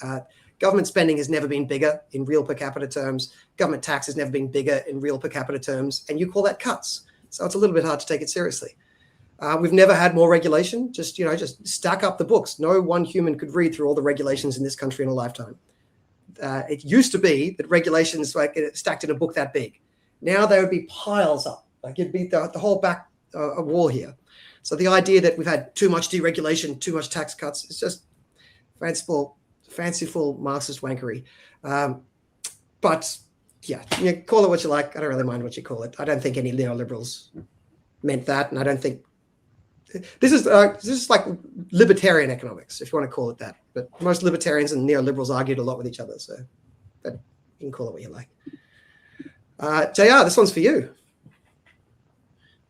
Speaker 1: Government spending has never been bigger in real per capita terms. Government tax has never been bigger in real per capita terms, and you call that cuts. So it's a little bit hard to take it seriously. We've never had more regulation. Just stack up the books. No one human could read through all the regulations in this country in a lifetime. It used to be that regulations stacked in a book that big. Now there would be piles up. Like it'd be the whole back wall here. So the idea that we've had too much deregulation, too much tax cuts, it's just fanciful Marxist wankery. But yeah, call it what you like. I don't really mind what you call it. I don't think any neoliberals meant that, and I don't think this is like libertarian economics, if you want to call it that. But most libertarians and neoliberals argued a lot with each other, so but you can call it what you like. JR, this one's for you.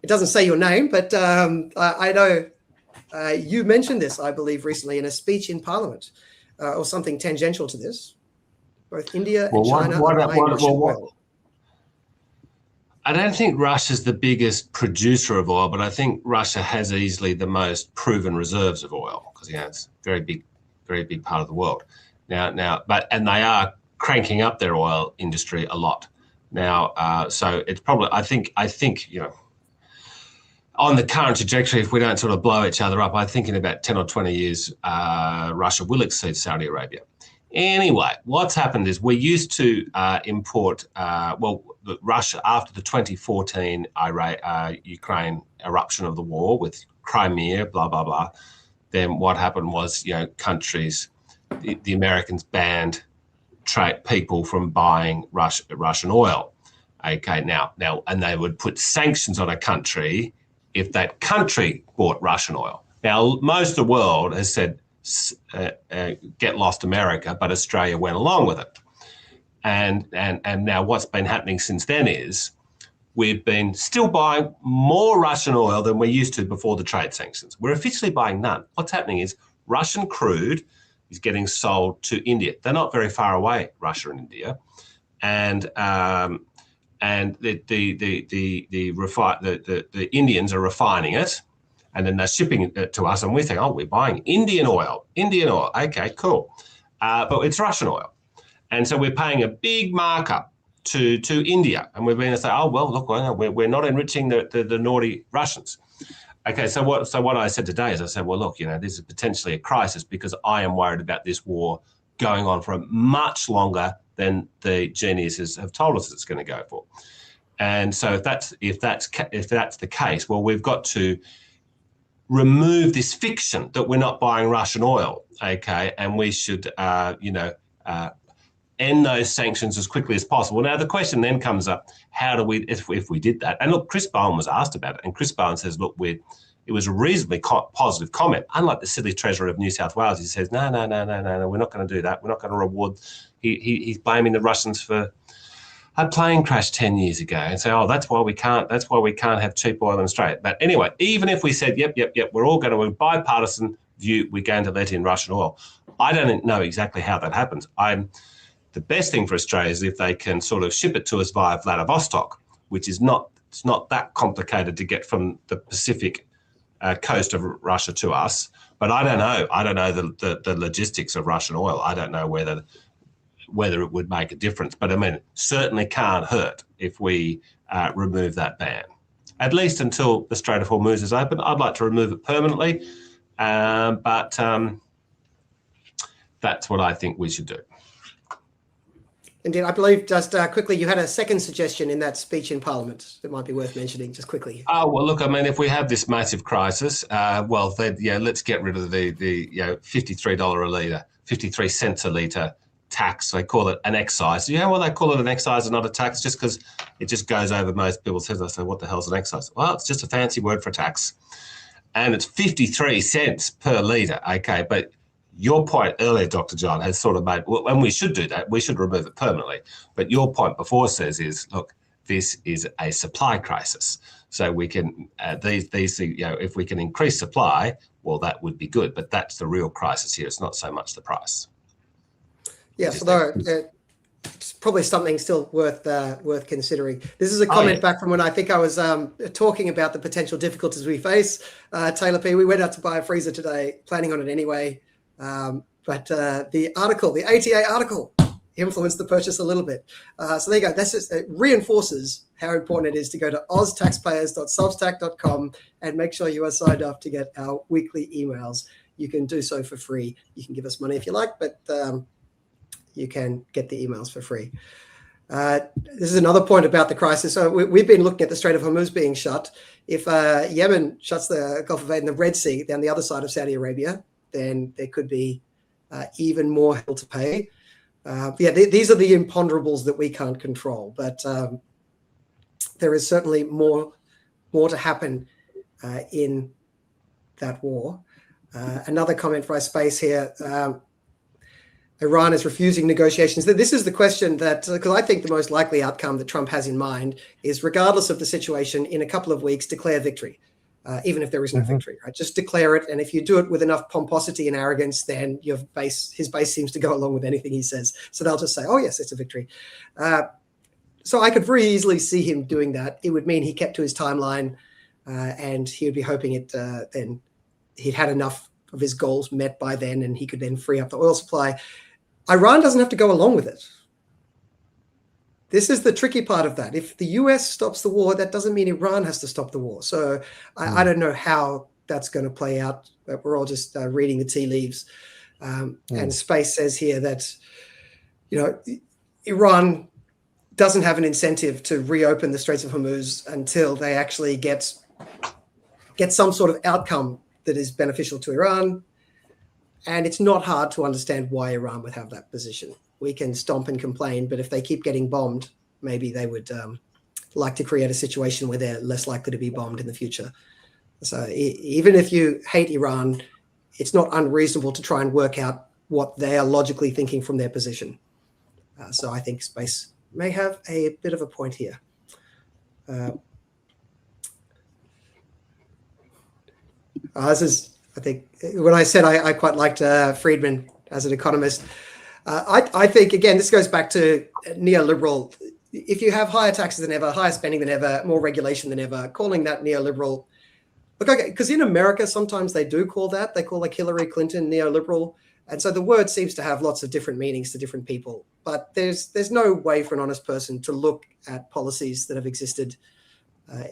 Speaker 1: It doesn't say your name, but I know you mentioned this, I believe, recently in a speech in Parliament, or something tangential to this. Both India and China are buying Russian oil.
Speaker 3: I don't think Russia's the biggest producer of oil, but I think Russia has easily the most proven reserves of oil because it's a very big part of the world now. And they are cranking up their oil industry a lot now. So it's probably I think on the current trajectory, if we don't sort of blow each other up, I think in about 10 or 20 years, Russia will exceed Saudi Arabia. Anyway, what's happened is we used to import, Russia, after the 2014 Ukraine eruption of the war with Crimea, blah, blah, blah, then what happened was, countries, the Americans banned people from buying Russian oil. Okay, now, and they would put sanctions on a country if that country bought Russian oil. Now, most of the world has said, get lost America, but Australia went along with it. And now what's been happening since then is we've been still buying more Russian oil than we used to before the trade sanctions. We're officially buying none. What's happening is Russian crude is getting sold to India. They're not very far away, Russia and India. And the Indians are refining it, and then they're shipping it to us, and we think, oh, we're buying Indian oil. Okay, cool. But it's Russian oil. And so we're paying a big markup to India. And we're going to say, oh, well, look, we're not enriching the naughty Russians. Okay, so what I said today is I said, well, look, this is potentially a crisis because I am worried about this war going on for much longer than the geniuses have told us it's going to go for. And so if that's the case, well, we've got to remove this fiction that we're not buying Russian oil, okay? And we should, end those sanctions as quickly as possible. Now, the question then comes up, how do we, if we did that? And look, Chris Bowen was asked about it, and Chris Bowen says, look, it was a reasonably positive comment. Unlike the silly Treasurer of New South Wales, he says, no, we're not going to do that. We're not going to reward. He's blaming the Russians for a plane crash 10 years ago and say, oh, that's why we can't have cheap oil in Australia. But anyway, even if we said, yep, we're all going to, with bipartisan view, we're going to let in Russian oil. I don't know exactly how that happens. The best thing for Australia is if they can sort of ship it to us via Vladivostok, which is it's not that complicated to get from the Pacific coast of Russia to us. But I don't know. I don't know the logistics of Russian oil. I don't know whether it would make a difference. But I mean, it certainly can't hurt if we remove that ban, at least until the Strait of Hormuz is open. I'd like to remove it permanently, but that's what I think we should do.
Speaker 1: Indeed, I believe just quickly, you had a second suggestion in that speech in Parliament that might be worth mentioning just quickly.
Speaker 3: Oh, well, look, I mean, if we have this massive crisis, let's get rid of the $53 a litre, 53 cents a litre tax. They call it an excise. You know why they call it an excise and not a tax? Just because it just goes over most people's heads. I say, what the hell's an excise? Well, it's just a fancy word for tax. And it's 53 cents per litre, okay, but your point earlier, Dr. John, has sort of made, well, and we should do that, we should remove it permanently. But your point before says is, look, this is a supply crisis. So we can, if we can increase supply, well, that would be good. But that's the real crisis here. It's not so much the price.
Speaker 1: Yes, although it's probably something still worth considering. This is a comment back from when I think I was talking about the potential difficulties we face. Taylor P., we went out to buy a freezer today, planning on it anyway. But the ATA article influenced the purchase a little bit. So there you go. It reinforces how important it is to go to oztaxpayers.substack.com and make sure you are signed up to get our weekly emails. You can do so for free. You can give us money if you like, but you can get the emails for free. This is another point about the crisis. So we've been looking at the Strait of Hormuz being shut. If Yemen shuts the Gulf of Aden, the Red Sea down the other side of Saudi Arabia, then there could be even more hell to pay. These are the imponderables that we can't control, but there is certainly more to happen in that war. Another comment for our space here. Iran is refusing negotiations. This is the question that, because I think the most likely outcome that Trump has in mind is, regardless of the situation, in a couple of weeks, declare victory. Even if there isn't a victory, right? Just declare it. And if you do it with enough pomposity and arrogance, then his base seems to go along with anything he says. So they'll just say, oh, yes, it's a victory. So I could very easily see him doing that. It would mean he kept to his timeline and he would be hoping then he'd had enough of his goals met by then, and he could then free up the oil supply. Iran doesn't have to go along with it. this is the tricky part of that. If the US stops the war, that doesn't mean Iran has to stop the war. So I don't know how that's going to play out. But we're all just reading the tea leaves. And Space says here that, Iran doesn't have an incentive to reopen the Straits of Hormuz until they actually get some sort of outcome that is beneficial to Iran. And it's not hard to understand why Iran would have that position. We can stomp and complain, but if they keep getting bombed, maybe they would like to create a situation where they're less likely to be bombed in the future. So even if you hate Iran, it's not unreasonable to try and work out what they are logically thinking from their position. So I think Space may have a bit of a point here. This is, I think, when I said I quite liked Friedman as an economist, I think, again, this goes back to neoliberal. If you have higher taxes than ever, higher spending than ever, more regulation than ever, calling that neoliberal. Look, okay, because in America, sometimes they do call that. They call like Hillary Clinton neoliberal. And so the word seems to have lots of different meanings to different people. But there's no way for an honest person to look at policies that have existed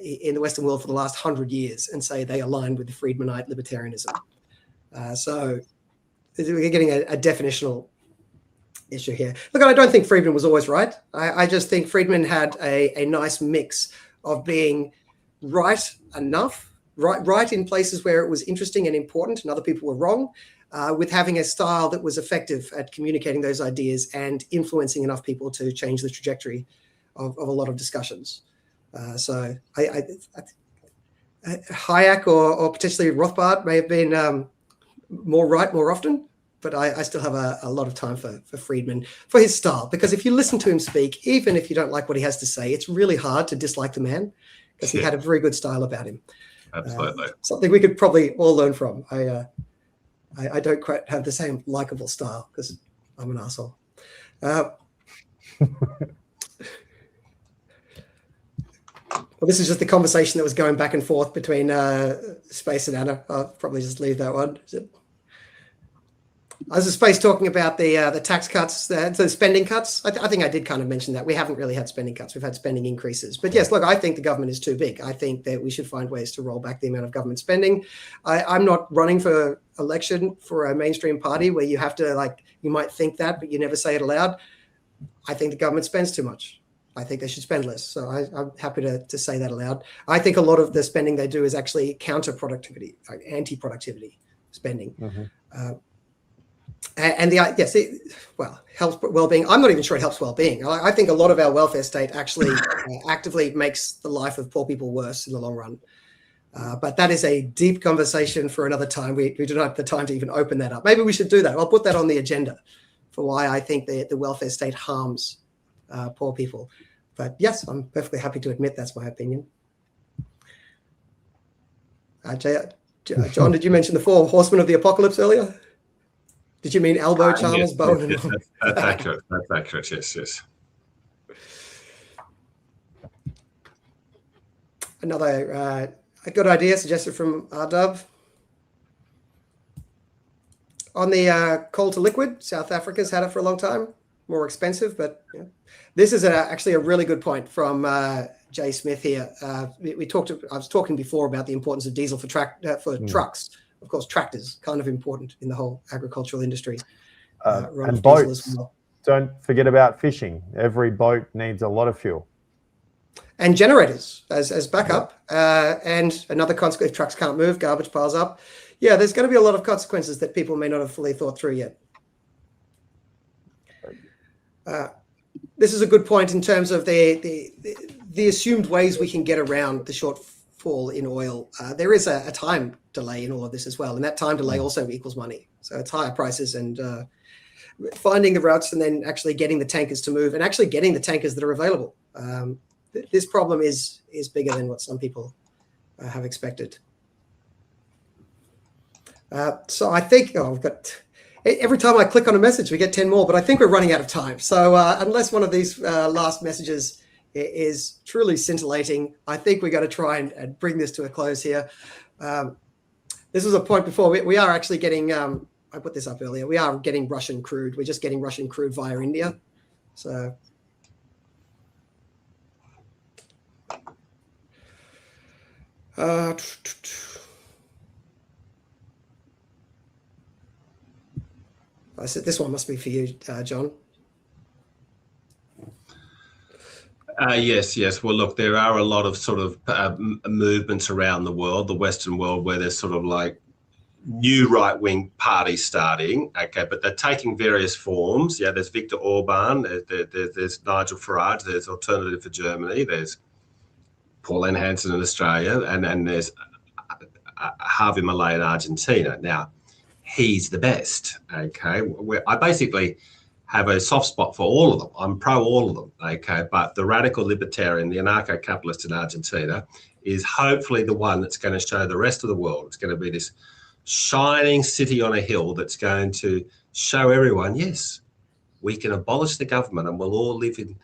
Speaker 1: in the Western world for the last 100 years and say they align with the Friedmanite libertarianism. So we're getting a definitional issue here. Look, I don't think Friedman was always right. I just think Friedman had a nice mix of being right enough, right in places where it was interesting and important and other people were wrong, with having a style that was effective at communicating those ideas and influencing enough people to change the trajectory of a lot of discussions. So Hayek or potentially Rothbard may have been more right more often, but I still have a lot of time for Friedman, for his style, because if you listen to him speak, even if you don't like what he has to say, it's really hard to dislike the man because he had a very good style about him.
Speaker 3: Absolutely.
Speaker 1: Something we could probably all learn from. I don't quite have the same likable style because I'm an asshole. Well, this is just the conversation that was going back and forth between Space and Anna. I'll probably just leave that one. I was in Space talking about the tax cuts, the spending cuts. I think I did kind of mention that. We haven't really had spending cuts. We've had spending increases. But yes, look, I think the government is too big. I think that we should find ways to roll back the amount of government spending. I'm not running for election for a mainstream party where you have to, you might think that, but you never say it aloud. I think the government spends too much. I think they should spend less. So I'm happy to say that aloud. I think a lot of the spending they do is actually counter-productivity, like anti-productivity spending. Mm-hmm. Helps well-being. I'm not even sure it helps well-being. I think a lot of our welfare state actually actively makes the life of poor people worse in the long run. But that is a deep conversation for another time. We do not have the time to even open that up. Maybe we should do that. I'll put that on the agenda for why I think the welfare state harms poor people. But yes, I'm perfectly happy to admit that's my opinion. John, did you mention the 4 horsemen of the apocalypse earlier? Did you mean elbow, Chalmers, bone?
Speaker 3: Yes, that's accurate. That's accurate. Yes.
Speaker 1: Another a good idea suggested from RW. On the coal to liquid, South Africa's had it for a long time. More expensive, but this is actually a really good point from Jay Smith here. I was talking before about the importance of diesel for trucks. Of course, tractors kind of important in the whole agricultural industry.
Speaker 2: And boats. As well. Don't forget about fishing. Every boat needs a lot of fuel.
Speaker 1: And generators as backup. And another consequence, if trucks can't move, garbage piles up. Yeah, there's going to be a lot of consequences that people may not have fully thought through yet. This is a good point in terms of the assumed ways we can get around the shortfall in oil. There is a time delay in all of this as well, and that time delay also equals money. So it's higher prices and finding the routes and then actually getting the tankers to move and actually getting the tankers that are available. This problem is bigger than what some people have expected. So I think we've got. Every time I click on a message, we get 10 more, but I think we're running out of time. So unless one of these last messages is truly scintillating, I think we got to try and bring this to a close here. This was a point before. We are actually getting, I put this up earlier, we are getting Russian crude. We're just getting Russian crude via India. So I said this one must be for you, John.
Speaker 3: Yes. Well, look, there are a lot of sort of movements around the world, the Western world, where there's sort of like new right-wing parties starting, okay, but they're taking various forms. Yeah, there's Viktor Orban, there's Nigel Farage, there's Alternative for Germany, there's Pauline Hanson in Australia, and there's Javier Milei in Argentina. Now, he's the best, okay? I basically have a soft spot for all of them. I'm pro all of them, okay? But the radical libertarian, the anarcho-capitalist in Argentina, is hopefully the one that's going to show the rest of the world. It's going to be this shining city on a hill that's going to show everyone, yes, we can abolish the government and we'll all live in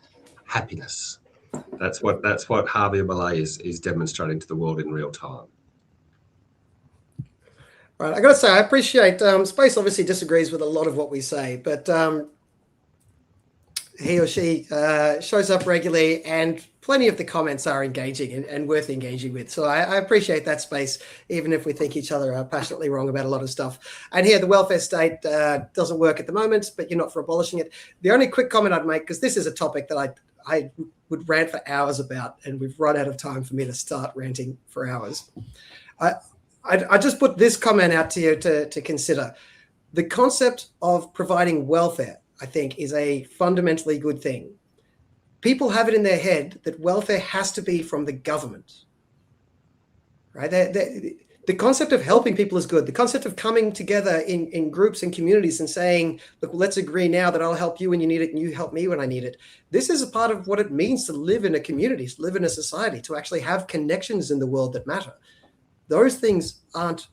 Speaker 3: happiness. That's what Javier Milei is demonstrating to the world in real time.
Speaker 1: Right, I got to say, I appreciate Space obviously disagrees with a lot of what we say, but he or she shows up regularly, and plenty of the comments are engaging and worth engaging with. So I appreciate that, Space, even if we think each other are passionately wrong about a lot of stuff. And here, the welfare state doesn't work at the moment, but you're not for abolishing it. The only quick comment I'd make, because this is a topic that I would rant for hours about, and we've run out of time for me to start ranting for hours. I just put this comment out to you to consider. The concept of providing welfare, I think, is a fundamentally good thing. People have it in their head that welfare has to be from the government, right? The concept of helping people is good. The concept of coming together in groups and communities and saying, look, let's agree now that I'll help you when you need it and you help me when I need it. This is a part of what it means to live in a community, to live in a society, to actually have connections in the world that matter. Those things aren't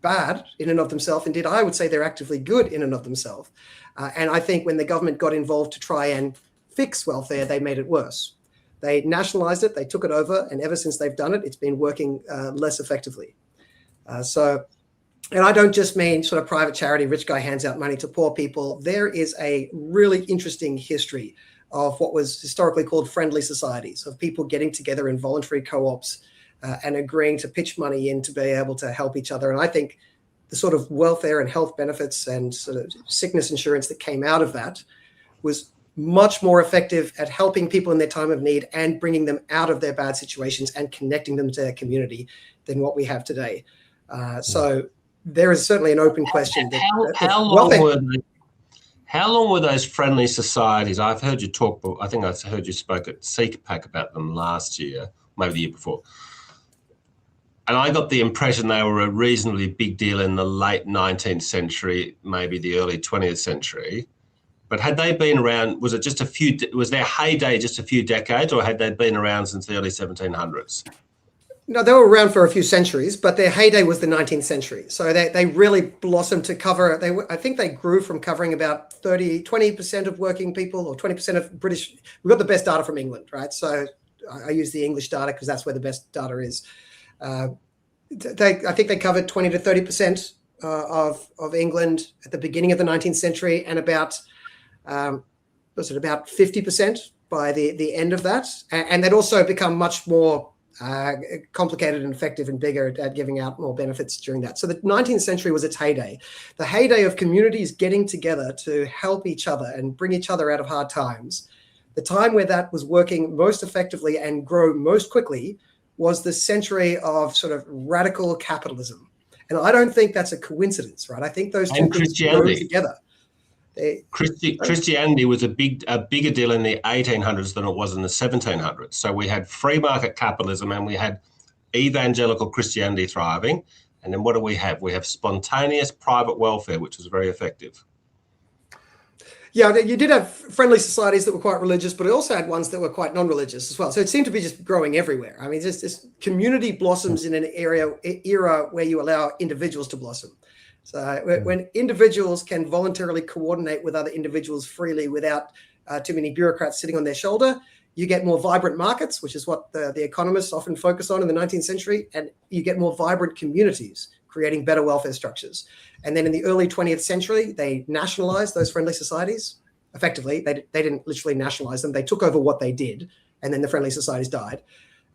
Speaker 1: bad in and of themselves. Indeed, I would say they're actively good in and of themselves. And I think when the government got involved to try and fix welfare, they made it worse. They nationalized it, they took it over, and ever since they've done it, it's been working less effectively. And I don't just mean sort of private charity, rich guy hands out money to poor people. There is a really interesting history of what was historically called friendly societies, of people getting together in voluntary co-ops and agreeing to pitch money in to be able to help each other. And I think the sort of welfare and health benefits and sort of sickness insurance that came out of that was much more effective at helping people in their time of need and bringing them out of their bad situations and connecting them to their community than what we have today. So there is certainly an open question.
Speaker 3: How long were those friendly societies? I've heard you talk, I think I heard you spoke at CPAC about them last year, maybe the year before. And I got the impression they were a reasonably big deal in the late 19th century, maybe the early 20th century. But had they been around, was their heyday just a few decades, or had they been around since the early 1700s?
Speaker 1: No, they were around for a few centuries, but their heyday was the 19th century. So they really blossomed to cover, I think they grew from covering about 20% of working people or 20% of British. We got the best data from England, right? So I use the English data because that's where the best data is. I think they covered 20 to 30% of England at the beginning of the 19th century, and about 50% by the end of that. And they'd also become much more complicated and effective and bigger at giving out more benefits during that. So the 19th century was its heyday. The heyday of communities getting together to help each other and bring each other out of hard times. The time where that was working most effectively and grow most quickly was the century of sort of radical capitalism. And I don't think that's a coincidence, right? I think those two things go together.
Speaker 3: Christianity was a bigger deal in the 1800s than it was in the 1700s. So we had free market capitalism and we had evangelical Christianity thriving. And then what do we have? We have spontaneous private welfare, which was very effective.
Speaker 1: Yeah, you did have friendly societies that were quite religious, but it also had ones that were quite non-religious as well. So it seemed to be just growing everywhere. I mean, this community blossoms in an era where you allow individuals to blossom. So when individuals can voluntarily coordinate with other individuals freely without too many bureaucrats sitting on their shoulder, you get more vibrant markets, which is what the economists often focus on in the 19th century, and you get more vibrant communities, creating better welfare structures. And then in the early 20th century, they nationalized those friendly societies. Effectively, they didn't literally nationalize them. They took over what they did, and then the friendly societies died.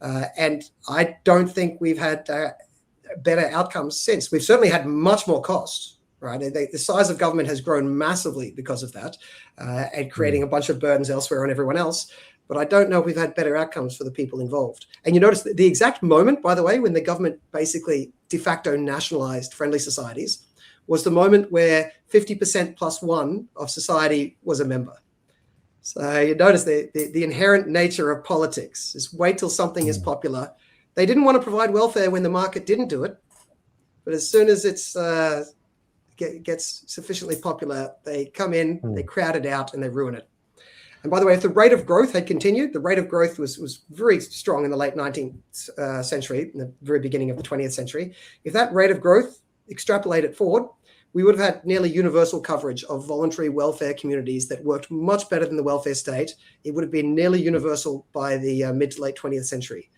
Speaker 1: And I don't think we've had better outcomes since. We've certainly had much more costs, right? The size of government has grown massively because of that, and creating a bunch of burdens elsewhere on everyone else. But I don't know if we've had better outcomes for the people involved. And you notice the exact moment, by the way, when the government basically de facto nationalized friendly societies was the moment where 50% plus one of society was a member. So you notice the inherent nature of politics is wait till something is popular. They didn't want to provide welfare when the market didn't do it. But as soon as it's gets sufficiently popular, they come in, they crowd it out, and they ruin it. And by the way, if the rate of growth had continued, the rate of growth was very strong in the late 19th century, in the very beginning of the 20th century. If that rate of growth extrapolated forward, we would have had nearly universal coverage of voluntary welfare communities that worked much better than the welfare state. It would have been nearly universal by the mid to late 20th century.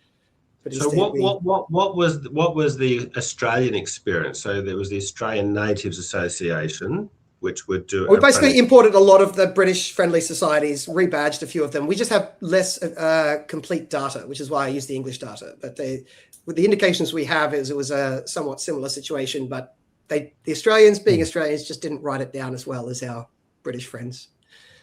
Speaker 1: But
Speaker 3: so what was the Australian experience? So there was the Australian Natives Association, which would do.
Speaker 1: We basically imported a lot of the British friendly societies, rebadged a few of them. We just have less complete data, which is why I use the English data. But with the indications we have is it was a somewhat similar situation, but the Australians, being Australians, just didn't write it down as well as our British friends.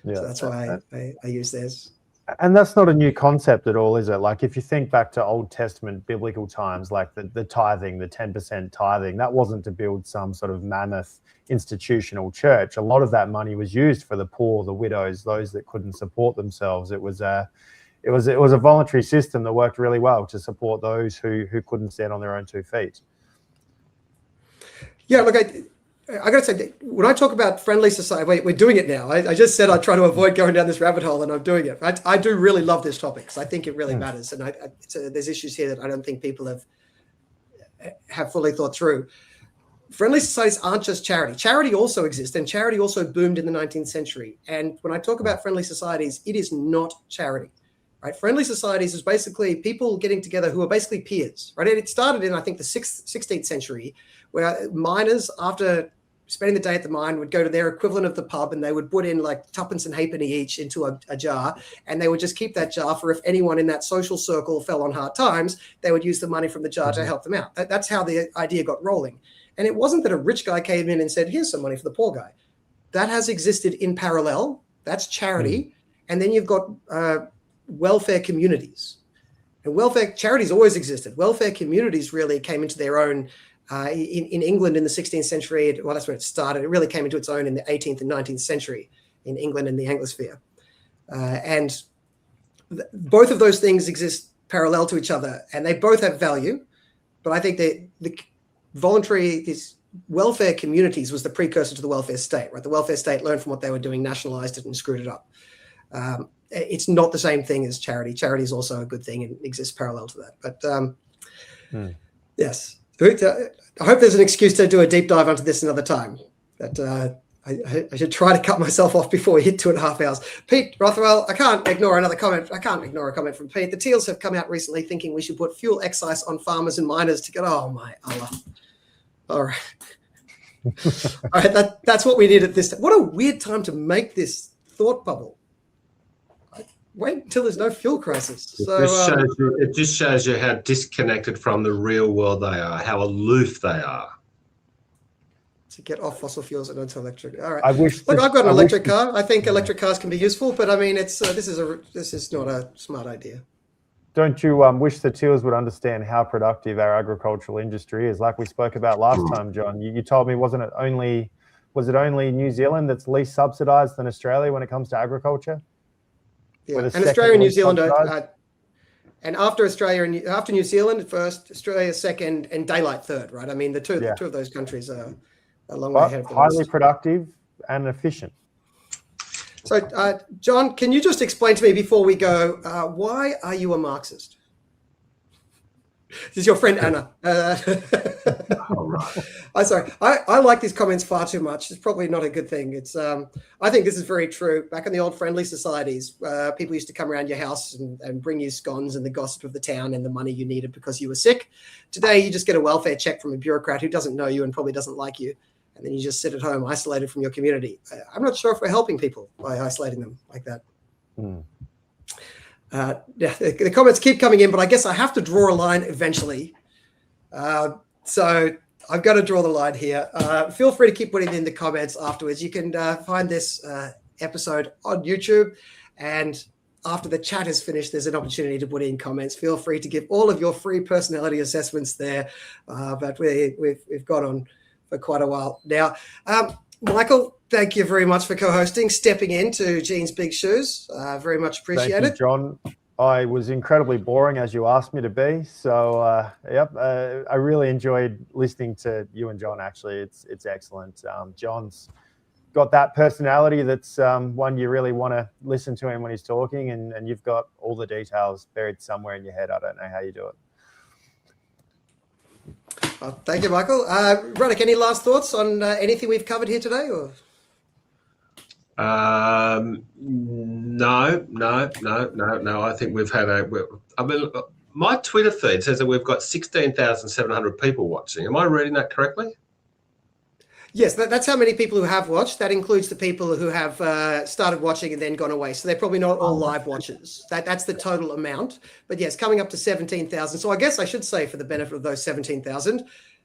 Speaker 1: Yeah, so that's why I use theirs.
Speaker 2: And that's not a new concept at all, is it? Like if you think back to Old Testament biblical times, like the tithing, the 10% tithing, that wasn't to build some sort of mammoth institutional church. A lot of that money was used for the poor, the widows, those that couldn't support themselves. It was a voluntary system that worked really well to support those who couldn't stand on their own 2 feet.
Speaker 1: Yeah, look, I got to say, when I talk about friendly society, we're doing it now. I just said I'd try to avoid going down this rabbit hole, and I'm doing it. I do really love this topic because I think it really matters. And there's issues here that I don't think people have fully thought through. Friendly societies aren't just charity. Charity also exists, and charity also boomed in the 19th century. And when I talk about friendly societies, it is not charity, right? Friendly societies is basically people getting together who are basically peers, right? It started in, I think, the 16th century, where miners, after spending the day at the mine, would go to their equivalent of the pub, and they would put in like tuppence and halfpenny each into a jar, and they would just keep that jar for if anyone in that social circle fell on hard times, they would use the money from the jar to help them out. That's how the idea got rolling. And it wasn't that a rich guy came in and said, here's some money for the poor guy. That has existed in parallel. That's charity. And then you've got welfare communities. And welfare charities always existed. Welfare communities really came into their own in England in the 16th century. Well, that's where it started. It really came into its own in the 18th and 19th century in England and the Anglosphere. And both of those things exist parallel to each other, and they both have value. But I think the voluntary, these welfare communities was the precursor to the welfare state, right? The welfare state learned from what they were doing, nationalized it, and screwed it up. It's not the same thing as charity. Charity is also a good thing and exists parallel to that. But yes, I hope there's an excuse to do a deep dive onto this another time. But I should try to cut myself off before we hit 2.5 hours. Pete Rothwell, I can't ignore another comment. I can't ignore a comment from Pete. The Teals have come out recently thinking we should put fuel excise on farmers and miners to get, oh my Allah. All right. All right, that's what we need at this time. What a weird time to make this thought bubble. Wait until there's no fuel crisis. So
Speaker 3: it just shows you how disconnected from the real world they are, how aloof they are.
Speaker 1: To get off fossil fuels and onto electric. All right.
Speaker 2: I've
Speaker 1: got an electric car. I think electric cars can be useful, but I mean, this is not a smart idea.
Speaker 2: Don't you wish the Teals would understand how productive our agricultural industry is? Like we spoke about last time, John. You told me, was it only New Zealand that's least subsidised than Australia when it comes to agriculture?
Speaker 1: Yeah, and Australia and New Zealand and after Australia and after New Zealand first, Australia second, and daylight third, right? I mean, the two of those countries are a long way ahead of the
Speaker 2: highly
Speaker 1: rest.
Speaker 2: Productive and efficient.
Speaker 1: So, John, can you just explain to me before we go, why are you a Marxist? This is your friend Anna.
Speaker 3: All right.
Speaker 1: I'm sorry. I like these comments far too much. It's probably not a good thing. It's I think this is very true. Back in the old friendly societies, people used to come around your house and bring you scones and the gossip of the town and the money you needed because you were sick. Today, you just get a welfare check from a bureaucrat who doesn't know you and probably doesn't like you. And then you just sit at home isolated from your community. I'm not sure if we're helping people by isolating them like that. Yeah, the comments keep coming in, but I guess I have to draw a line eventually. So I've got to draw the line here. Feel free to keep putting in the comments afterwards. You can find this episode on YouTube, and after the chat is finished, there's an opportunity to put in comments. Feel free to give all of your free personality assessments there. But we've got on for quite a while now. Michael, thank you very much for co-hosting, stepping into Gene's big shoes. Very much appreciate
Speaker 2: it. John. I was incredibly boring, as you asked me to be. So, I really enjoyed listening to you and John, actually. It's excellent. John's got that personality that's one you really want to listen to him when he's talking, and you've got all the details buried somewhere in your head. I don't know how you do it.
Speaker 1: Well, thank you, Michael. Ruddick, any last thoughts on anything we've covered here today? Or?
Speaker 3: No. I think we've had my Twitter feed says that we've got 16,700 people watching. Am I reading that correctly?
Speaker 1: Yes, that's how many people who have watched. That includes the people who have started watching and then gone away. So they're probably not all live watchers. That's the total amount. But yes, coming up to 17,000. So I guess I should say, for the benefit of those 17,000,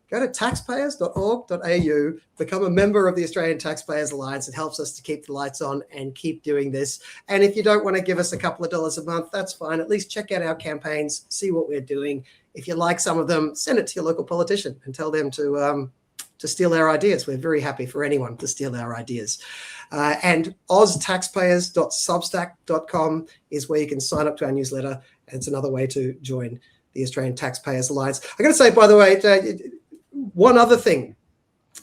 Speaker 1: go to taxpayers.org.au, become a member of the Australian Taxpayers Alliance. It helps us to keep the lights on and keep doing this. And if you don't want to give us a couple of dollars a month, that's fine. At least check out our campaigns, see what we're doing. If you like some of them, send it to your local politician and tell them to steal our ideas. We're very happy for anyone to steal our ideas. And oztaxpayers.substack.com is where you can sign up to our newsletter. And it's another way to join the Australian Taxpayers Alliance. I got to say, by the way, one other thing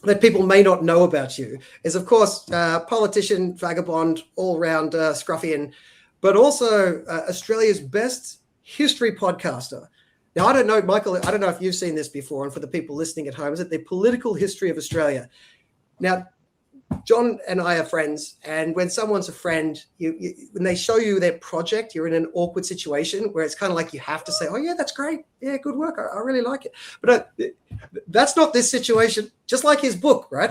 Speaker 1: that people may not know about you is, of course, politician, vagabond, all-round scruffian, but also Australia's best history podcaster. Now, I don't know, Michael, I don't know if you've seen this before, and for the people listening at home, is it the Political History of Australia? Now, John and I are friends, and when someone's a friend, when they show you their project, you're in an awkward situation where it's kind of like you have to say, oh, yeah, that's great. Yeah, good work. I really like it. But that's not this situation, just like his book, right?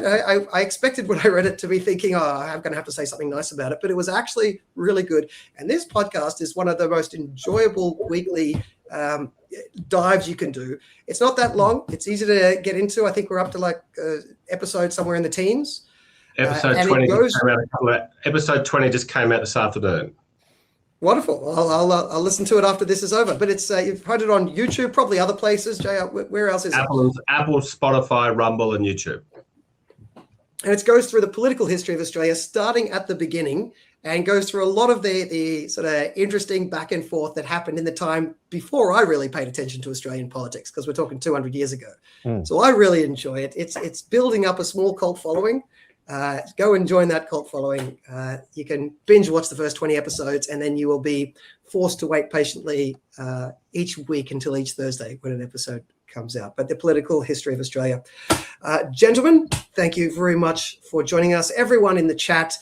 Speaker 1: I expected when I read it to be thinking, oh, I'm going to have to say something nice about it, but it was actually really good. And this podcast is one of the most enjoyable weekly dives you can do. It's not that long. It's easy to get into. I think we're up to like episode somewhere in the teens.
Speaker 3: Episode 20 just came out this afternoon.
Speaker 1: Wonderful. I'll listen to it after this is over. But it's you've heard it on YouTube, probably other places. JR, where else is it?
Speaker 3: Apple, Spotify, Rumble, and YouTube.
Speaker 1: And it goes through the political history of Australia, starting at the beginning, and goes through a lot of the sort of interesting back and forth that happened in the time before I really paid attention to Australian politics, because we're talking 200 years ago. So I really enjoy it. It's building up a small cult following. Go and join that cult following. You can binge watch the first 20 episodes, and then you will be forced to wait patiently each week until each Thursday when an episode comes out. But the political history of Australia. Gentlemen, thank you very much for joining us. Everyone in the chat,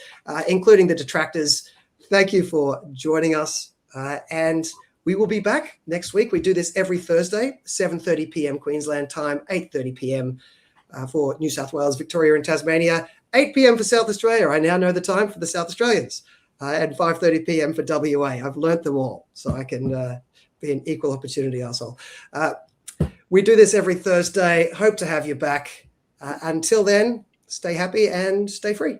Speaker 1: including the detractors, thank you for joining us. And we will be back next week. We do this every Thursday, 7:30 p.m. Queensland time, 8:30 p.m. For New South Wales, Victoria and Tasmania, 8 p.m. for South Australia. I now know the time for the South Australians, and 5:30 p.m. for WA. I've learnt them all, so I can be an equal opportunity asshole. We do this every Thursday. Hope to have you back. Until then, stay happy and stay free.